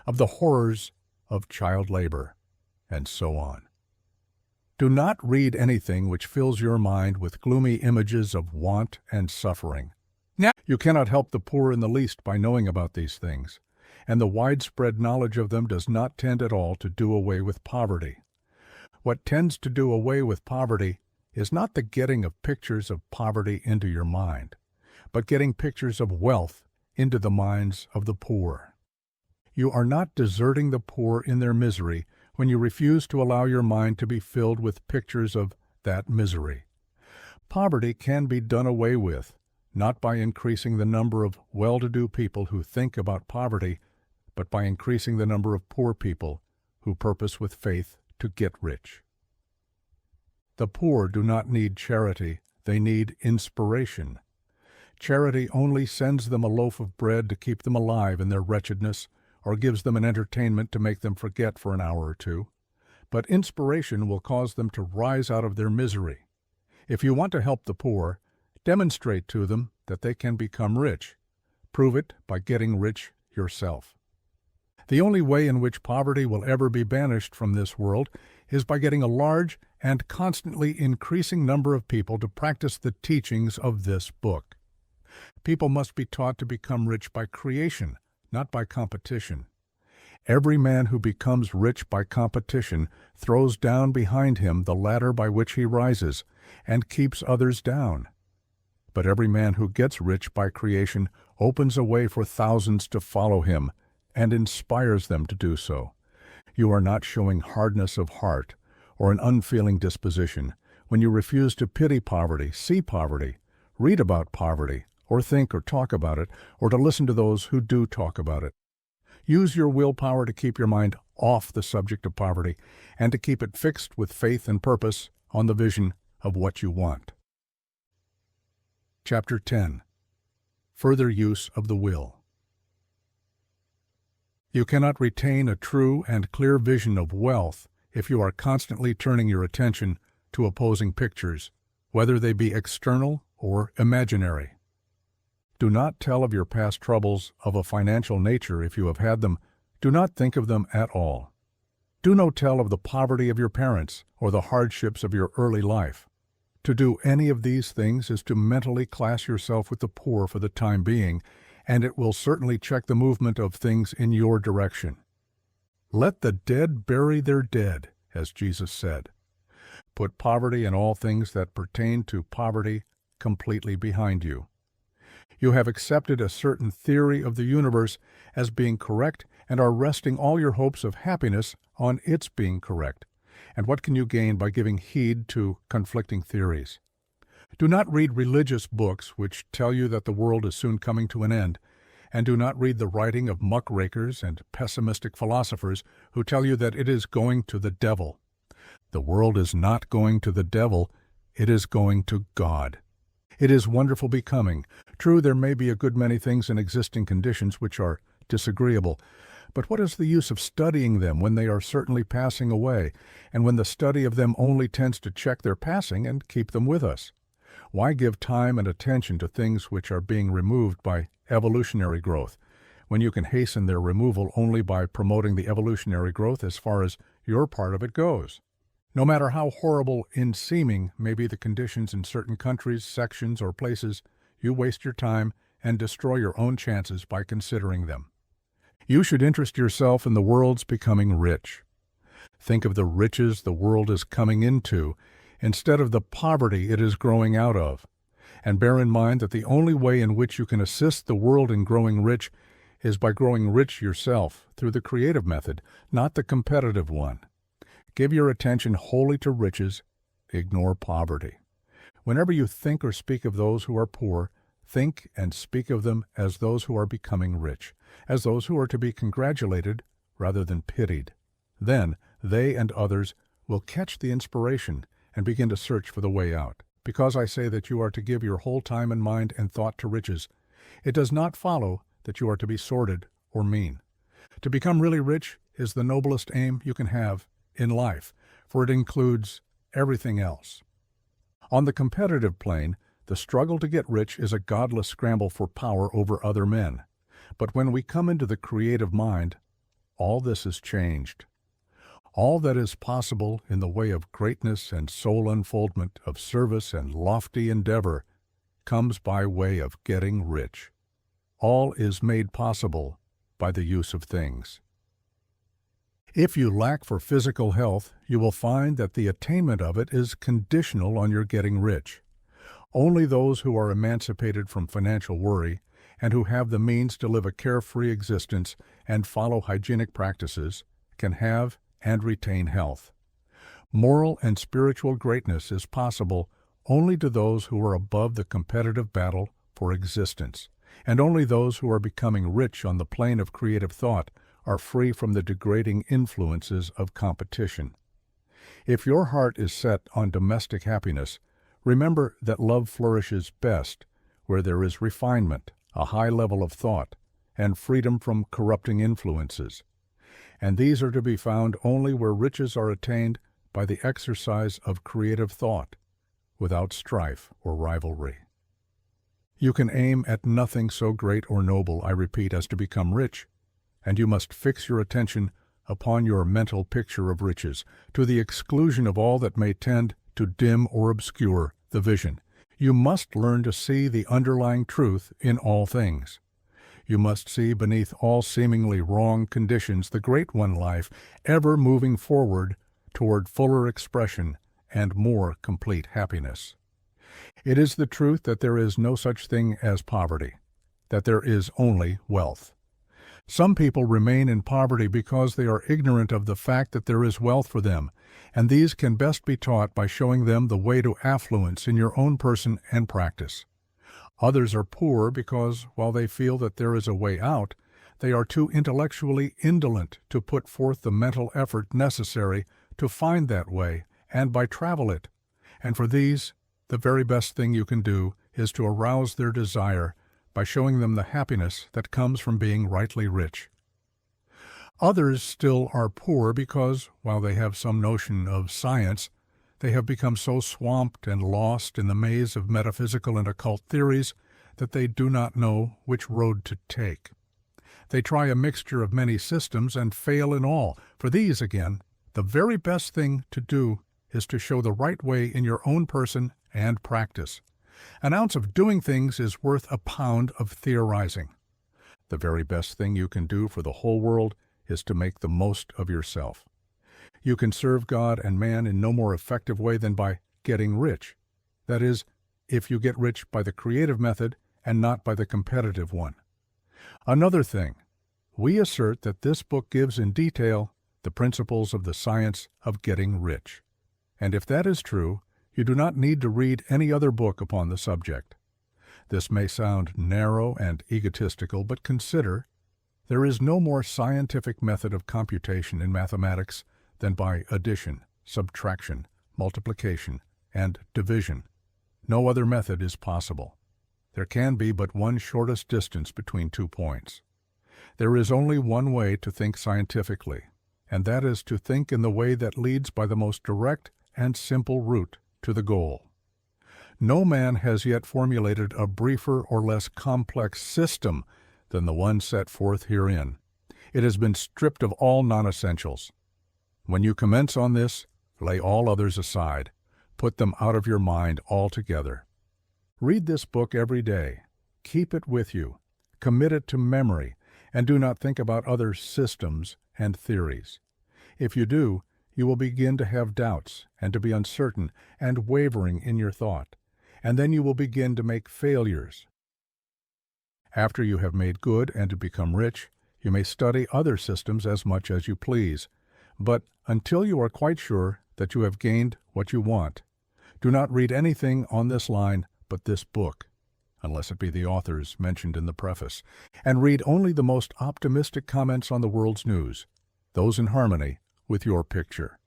of the horrors of child labor, and so on. Do not read anything which fills your mind with gloomy images of want and suffering. You cannot help the poor in the least by knowing about these things, and the widespread knowledge of them does not tend at all to do away with poverty. What tends to do away with poverty is not the getting of pictures of poverty into your mind, but getting pictures of wealth into the minds of the poor. You are not deserting the poor in their misery when you refuse to allow your mind to be filled with pictures of that misery. Poverty can be done away with, not by increasing the number of well-to-do people who think about poverty, but by increasing the number of poor people who purpose with faith to get rich. The poor do not need charity, they need inspiration. Charity only sends them a loaf of bread to keep them alive in their wretchedness, or gives them an entertainment to make them forget for an hour or two. But inspiration will cause them to rise out of their misery. If you want to help the poor, demonstrate to them that they can become rich. Prove it by getting rich yourself. The only way in which poverty will ever be banished from this world is by getting a large and constantly increasing number of people to practice the teachings of this book. People must be taught to become rich by creation, not by competition. Every man who becomes rich by competition throws down behind him the ladder by which he rises and keeps others down. But every man who gets rich by creation opens a way for thousands to follow him and inspires them to do so. You are not showing hardness of heart or an unfeeling disposition when you refuse to pity poverty, see poverty, read about poverty, or think or talk about it, or to listen to those who do talk about it. Use your willpower to keep your mind off the subject of poverty and to keep it fixed with faith and purpose on the vision of what you want. Chapter 10. Further Use of the Will. You cannot retain a true and clear vision of wealth if you are constantly turning your attention to opposing pictures, whether they be external or imaginary. Do not tell of your past troubles of a financial nature if you have had them. Do not think of them at all. Do no tell of the poverty of your parents or the hardships of your early life. To do any of these things is to mentally class yourself with the poor for the time being, and it will certainly check the movement of things in your direction. Let the dead bury their dead, as Jesus said. Put poverty and all things that pertain to poverty completely behind you. You have accepted a certain theory of the universe as being correct and are resting all your hopes of happiness on its being correct. And what can you gain by giving heed to conflicting theories? Do not read religious books which tell you that the world is soon coming to an end, and do not read the writing of muckrakers and pessimistic philosophers who tell you that it is going to the devil. The world is not going to the devil, it is going to God. It is wonderful becoming. True, there may be a good many things in existing conditions which are disagreeable, but what is the use of studying them when they are certainly passing away, and when the study of them only tends to check their passing and keep them with us? Why give time and attention to things which are being removed by evolutionary growth, when you can hasten their removal only by promoting the evolutionary growth as far as your part of it goes? No matter how horrible in seeming may be the conditions in certain countries, sections, or places, you waste your time and destroy your own chances by considering them. You should interest yourself in the world's becoming rich. Think of the riches the world is coming into instead of the poverty it is growing out of, and bear in mind that the only way in which you can assist the world in growing rich is by growing rich yourself through the creative method, not the competitive one. Give your attention wholly to riches, ignore poverty. Whenever you think or speak of those who are poor, think and speak of them as those who are becoming rich, as those who are to be congratulated rather than pitied. Then they and others will catch the inspiration and begin to search for the way out. Because I say that you are to give your whole time and mind and thought to riches, it does not follow that you are to be sordid or mean. To become really rich is the noblest aim you can have in life, for it includes everything else. On the competitive plane, the struggle to get rich is a godless scramble for power over other men. But when we come into the creative mind, all this is changed. All that is possible in the way of greatness and soul unfoldment, of service and lofty endeavor, comes by way of getting rich. All is made possible by the use of things. If you lack for physical health, you will find that the attainment of it is conditional on your getting rich. Only those who are emancipated from financial worry and who have the means to live a carefree existence and follow hygienic practices can have and retain health. Moral and spiritual greatness is possible only to those who are above the competitive battle for existence, and only those who are becoming rich on the plane of creative thought are free from the degrading influences of competition. If your heart is set on domestic happiness, remember that love flourishes best where there is refinement, a high level of thought, and freedom from corrupting influences. And these are to be found only where riches are attained by the exercise of creative thought, without strife or rivalry. You can aim at nothing so great or noble, I repeat, as to become rich, and you must fix your attention upon your mental picture of riches, to the exclusion of all that may tend to dim or obscure the vision. You must learn to see the underlying truth in all things. You must see beneath all seemingly wrong conditions the great one life, ever moving forward toward fuller expression and more complete happiness. It is the truth that there is no such thing as poverty, that there is only wealth. Some people remain in poverty because they are ignorant of the fact that there is wealth for them, and these can best be taught by showing them the way to affluence in your own person and practice. Others are poor because, while they feel that there is a way out, they are too intellectually indolent to put forth the mental effort necessary to find that way and by travel it. And for these, the very best thing you can do is to arouse their desire by showing them the happiness that comes from being rightly rich. Others still are poor because, while they have some notion of science, they have become so swamped and lost in the maze of metaphysical and occult theories that they do not know which road to take. They try a mixture of many systems and fail in all. For these, again, the very best thing to do is to show the right way in your own person and practice. An ounce of doing things is worth a pound of theorizing. The very best thing you can do for the whole world is to make the most of yourself. You can serve God and man in no more effective way than by getting rich. That is, if you get rich by the creative method and not by the competitive one. Another thing, we assert that this book gives in detail the principles of the science of getting rich. And if that is true, you do not need to read any other book upon the subject. This may sound narrow and egotistical, but consider, there is no more scientific method of computation in mathematics than by addition, subtraction, multiplication, and division. No other method is possible. There can be but one shortest distance between 2 points. There is only one way to think scientifically, and that is to think in the way that leads by the most direct and simple route to the goal. No man has yet formulated a briefer or less complex system than the one set forth herein. It has been stripped of all non-essentials. When you commence on this, lay all others aside. Put them out of your mind altogether. Read this book every day. Keep it with you. Commit it to memory, and do not think about other systems and theories. If you do, you will begin to have doubts and to be uncertain and wavering in your thought, and then you will begin to make failures. After you have made good and to become rich, you may study other systems as much as you please, but until you are quite sure that you have gained what you want, do not read anything on this line but this book, unless it be the authors mentioned in the preface, and read only the most optimistic comments on the world's news, those in harmony with your picture.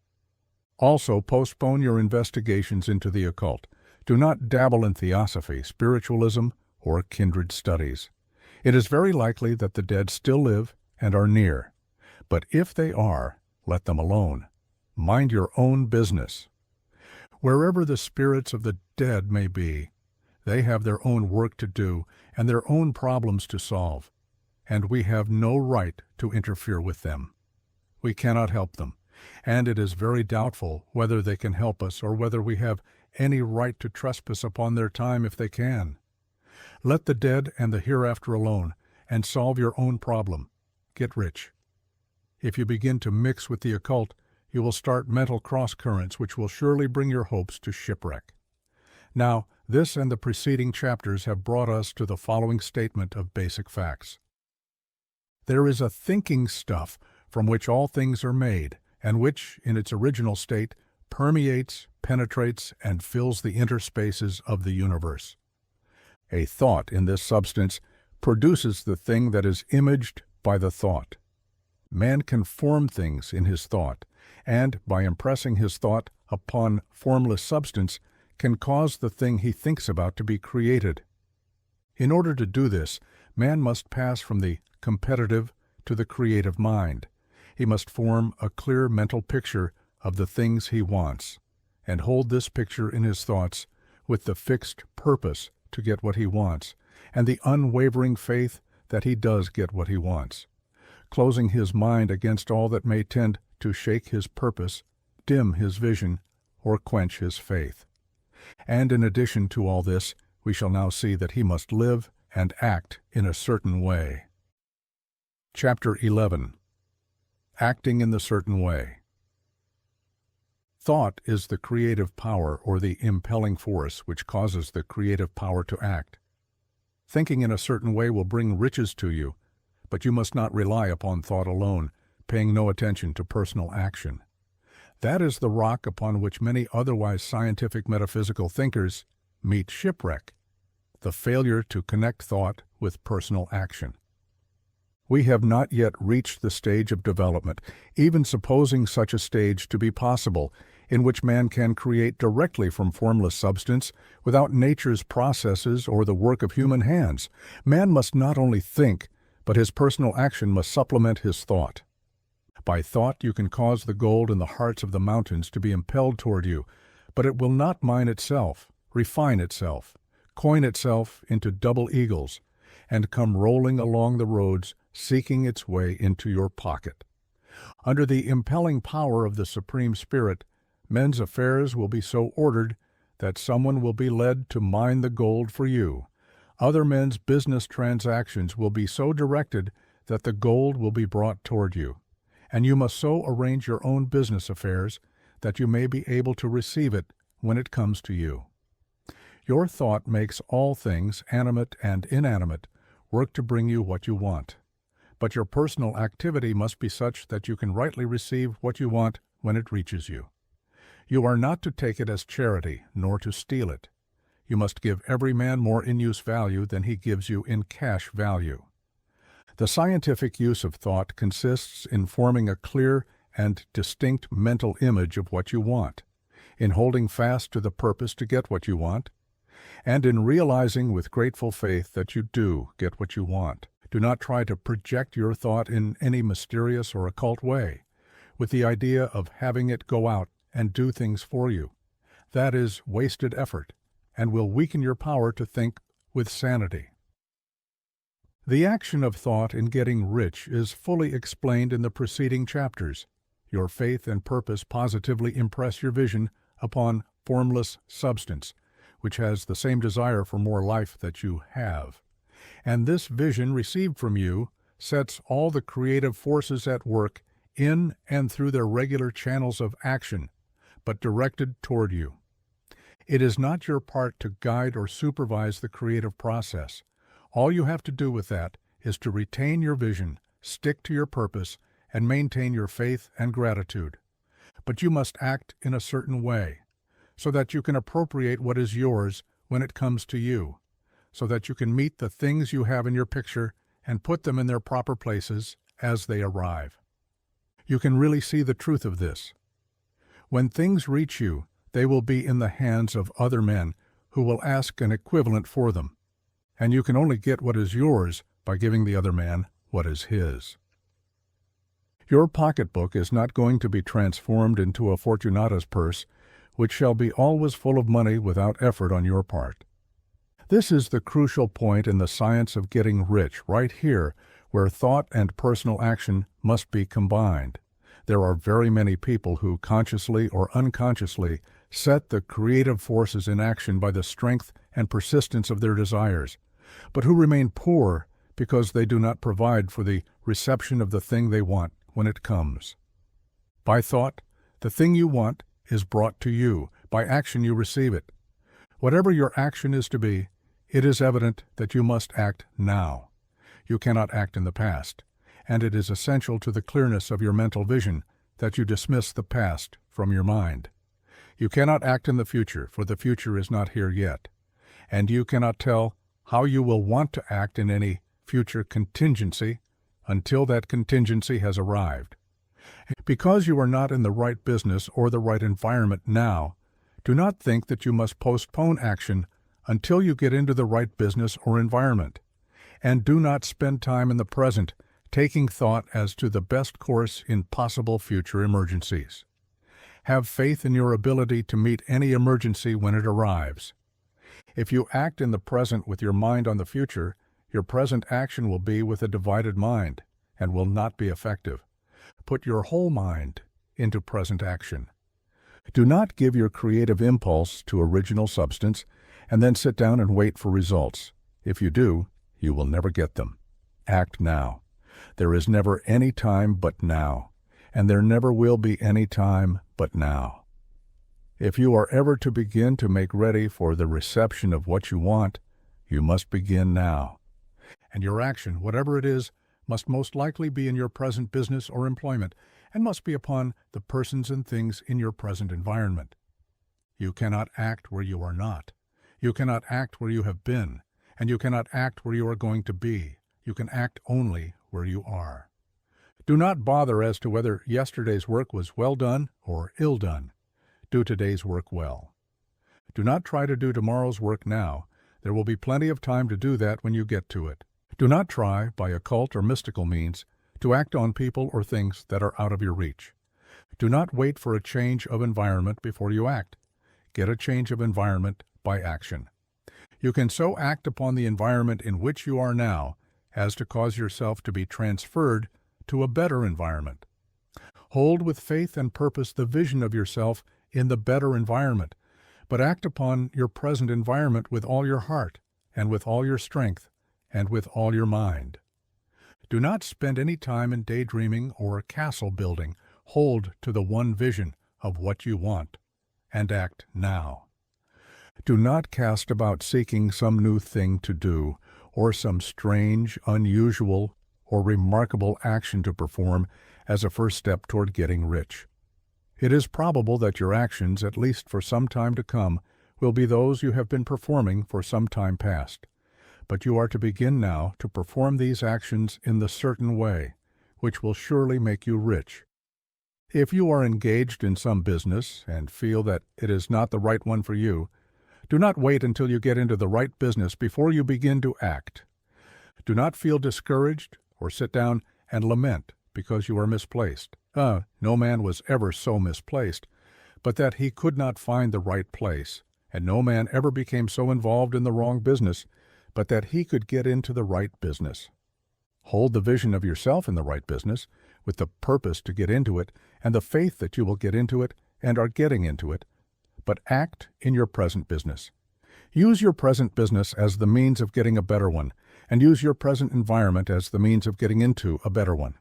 Also, postpone your investigations into the occult. Do not dabble in theosophy, spiritualism, or kindred studies. It is very likely that the dead still live and are near, but if they are, let them alone. Mind your own business. Wherever the spirits of the dead may be, they have their own work to do and their own problems to solve, and we have no right to interfere with them. We cannot help them, and it is very doubtful whether they can help us or whether we have any right to trespass upon their time if they can. Let the dead and the hereafter alone, and solve your own problem. Get rich. If you begin to mix with the occult, you will start mental cross-currents which will surely bring your hopes to shipwreck. Now, this and the preceding chapters have brought us to the following statement of basic facts. There is a thinking stuff from which all things are made, and which, in its original state, permeates, penetrates, and fills the interspaces of the universe. A thought in this substance produces the thing that is imaged by the thought. Man can form things in his thought, and by impressing his thought upon formless substance, can cause the thing he thinks about to be created. In order to do this, man must pass from the competitive to the creative mind. He must form a clear mental picture of the things he wants, and hold this picture in his thoughts with the fixed purpose to get what he wants, and the unwavering faith that he does get what he wants, closing his mind against all that may tend to shake his purpose, dim his vision, or quench his faith. And in addition to all this, we shall now see that he must live and act in a certain way. Chapter 11. Acting in the certain way. Thought is the creative power or the impelling force which causes the creative power to act. Thinking in a certain way will bring riches to you, but you must not rely upon thought alone, paying no attention to personal action. That is the rock upon which many otherwise scientific metaphysical thinkers meet shipwreck, the failure to connect thought with personal action. We have not yet reached the stage of development, even supposing such a stage to be possible, in which man can create directly from formless substance without nature's processes or the work of human hands. Man must not only think, but his personal action must supplement his thought. By thought you can cause the gold in the hearts of the mountains to be impelled toward you, but it will not mine itself, refine itself, coin itself into double eagles, and come rolling along the roads, seeking its way into your pocket. Under the impelling power of the Supreme Spirit, men's affairs will be so ordered that someone will be led to mine the gold for you. Other men's business transactions will be so directed that the gold will be brought toward you, and you must so arrange your own business affairs that you may be able to receive it when it comes to you. Your thought makes all things, animate and inanimate, work to bring you what you want. But your personal activity must be such that you can rightly receive what you want when it reaches you. You are not to take it as charity, nor to steal it. You must give every man more in-use value than he gives you in cash value. The scientific use of thought consists in forming a clear and distinct mental image of what you want, in holding fast to the purpose to get what you want, and in realizing with grateful faith that you do get what you want. Do not try to project your thought in any mysterious or occult way, with the idea of having it go out and do things for you. That is wasted effort, and will weaken your power to think with sanity. The action of thought in getting rich is fully explained in the preceding chapters. Your faith and purpose positively impress your vision upon formless substance, which has the same desire for more life that you have. And this vision received from you sets all the creative forces at work in and through their regular channels of action, but directed toward you. It is not your part to guide or supervise the creative process. All you have to do with that is to retain your vision, stick to your purpose, and maintain your faith and gratitude. But you must act in a certain way, so that you can appropriate what is yours when it comes to you, so that you can meet the things you have in your picture and put them in their proper places as they arrive. You can really see the truth of this. When things reach you, they will be in the hands of other men who will ask an equivalent for them, and you can only get what is yours by giving the other man what is his. Your pocketbook is not going to be transformed into a Fortunata's purse, which shall be always full of money without effort on your part. This is the crucial point in the science of getting rich, right here, where thought and personal action must be combined. There are very many people who, consciously or unconsciously, set the creative forces in action by the strength and persistence of their desires, but who remain poor because they do not provide for the reception of the thing they want when it comes. By thought, the thing you want is brought to you. By action you receive it. Whatever your action is to be, it is evident that you must act now. You cannot act in the past, and it is essential to the clearness of your mental vision that you dismiss the past from your mind. You cannot act in the future, for the future is not here yet, and you cannot tell how you will want to act in any future contingency until that contingency has arrived. Because you are not in the right business or the right environment now, do not think that you must postpone action until you get into the right business or environment. And do not spend time in the present taking thought as to the best course in possible future emergencies. Have faith in your ability to meet any emergency when it arrives. If you act in the present with your mind on the future, your present action will be with a divided mind and will not be effective. Put your whole mind into present action. Do not give your creative impulse to original substance and then sit down and wait for results. If you do, you will never get them. Act now. There is never any time but now, and there never will be any time but now. If you are ever to begin to make ready for the reception of what you want, you must begin now. And your action, whatever it is, must most likely be in your present business or employment, and must be upon the persons and things in your present environment. You cannot act where you are not. You cannot act where you have been, and you cannot act where you are going to be. You can act only where you are. Do not bother as to whether yesterday's work was well done or ill done. Do today's work well. Do not try to do tomorrow's work now. There will be plenty of time to do that when you get to it. Do not try, by occult or mystical means, to act on people or things that are out of your reach. Do not wait for a change of environment before you act. Get a change of environment by action. You can so act upon the environment in which you are now as to cause yourself to be transferred to a better environment. Hold with faith and purpose the vision of yourself in the better environment, but act upon your present environment with all your heart and with all your strength and with all your mind. Do not spend any time in daydreaming or castle building. Hold to the one vision of what you want and act now. Do not cast about seeking some new thing to do or some strange, unusual, or remarkable action to perform as a first step toward getting rich. It is probable that your actions, at least for some time to come, will be those you have been performing for some time past. But you are to begin now to perform these actions in the certain way, which will surely make you rich. If you are engaged in some business and feel that it is not the right one for you, do not wait until you get into the right business before you begin to act. Do not feel discouraged or sit down and lament because you are misplaced. No man was ever so misplaced, but that he could not find the right place, and no man ever became so involved in the wrong business, but that he could get into the right business. Hold the vision of yourself in the right business, with the purpose to get into it, and the faith that you will get into it and are getting into it, but act in your present business. Use your present business as the means of getting a better one, and use your present environment as the means of getting into a better one.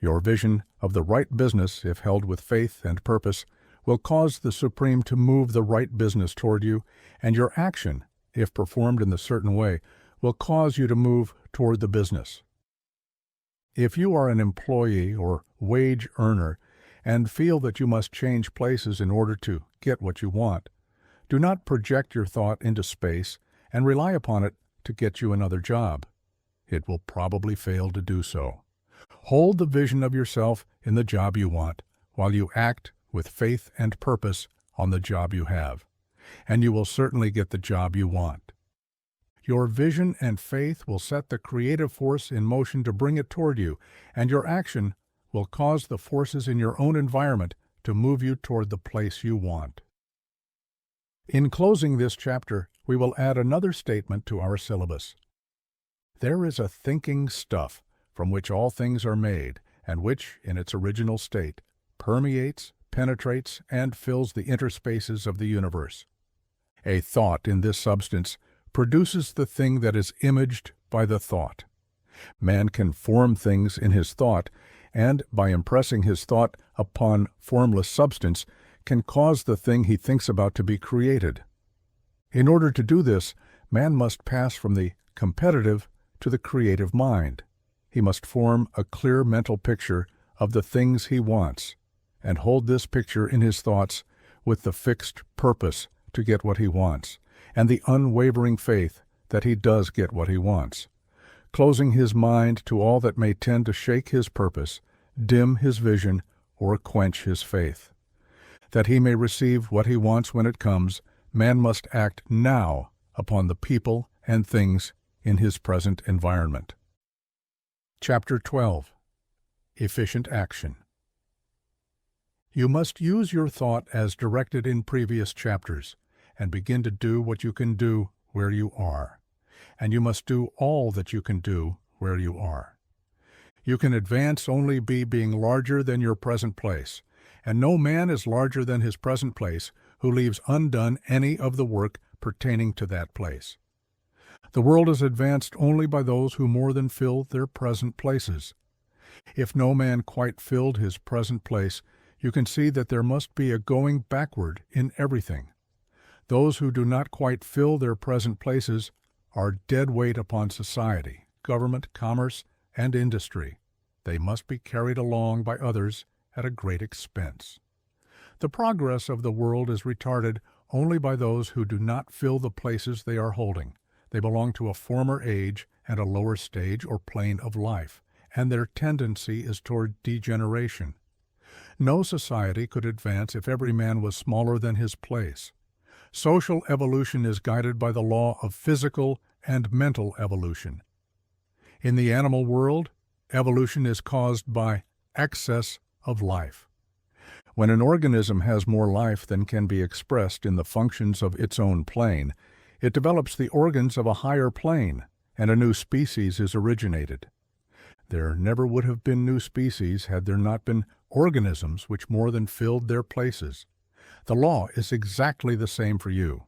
Your vision of the right business, if held with faith and purpose, will cause the Supreme to move the right business toward you, and your action, if performed in the certain way, will cause you to move toward the business. If you are an employee or wage earner and feel that you must change places in order to get what you want, do not project your thought into space and rely upon it to get you another job. It will probably fail to do so. Hold the vision of yourself in the job you want, while you act with faith and purpose on the job you have, and you will certainly get the job you want. Your vision and faith will set the creative force in motion to bring it toward you, and your action will cause the forces in your own environment to move you toward the place you want. In closing this chapter, we will add another statement to our syllabus. There is a thinking stuff from which all things are made, and which, in its original state, permeates, penetrates, and fills the interspaces of the universe. A thought in this substance produces the thing that is imaged by the thought. Man can form things in his thought, and, by impressing his thought upon formless substance, can cause the thing he thinks about to be created. In order to do this, man must pass from the competitive to the creative mind. He must form a clear mental picture of the things he wants, and hold this picture in his thoughts with the fixed purpose to get what he wants, and the unwavering faith that he does get what he wants, closing his mind to all that may tend to shake his purpose, dim his vision, or quench his faith. That he may receive what he wants when it comes, man must act now upon the people and things in his present environment. Chapter 12. Efficient Action. You must use your thought as directed in previous chapters, and begin to do what you can do where you are. And you must do all that you can do where you are. You can advance only by being larger than your present place, and no man is larger than his present place who leaves undone any of the work pertaining to that place. The world is advanced only by those who more than fill their present places. If no man quite filled his present place, you can see that there must be a going backward in everything. Those who do not quite fill their present places are dead weight upon society, government, commerce, and industry. They must be carried along by others at a great expense. The progress of the world is retarded only by those who do not fill the places they are holding. They belong to a former age and a lower stage or plane of life, and their tendency is toward degeneration. No society could advance if every man was smaller than his place. Social evolution is guided by the law of physical and mental evolution. In the animal world, evolution is caused by excess of life. When an organism has more life than can be expressed in the functions of its own plane, it develops the organs of a higher plane, and a new species is originated. There never would have been new species had there not been organisms which more than filled their places. The law is exactly the same for you.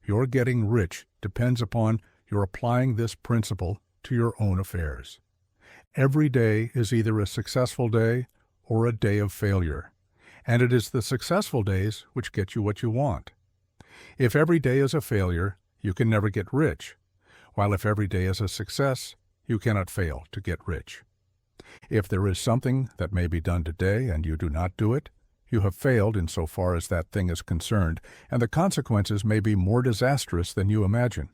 Your getting rich depends upon your applying this principle to your own affairs. Every day is either a successful day or a day of failure, and it is the successful days which get you what you want. If every day is a failure, you can never get rich, while if every day is a success, you cannot fail to get rich. If there is something that may be done today and you do not do it, you have failed in so far as that thing is concerned, and the consequences may be more disastrous than you imagine.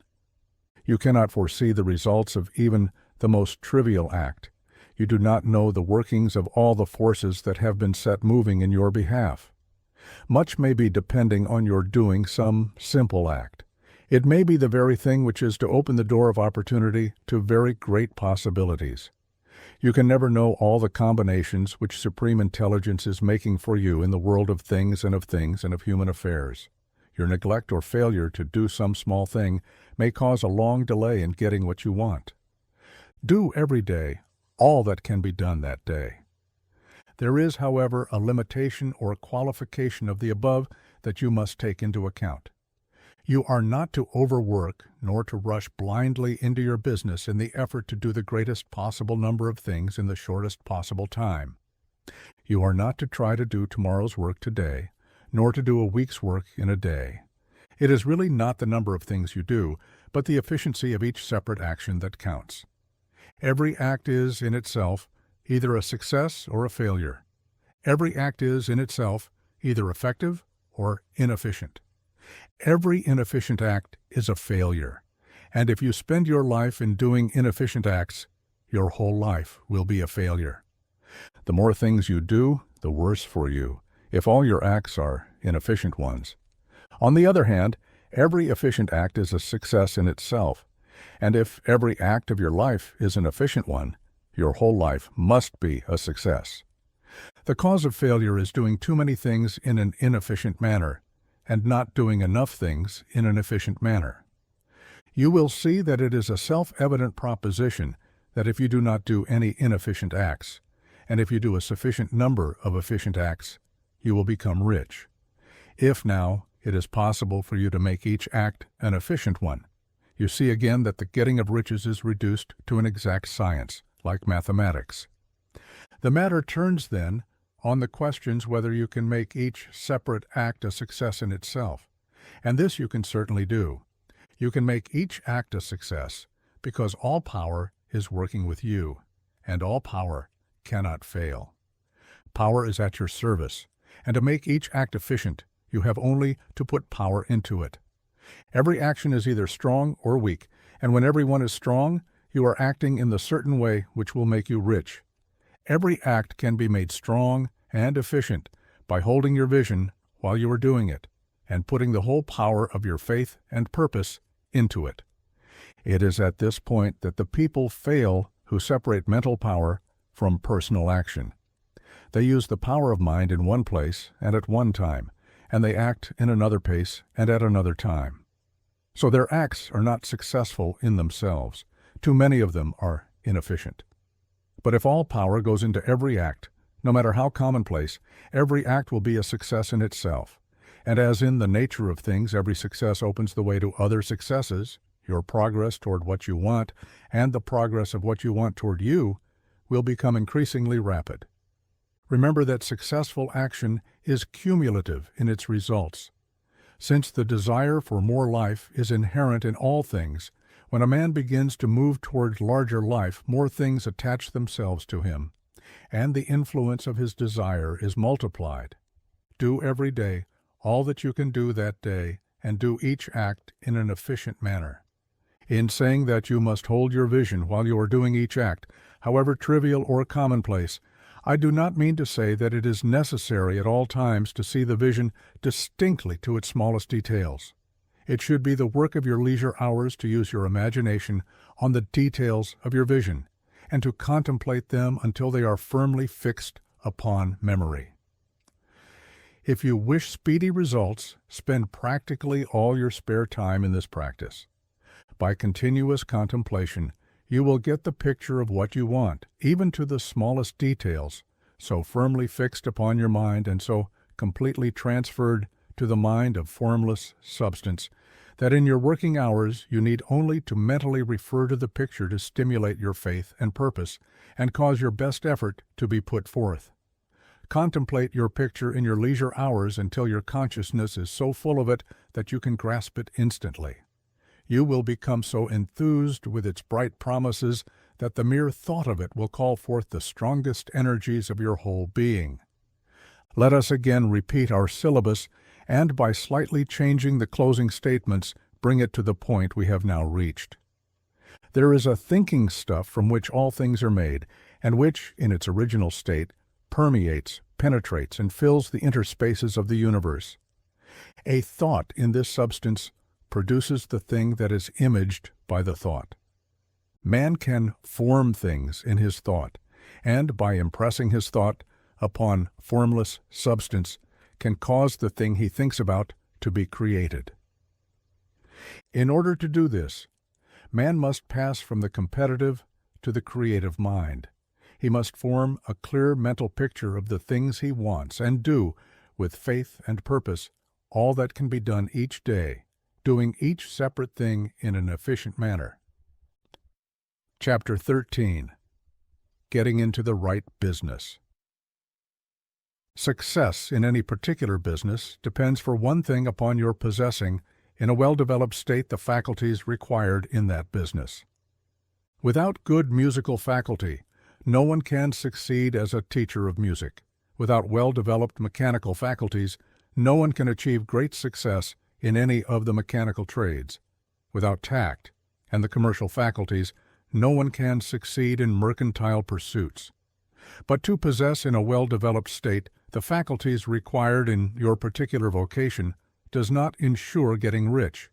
You cannot foresee the results of even the most trivial act. You do not know the workings of all the forces that have been set moving in your behalf. Much may be depending on your doing some simple act. It may be the very thing which is to open the door of opportunity to very great possibilities. You can never know all the combinations which Supreme Intelligence is making for you in the world of things and of human affairs. Your neglect or failure to do some small thing may cause a long delay in getting what you want. Do every day all that can be done that day. There is, however, a limitation or qualification of the above that you must take into account. You are not to overwork nor to rush blindly into your business in the effort to do the greatest possible number of things in the shortest possible time. You are not to try to do tomorrow's work today, nor to do a week's work in a day. It is really not the number of things you do, but the efficiency of each separate action that counts. Every act is, in itself, either a success or a failure. Every act is, in itself, either effective or inefficient. Every inefficient act is a failure, and if you spend your life in doing inefficient acts, your whole life will be a failure. The more things you do, the worse for you, if all your acts are inefficient ones. On the other hand, every efficient act is a success in itself, and if every act of your life is an efficient one, your whole life must be a success. The cause of failure is doing too many things in an inefficient manner, and not doing enough things in an efficient manner. You will see that it is a self-evident proposition that if you do not do any inefficient acts, and if you do a sufficient number of efficient acts, you will become rich. If now it is possible for you to make each act an efficient one, you see again that the getting of riches is reduced to an exact science, like mathematics. The matter turns, then, on the questions whether you can make each separate act a success in itself, and this you can certainly do. You can make each act a success, because all power is working with you, and all power cannot fail. Power is at your service, and to make each act efficient, you have only to put power into it. Every action is either strong or weak, And when everyone is strong, you are acting in the certain way which will make you rich. Every act can be made strong and efficient by holding your vision while you are doing it, and putting the whole power of your faith and purpose into it. It is at this point that the people fail who separate mental power from personal action. They use the power of mind in one place and at one time, and they act in another pace and at another time. So their acts are not successful in themselves. Too many of them are inefficient. But if all power goes into every act, no matter how commonplace, every act will be a success in itself. And as in the nature of things, every success opens the way to other successes, your progress toward what you want and the progress of what you want toward you will become increasingly rapid. Remember that successful action is cumulative in its results. Since the desire for more life is inherent in all things, when a man begins to move toward larger life, more things attach themselves to him, and the influence of his desire is multiplied. Do every day all that you can do that day, and do each act in an efficient manner. In saying that you must hold your vision while you are doing each act, however trivial or commonplace, I do not mean to say that it is necessary at all times to see the vision distinctly to its smallest details. It should be the work of your leisure hours to use your imagination on the details of your vision, and to contemplate them until they are firmly fixed upon memory. If you wish speedy results, spend practically all your spare time in this practice. By continuous contemplation, you will get the picture of what you want, even to the smallest details, so firmly fixed upon your mind and so completely transferred to the mind of formless substance, that in your working hours you need only to mentally refer to the picture to stimulate your faith and purpose, and cause your best effort to be put forth. Contemplate your picture in your leisure hours until your consciousness is so full of it that you can grasp it instantly. You will become so enthused with its bright promises that the mere thought of it will call forth the strongest energies of your whole being. Let us again repeat our syllabus, and by slightly changing the closing statements, bring it to the point we have now reached. There is a thinking stuff from which all things are made, and which, in its original state, permeates, penetrates, and fills the interspaces of the universe. A thought in this substance produces the thing that is imaged by the thought. Man can form things in his thought, and by impressing his thought upon formless substance, can cause the thing he thinks about to be created. In order to do this, man must pass from the competitive to the creative mind. He must form a clear mental picture of the things he wants and do, with faith and purpose, all that can be done each day, doing each separate thing in an efficient manner. Chapter 13. Getting into the right business. Success in any particular business depends for one thing upon your possessing, in a well-developed state, the faculties required in that business. Without good musical faculty, no one can succeed as a teacher of music. Without well-developed mechanical faculties, no one can achieve great success in any of the mechanical trades. Without tact and the commercial faculties, no one can succeed in mercantile pursuits. But to possess in a well-developed state the faculties required in your particular vocation does not ensure getting rich.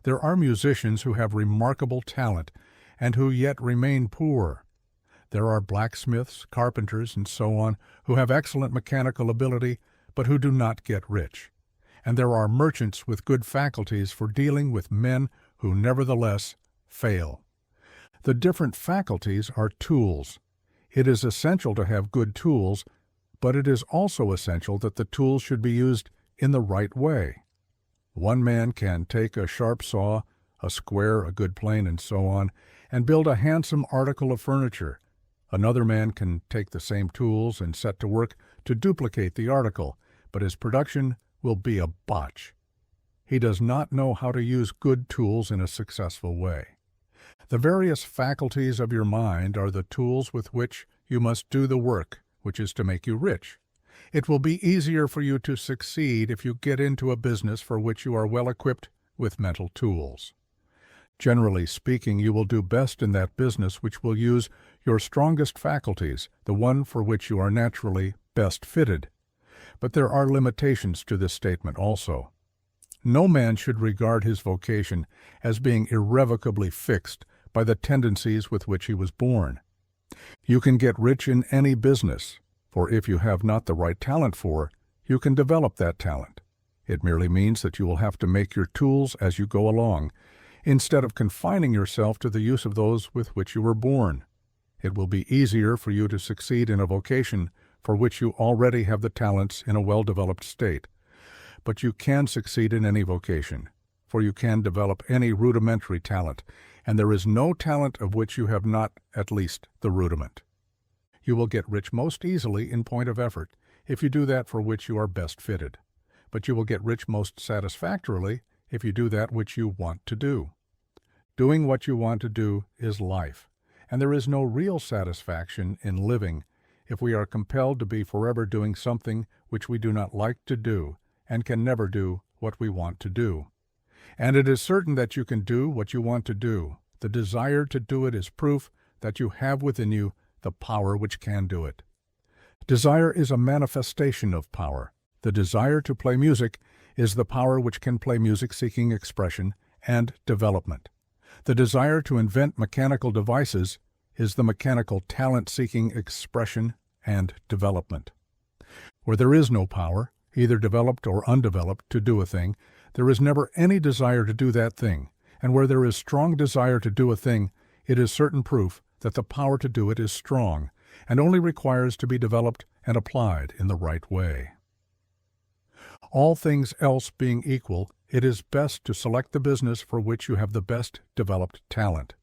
There are musicians who have remarkable talent and who yet remain poor. There are blacksmiths, carpenters, and so on, who have excellent mechanical ability, but who do not get rich. And there are merchants with good faculties for dealing with men who nevertheless fail. The different faculties are tools. It is essential to have good tools, but it is also essential that the tools should be used in the right way. One man can take a sharp saw, a square, a good plane, and so on, and build a handsome article of furniture. Another man can take the same tools and set to work to duplicate the article, but his production will be a botch. He does not know how to use good tools in a successful way. The various faculties of your mind are the tools with which you must do the work which is to make you rich. It will be easier for you to succeed if you get into a business for which you are well equipped with mental tools. Generally speaking, you will do best in that business which will use your strongest faculties, the one for which you are naturally best fitted. But there are limitations to this statement also. No man should regard his vocation as being irrevocably fixed by the tendencies with which he was born. You can get rich in any business, for if you have not the right talent for, you can develop that talent. It merely means that you will have to make your tools as you go along, instead of confining yourself to the use of those with which you were born. It will be easier for you to succeed in a vocation for which you already have the talents in a well-developed state. But you can succeed in any vocation, for you can develop any rudimentary talent, and there is no talent of which you have not at least the rudiment. You will get rich most easily in point of effort if you do that for which you are best fitted, but you will get rich most satisfactorily if you do that which you want to do. Doing what you want to do is life, and there is no real satisfaction in living if we are compelled to be forever doing something which we do not like to do and can never do what we want to do. And it is certain that you can do what you want to do. The desire to do it is proof that you have within you the power which can do it. Desire is a manifestation of power. The desire to play music is the power which can play music seeking expression and development. The desire to invent mechanical devices is the mechanical talent-seeking expression and development. Where there is no power, either developed or undeveloped, to do a thing, there is never any desire to do that thing, and where there is strong desire to do a thing, it is certain proof that the power to do it is strong, and only requires to be developed and applied in the right way. All things else being equal, it is best to select the business for which you have the best developed talent.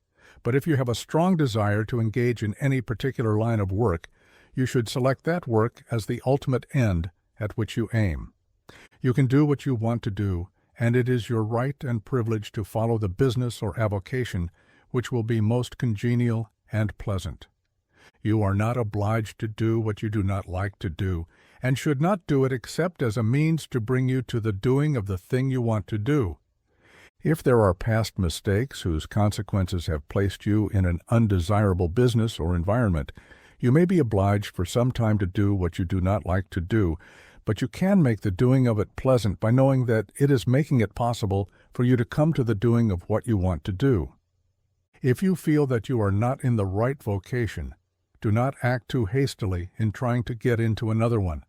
But if you have a strong desire to engage in any particular line of work, you should select that work as the ultimate end at which you aim. You can do what you want to do, and it is your right and privilege to follow the business or avocation which will be most congenial and pleasant. You are not obliged to do what you do not like to do, and should not do it except as a means to bring you to the doing of the thing you want to do. If there are past mistakes whose consequences have placed you in an undesirable business or environment, you may be obliged for some time to do what you do not like to do, but you can make the doing of it pleasant by knowing that it is making it possible for you to come to the doing of what you want to do. If you feel that you are not in the right vocation, do not act too hastily in trying to get into another one.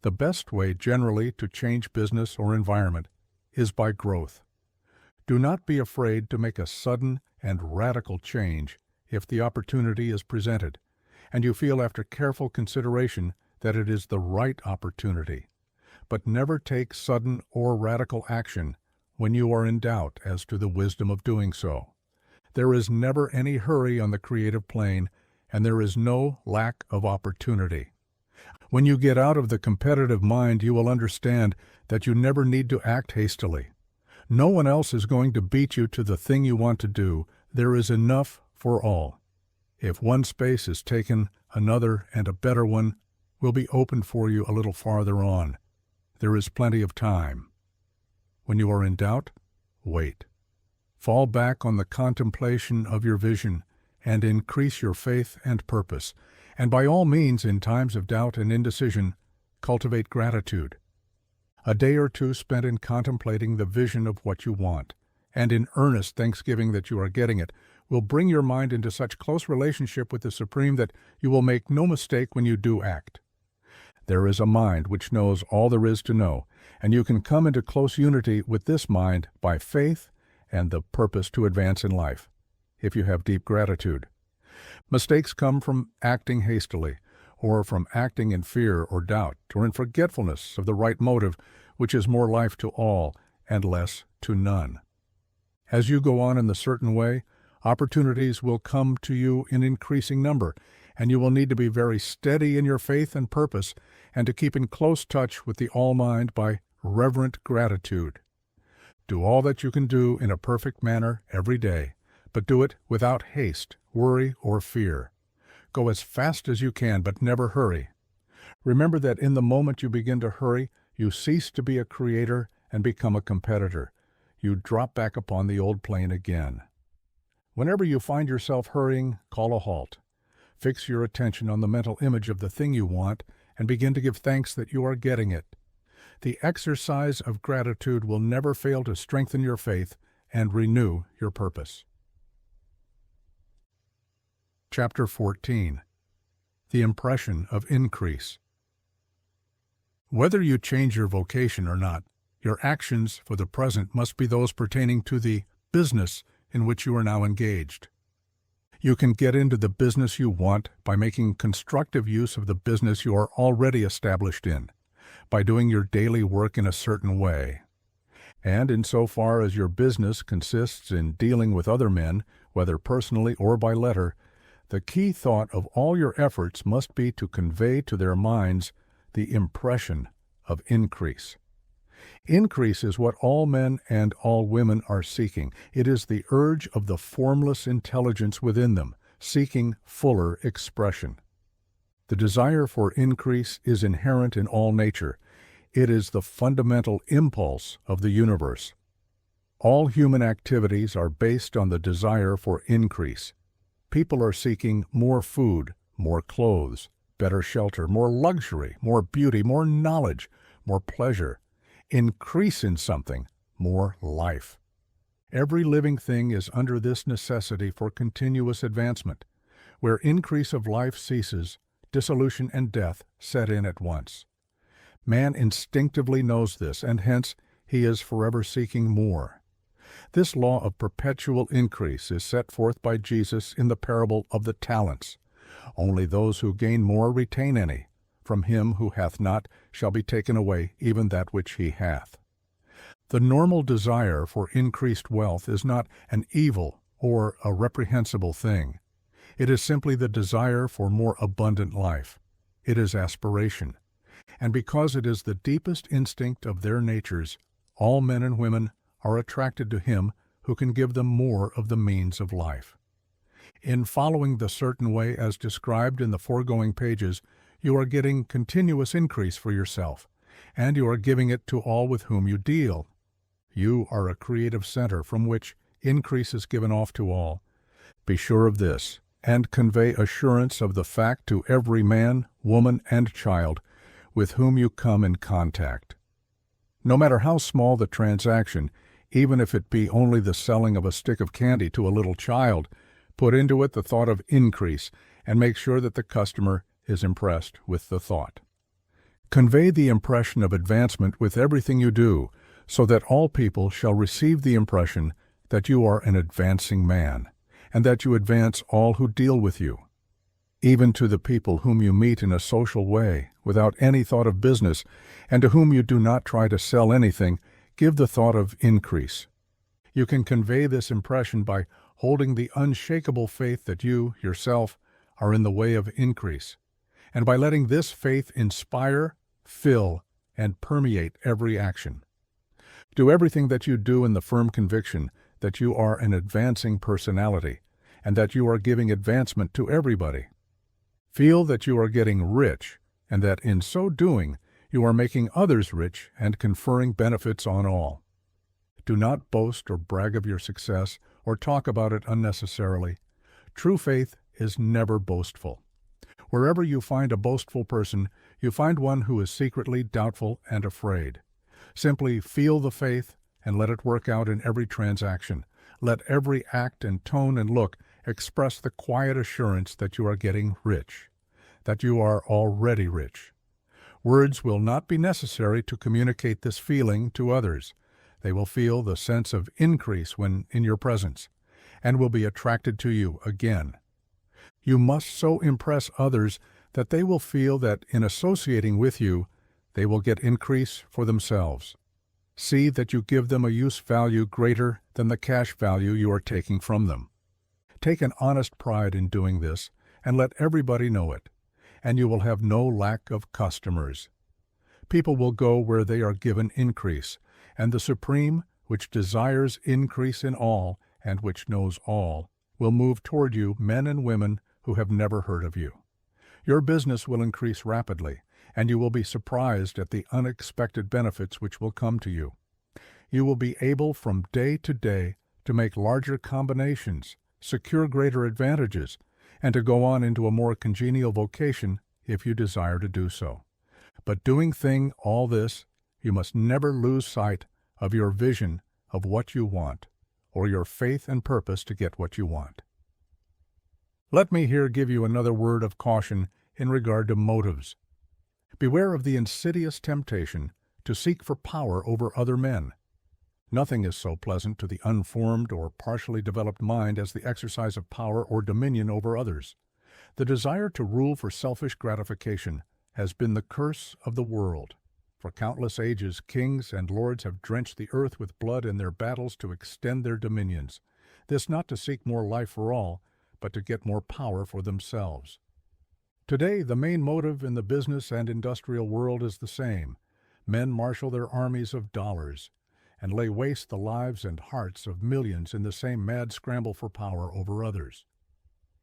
The best way generally to change business or environment is by growth. Do not be afraid to make a sudden and radical change if the opportunity is presented, and you feel after careful consideration that it is the right opportunity. But never take sudden or radical action when you are in doubt as to the wisdom of doing so. There is never any hurry on the creative plane, and there is no lack of opportunity. When you get out of the competitive mind, you will understand that you never need to act hastily. No one else is going to beat you to the thing you want to do. There is enough for all. If one space is taken, another and a better one will be opened for you a little farther on. There is plenty of time. When you are in doubt, wait. Fall back on the contemplation of your vision and increase your faith and purpose. And by all means, in times of doubt and indecision, cultivate gratitude. A day or two spent in contemplating the vision of what you want, and in earnest thanksgiving that you are getting it, will bring your mind into such close relationship with the Supreme that you will make no mistake when you do act. There is a mind which knows all there is to know, and you can come into close unity with this mind by faith and the purpose to advance in life, if you have deep gratitude. Mistakes come from acting hastily, or from acting in fear or doubt, or in forgetfulness of the right motive, which is more life to all and less to none. As you go on in the certain way, opportunities will come to you in increasing number, and you will need to be very steady in your faith and purpose, and to keep in close touch with the All-Mind by reverent gratitude. Do all that you can do in a perfect manner every day, but do it without haste, worry, or fear. Go as fast as you can, but never hurry. Remember that in the moment you begin to hurry, you cease to be a creator and become a competitor. You drop back upon the old plane again. Whenever you find yourself hurrying, call a halt. Fix your attention on the mental image of the thing you want and begin to give thanks that you are getting it. The exercise of gratitude will never fail to strengthen your faith and renew your purpose. Chapter 14. The Impression of Increase. Whether you change your vocation or not, your actions for the present must be those pertaining to the business in which you are now engaged. You can get into the business you want by making constructive use of the business you are already established in, by doing your daily work in a certain way. And insofar as your business consists in dealing with other men, whether personally or by letter, the key thought of all your efforts must be to convey to their minds the impression of increase. Increase is what all men and all women are seeking. It is the urge of the formless intelligence within them, seeking fuller expression. The desire for increase is inherent in all nature. It is the fundamental impulse of the universe. All human activities are based on the desire for increase. People are seeking more food, more clothes, better shelter, more luxury, more beauty, more knowledge, more pleasure. Increase in something, more life. Every living thing is under this necessity for continuous advancement. Where increase of life ceases, dissolution and death set in at once. Man instinctively knows this, and hence he is forever seeking more. This law of perpetual increase is set forth by Jesus in the parable of the talents. Only those who gain more retain any. From him who hath not shall be taken away even that which he hath. The normal desire for increased wealth is not an evil or a reprehensible thing. It is simply the desire for more abundant life. It is aspiration. And because it is the deepest instinct of their natures, all men and women are attracted to him who can give them more of the means of life. In following the certain way as described in the foregoing pages, you are getting continuous increase for yourself, and you are giving it to all with whom you deal. You are a creative center from which increase is given off to all. Be sure of this, and convey assurance of the fact to every man, woman, and child with whom you come in contact. No matter how small the transaction, even if it be only the selling of a stick of candy to a little child, put into it the thought of increase, and make sure that the customer is impressed with the thought. Convey the impression of advancement with everything you do, so that all people shall receive the impression that you are an advancing man, and that you advance all who deal with you. Even to the people whom you meet in a social way, without any thought of business, and to whom you do not try to sell anything, give the thought of increase. You can convey this impression by holding the unshakable faith that you, yourself, are in the way of increase, and by letting this faith inspire, fill, and permeate every action. Do everything that you do in the firm conviction that you are an advancing personality, and that you are giving advancement to everybody. Feel that you are getting rich, and that in so doing you are making others rich and conferring benefits on all. Do not boast or brag of your success, or talk about it unnecessarily. True faith is never boastful. Wherever you find a boastful person, you find one who is secretly doubtful and afraid. Simply feel the faith and let it work out in every transaction. Let every act and tone and look express the quiet assurance that you are getting rich, that you are already rich. Words will not be necessary to communicate this feeling to others. They will feel the sense of increase when in your presence, and will be attracted to you again. You must so impress others that they will feel that in associating with you, they will get increase for themselves. See that you give them a use value greater than the cash value you are taking from them. Take an honest pride in doing this, and let everybody know it, and you will have no lack of customers. People will go where they are given increase, and the Supreme, which desires increase in all, and which knows all, will move toward you men and women who have never heard of you. Your business will increase rapidly, and you will be surprised at the unexpected benefits which will come to you. You will be able from day to day to make larger combinations, secure greater advantages, and to go on into a more congenial vocation if you desire to do so. But doing all this, you must never lose sight of your vision of what you want, or your faith and purpose to get what you want. Let me here give you another word of caution in regard to motives. Beware of the insidious temptation to seek for power over other men. Nothing is so pleasant to the unformed or partially developed mind as the exercise of power or dominion over others. The desire to rule for selfish gratification has been the curse of the world. For countless ages, kings and lords have drenched the earth with blood in their battles to extend their dominions, this not to seek more life for all, but to get more power for themselves. Today, the main motive in the business and industrial world is the same. Men marshal their armies of dollars and lay waste the lives and hearts of millions in the same mad scramble for power over others.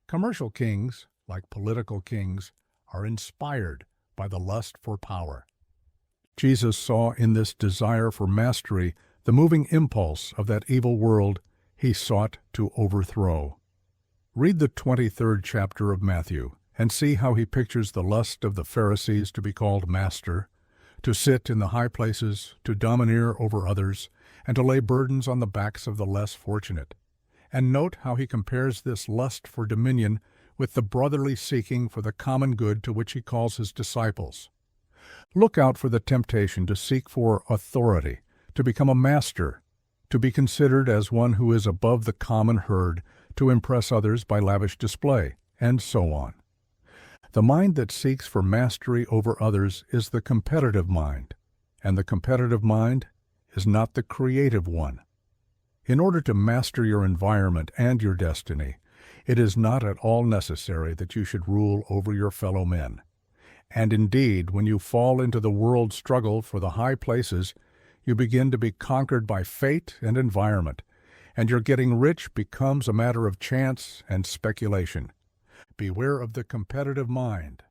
Commercial kings, like political kings, are inspired by the lust for power. Jesus saw in this desire for mastery the moving impulse of that evil world he sought to overthrow. Read the 23rd chapter of Matthew and see how he pictures the lust of the Pharisees to be called master, to sit in the high places, to domineer over others, and to lay burdens on the backs of the less fortunate. And note how he compares this lust for dominion with the brotherly seeking for the common good to which he calls his disciples. Look out for the temptation to seek for authority, to become a master, to be considered as one who is above the common herd, to impress others by lavish display, and so on. The mind that seeks for mastery over others is the competitive mind, and the competitive mind is not the creative one. In order to master your environment and your destiny, it is not at all necessary that you should rule over your fellow men. And indeed, when you fall into the world struggle for the high places, you begin to be conquered by fate and environment, and your getting rich becomes a matter of chance and speculation. Beware of the competitive mind.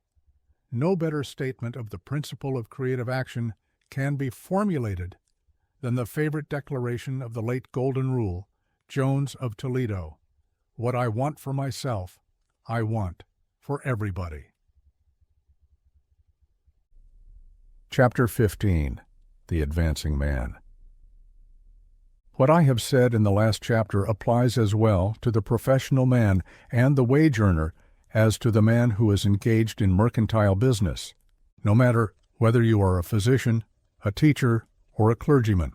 No better statement of the principle of creative action can be formulated than the favorite declaration of the late Golden Rule, Jones of Toledo: "What I want for myself, I want for everybody." Chapter 15. The Advancing Man. What I have said in the last chapter applies as well to the professional man and the wage earner as to the man who is engaged in mercantile business, no matter whether you are a physician, a teacher, or a clergyman.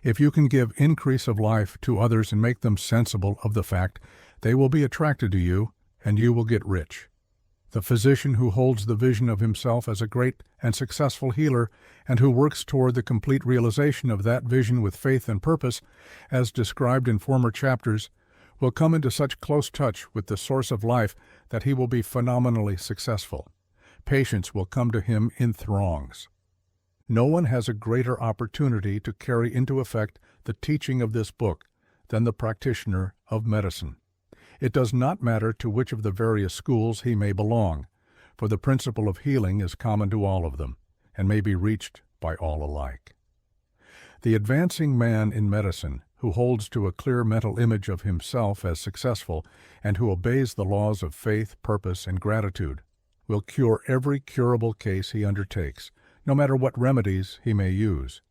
If you can give increase of life to others and make them sensible of the fact, they will be attracted to you, and you will get rich. The physician who holds the vision of himself as a great and successful healer and who works toward the complete realization of that vision with faith and purpose, as described in former chapters, will come into such close touch with the source of life that he will be phenomenally successful. Patients will come to him in throngs. No one has a greater opportunity to carry into effect the teaching of this book than the practitioner of medicine. It does not matter to which of the various schools he may belong, for the principle of healing is common to all of them, and may be reached by all alike. The advancing man in medicine, who holds to a clear mental image of himself as successful, and who obeys the laws of faith, purpose, and gratitude, will cure every curable case he undertakes, no matter what remedies he may use.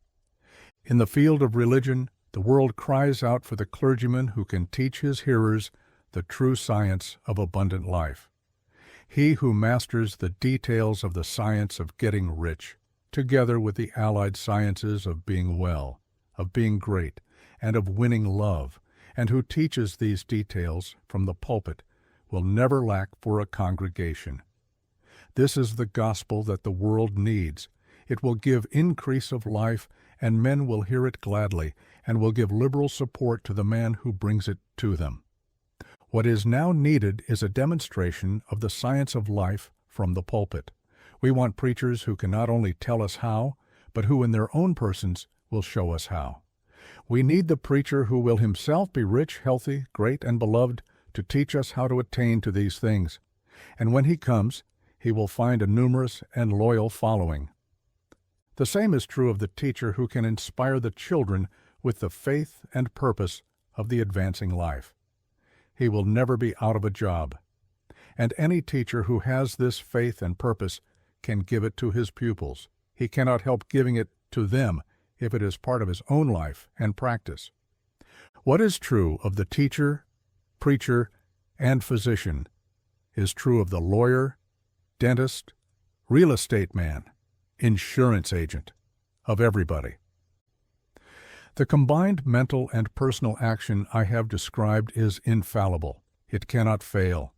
In the field of religion, the world cries out for the clergyman who can teach his hearers the true science of abundant life. He who masters the details of the science of getting rich, together with the allied sciences of being well, of being great, and of winning love, and who teaches these details from the pulpit, will never lack for a congregation. This is the gospel that the world needs. It will give increase of life, and men will hear it gladly, and will give liberal support to the man who brings it to them. What is now needed is a demonstration of the science of life from the pulpit. We want preachers who can not only tell us how, but who in their own persons will show us how. We need the preacher who will himself be rich, healthy, great, and beloved to teach us how to attain to these things. And when he comes, he will find a numerous and loyal following. The same is true of the teacher who can inspire the children with the faith and purpose of the advancing life. he will never be out of a job. And any teacher who has this faith and purpose can give it to his pupils. He cannot help giving it to them if it is part of his own life and practice. What is true of the teacher, preacher, and physician is true of the lawyer, dentist, real estate man, insurance agent, of everybody. The combined mental and personal action I have described is infallible. It cannot fail.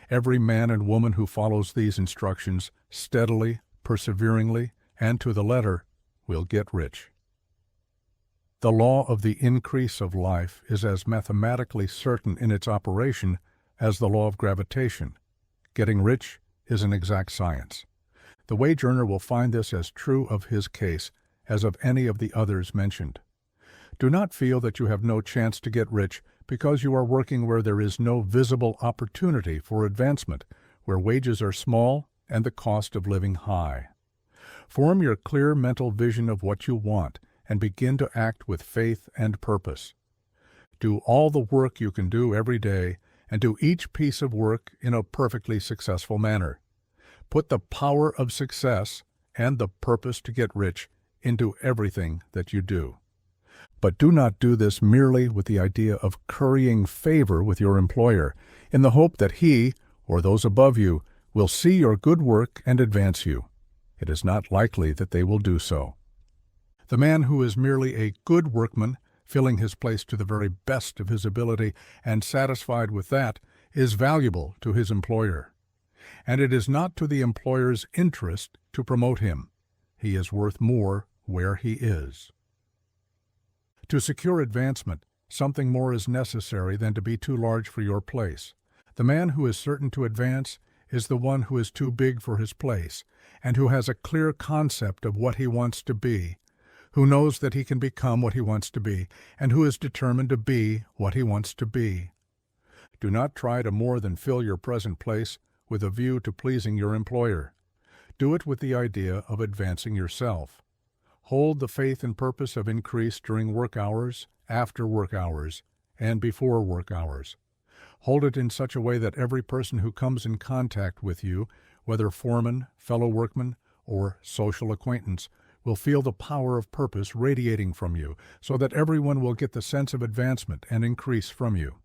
Every man and woman who follows these instructions steadily, perseveringly, and to the letter will get rich. The law of the increase of life is as mathematically certain in its operation as the law of gravitation. Getting rich is an exact science. The wage earner will find this as true of his case as of any of the others mentioned. Do not feel that you have no chance to get rich because you are working where there is no visible opportunity for advancement, where wages are small and the cost of living high. Form your clear mental vision of what you want and begin to act with faith and purpose. Do all the work you can do every day and do each piece of work in a perfectly successful manner. Put the power of success and the purpose to get rich into everything that you do. But do not do this merely with the idea of currying favor with your employer, in the hope that he, or those above you, will see your good work and advance you. It is not likely that they will do so. The man who is merely a good workman, filling his place to the very best of his ability and satisfied with that, is valuable to his employer. And it is not to the employer's interest to promote him. He is worth more where he is. To secure advancement, something more is necessary than to be too large for your place. The man who is certain to advance is the one who is too big for his place, and who has a clear concept of what he wants to be, who knows that he can become what he wants to be, and who is determined to be what he wants to be. Do not try to more than fill your present place with a view to pleasing your employer. Do it with the idea of advancing yourself. Hold the faith and purpose of increase during work hours, after work hours, and before work hours. Hold it in such a way that every person who comes in contact with you, whether foreman, fellow workman, or social acquaintance, will feel the power of purpose radiating from you, so that everyone will get the sense of advancement and increase from you.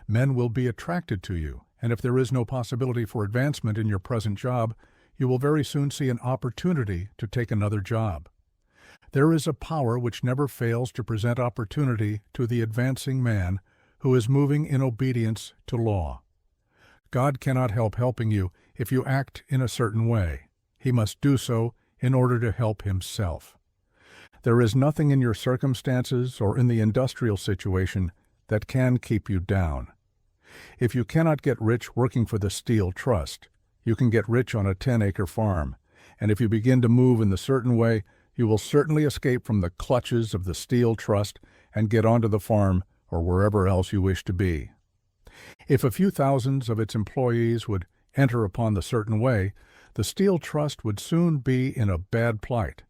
Men will be attracted to you, and if there is no possibility for advancement in your present job, you will very soon see an opportunity to take another job. There is a power which never fails to present opportunity to the advancing man who is moving in obedience to law. God cannot help helping you if you act in a certain way. He must do so in order to help himself. There is nothing in your circumstances or in the industrial situation that can keep you down. If you cannot get rich working for the Steel Trust, you can get rich on a 10-acre farm, and if you begin to move in the certain way, you will certainly escape from the clutches of the Steel Trust and get onto the farm or wherever else you wish to be. If a few thousands of its employees would enter upon the certain way, the Steel Trust would soon be in a bad plight.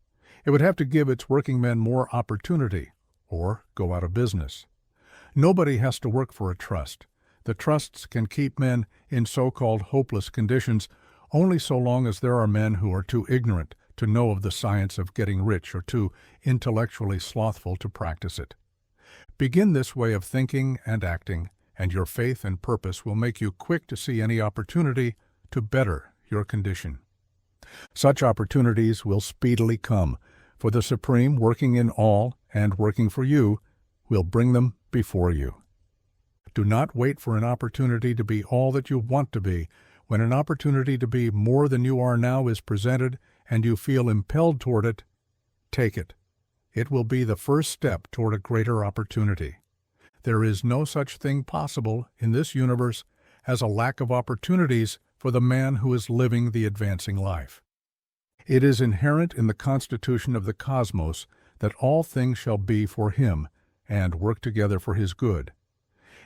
It would have to give its working men more opportunity, or go out of business. Nobody has to work for a trust. The trusts can keep men in so-called hopeless conditions only so long as there are men who are too ignorant to know of the science of getting rich or too intellectually slothful to practice it. Begin this way of thinking and acting, and your faith and purpose will make you quick to see any opportunity to better your condition. Such opportunities will speedily come, for the Supreme, working in all and working for you, will bring them before you. Do not wait for an opportunity to be all that you want to be. When an opportunity to be more than you are now is presented and you feel impelled toward it, take it. It will be the first step toward a greater opportunity. There is no such thing possible in this universe as a lack of opportunities for the man who is living the advancing life. It is inherent in the constitution of the cosmos that all things shall be for him and work together for his good,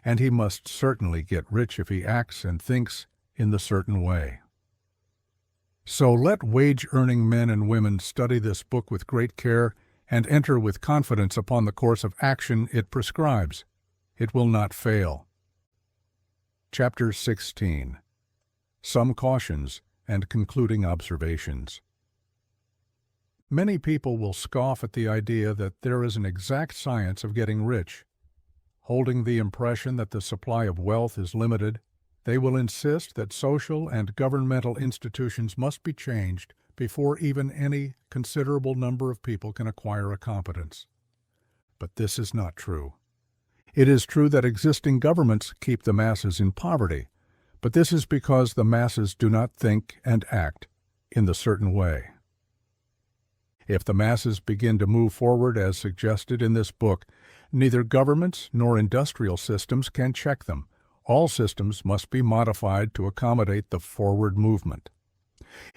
and he must certainly get rich if he acts and thinks in the certain way. So let wage-earning men and women study this book with great care and enter with confidence upon the course of action it prescribes. It will not fail. Chapter 16. Some Cautions and Concluding Observations. Many people will scoff at the idea that there is an exact science of getting rich. Holding the impression that the supply of wealth is limited, they will insist that social and governmental institutions must be changed before even any considerable number of people can acquire a competence. But this is not true. It is true that existing governments keep the masses in poverty, but this is because the masses do not think and act in the certain way. If the masses begin to move forward as suggested in this book, neither governments nor industrial systems can check them. All systems must be modified to accommodate the forward movement.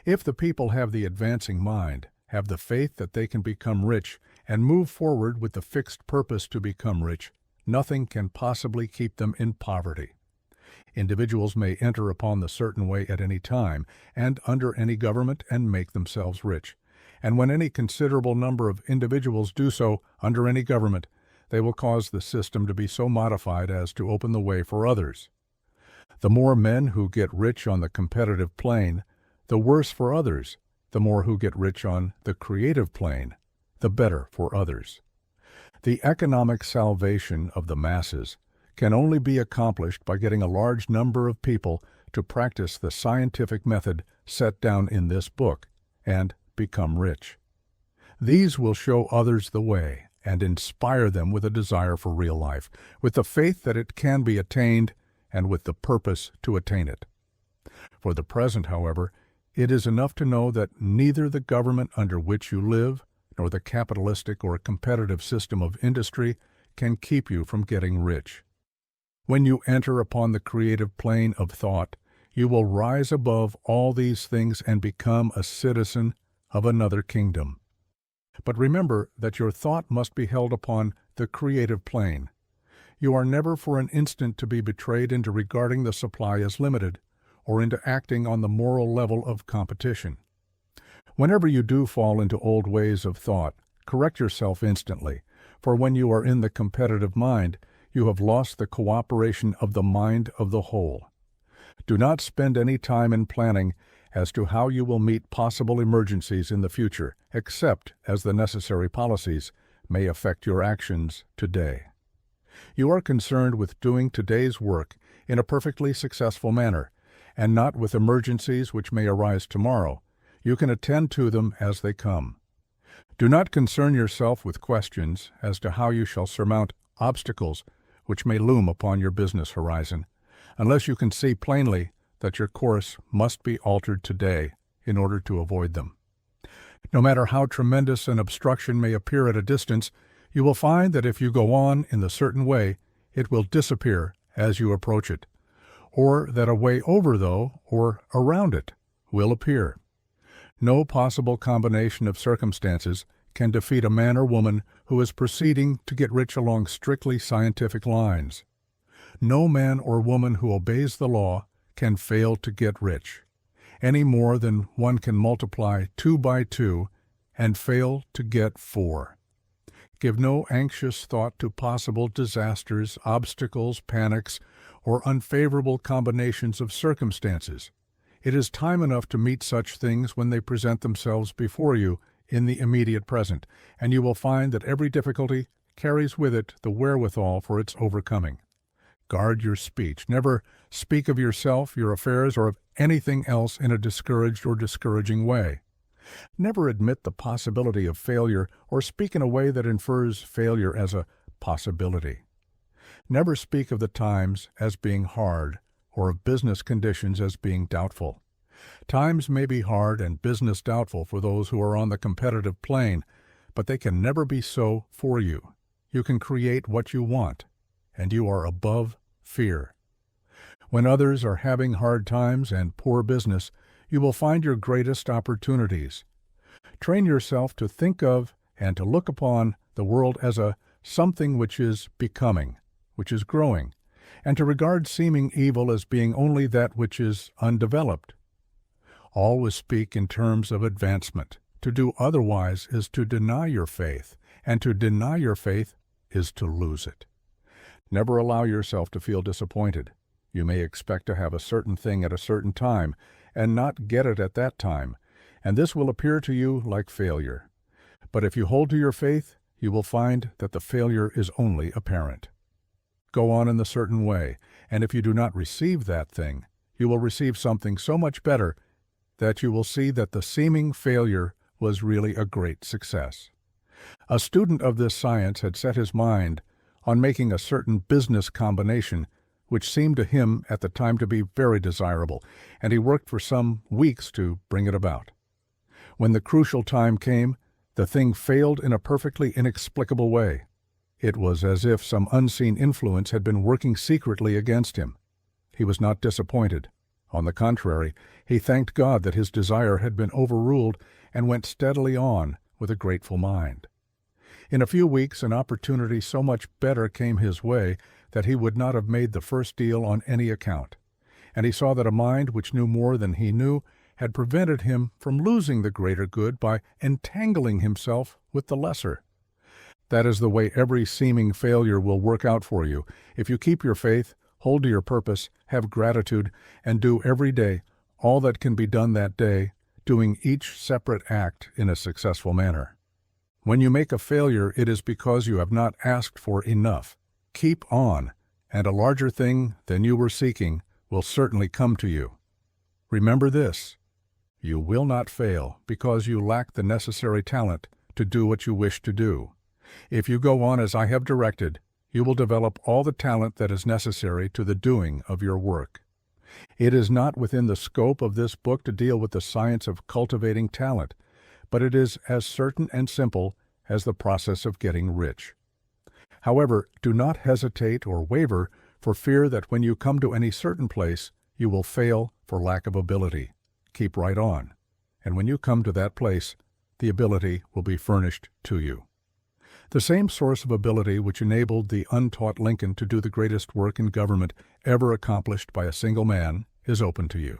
If the people have the advancing mind, have the faith that they can become rich, and move forward with the fixed purpose to become rich, nothing can possibly keep them in poverty. Individuals may enter upon the certain way at any time, and under any government, and make themselves rich. And when any considerable number of individuals do so under any government, they will cause the system to be so modified as to open the way for others. The more men who get rich on the competitive plane, the worse for others. The more who get rich on the creative plane, the better for others. The economic salvation of the masses can only be accomplished by getting a large number of people to practice the scientific method set down in this book and become rich. These will show others the way and inspire them with a desire for real life, with the faith that it can be attained, and with the purpose to attain it. For the present, however, it is enough to know that neither the government under which you live nor the capitalistic or competitive system of industry can keep you from getting rich. When you enter upon the creative plane of thought, you will rise above all these things and become a citizen of another kingdom. But remember that your thought must be held upon the creative plane. You are never for an instant to be betrayed into regarding the supply as limited, or into acting on the moral level of competition. Whenever you do fall into old ways of thought, correct yourself instantly, for when you are in the competitive mind, you have lost the cooperation of the mind of the whole. Do not spend any time in planning as to how you will meet possible emergencies in the future, except as the necessary policies may affect your actions today. You are concerned with doing today's work in a perfectly successful manner, and not with emergencies which may arise tomorrow. You can attend to them as they come. Do not concern yourself with questions as to how you shall surmount obstacles which may loom upon your business horizon, unless you can see plainly that your course must be altered today in order to avoid them. No matter how tremendous an obstruction may appear at a distance, you will find that if you go on in the certain way, it will disappear as you approach it, or that a way over, though, or around it, will appear. No possible combination of circumstances can defeat a man or woman who is proceeding to get rich along strictly scientific lines. No man or woman who obeys the law can fail to get rich, any more than one can multiply 2 by 2 and fail to get 4. Give no anxious thought to possible disasters, obstacles, panics, or unfavorable combinations of circumstances. It is time enough to meet such things when they present themselves before you in the immediate present, and you will find that every difficulty carries with it the wherewithal for its overcoming. Guard your speech. Never speak of yourself, your affairs, or of anything else in a discouraged or discouraging way. Never admit the possibility of failure or speak in a way that infers failure as a possibility. Never speak of the times as being hard or of business conditions as being doubtful. Times may be hard and business doubtful for those who are on the competitive plane, but they can never be so for you. You can create what you want, and you are above fear. When others are having hard times and poor business, you will find your greatest opportunities. Train yourself to think of and to look upon the world as a something which is becoming, which is growing, and to regard seeming evil as being only that which is undeveloped. Always speak in terms of advancement. To do otherwise is to deny your faith, and to deny your faith is to lose it. Never allow yourself to feel disappointed. You may expect to have a certain thing at a certain time and not get it at that time, and this will appear to you like failure. But if you hold to your faith, you will find that the failure is only apparent. Go on in the certain way, and if you do not receive that thing, you will receive something so much better that you will see that the seeming failure was really a great success. A student of this science had set his mind on making a certain business combination which seemed to him at the time to be very desirable, and he worked for some weeks to bring it about. When the crucial time came, the thing failed in a perfectly inexplicable way. It was as if some unseen influence had been working secretly against him. He was not disappointed. On the contrary, he thanked God that his desire had been overruled and went steadily on with a grateful mind. In a few weeks, an opportunity so much better came his way that he would not have made the first deal on any account, and he saw that a mind which knew more than he knew had prevented him from losing the greater good by entangling himself with the lesser. That is the way every seeming failure will work out for you if you keep your faith, hold to your purpose, have gratitude, and do every day all that can be done that day, doing each separate act in a successful manner. When you make a failure, it is because you have not asked for enough. Keep on, and a larger thing than you were seeking will certainly come to you. Remember this: you will not fail because you lack the necessary talent to do what you wish to do. If you go on as I have directed, you will develop all the talent that is necessary to the doing of your work. It is not within the scope of this book to deal with the science of cultivating talent, but it is as certain and simple as the process of getting rich. However, do not hesitate or waver for fear that when you come to any certain place, you will fail for lack of ability. Keep right on, and when you come to that place, the ability will be furnished to you. The same source of ability which enabled the untaught Lincoln to do the greatest work in government ever accomplished by a single man is open to you.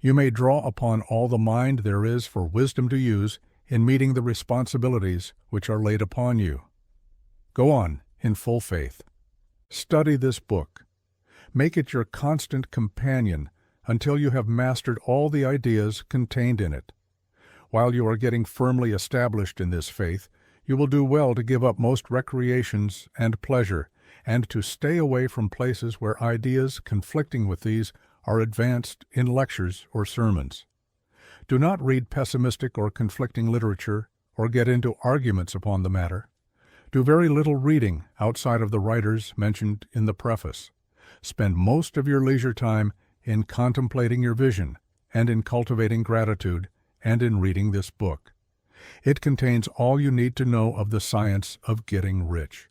You may draw upon all the mind there is for wisdom to use in meeting the responsibilities which are laid upon you. Go on in full faith. Study this book. Make it your constant companion until you have mastered all the ideas contained in it. While you are getting firmly established in this faith, you will do well to give up most recreations and pleasure, and to stay away from places where ideas conflicting with these are advanced in lectures or sermons. Do not read pessimistic or conflicting literature or get into arguments upon the matter. Do very little reading outside of the writers mentioned in the preface. Spend most of your leisure time in contemplating your vision and in cultivating gratitude and in reading this book. It contains all you need to know of the science of getting rich,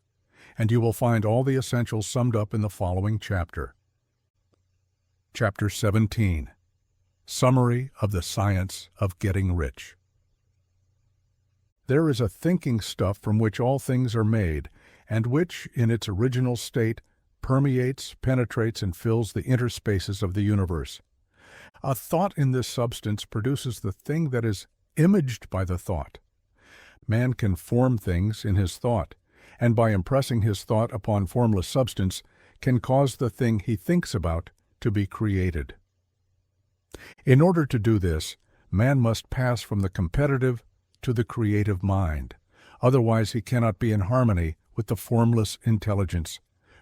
and you will find all the essentials summed up in the following chapter. Chapter 17. Summary of the Science of Getting Rich. There is a thinking stuff from which all things are made, and which, in its original state, permeates, penetrates, and fills the interspaces of the universe. A thought in this substance produces the thing that is imaged by the thought. Man can form things in his thought, and by impressing his thought upon formless substance, can cause the thing he thinks about to be created. In order to do this, man must pass from the competitive to the creative mind. Otherwise, he cannot be in harmony with the formless intelligence,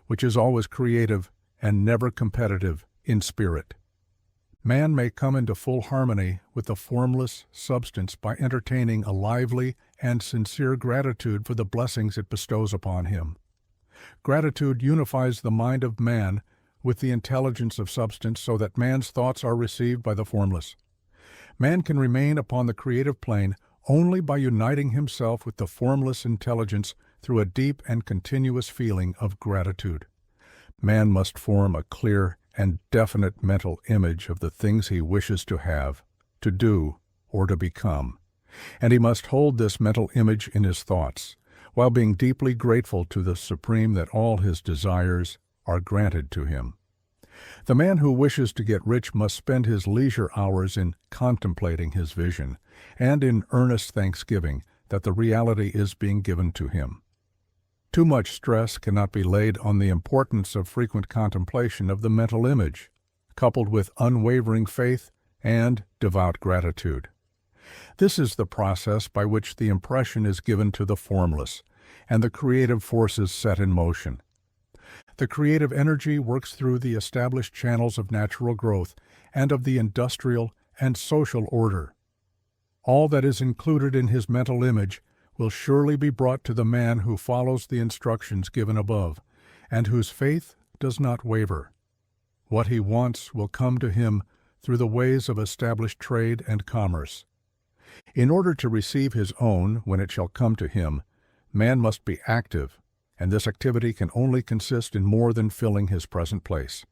which is always creative and never competitive in spirit. Man may come into full harmony with the formless substance by entertaining a lively and sincere gratitude for the blessings it bestows upon him. Gratitude unifies the mind of man with the intelligence of substance so that man's thoughts are received by the formless. Man can remain upon the creative plane only by uniting himself with the formless intelligence through a deep and continuous feeling of gratitude. Man must form a clear and definite mental image of the things he wishes to have, to do, or to become, and he must hold this mental image in his thoughts, while being deeply grateful to the Supreme that all his desires are granted to him. The man who wishes to get rich must spend his leisure hours in contemplating his vision, and in earnest thanksgiving that the reality is being given to him. Too much stress cannot be laid on the importance of frequent contemplation of the mental image, coupled with unwavering faith and devout gratitude. This is the process by which the impression is given to the formless, and the creative forces set in motion. The creative energy works through the established channels of natural growth and of the industrial and social order. All that is included in his mental image will surely be brought to the man who follows the instructions given above, and whose faith does not waver. What he wants will come to him through the ways of established trade and commerce. In order to receive his own when it shall come to him, man must be active, and this activity can only consist in more than filling his present place.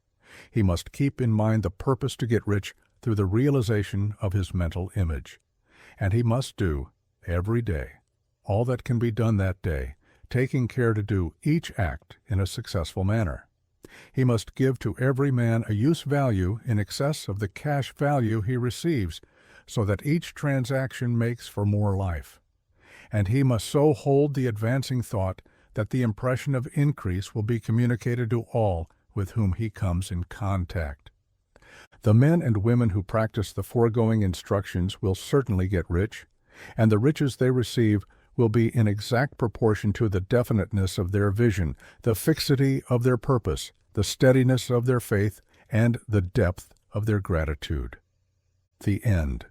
He must keep in mind the purpose to get rich through the realization of his mental image. And he must do, every day, all that can be done that day, taking care to do each act in a successful manner. He must give to every man a use value in excess of the cash value he receives, so that each transaction makes for more life. And he must so hold the advancing thought that the impression of increase will be communicated to all with whom he comes in contact. The men and women who practice the foregoing instructions will certainly get rich, and the riches they receive will be in exact proportion to the definiteness of their vision, the fixity of their purpose, the steadiness of their faith, and the depth of their gratitude. The end.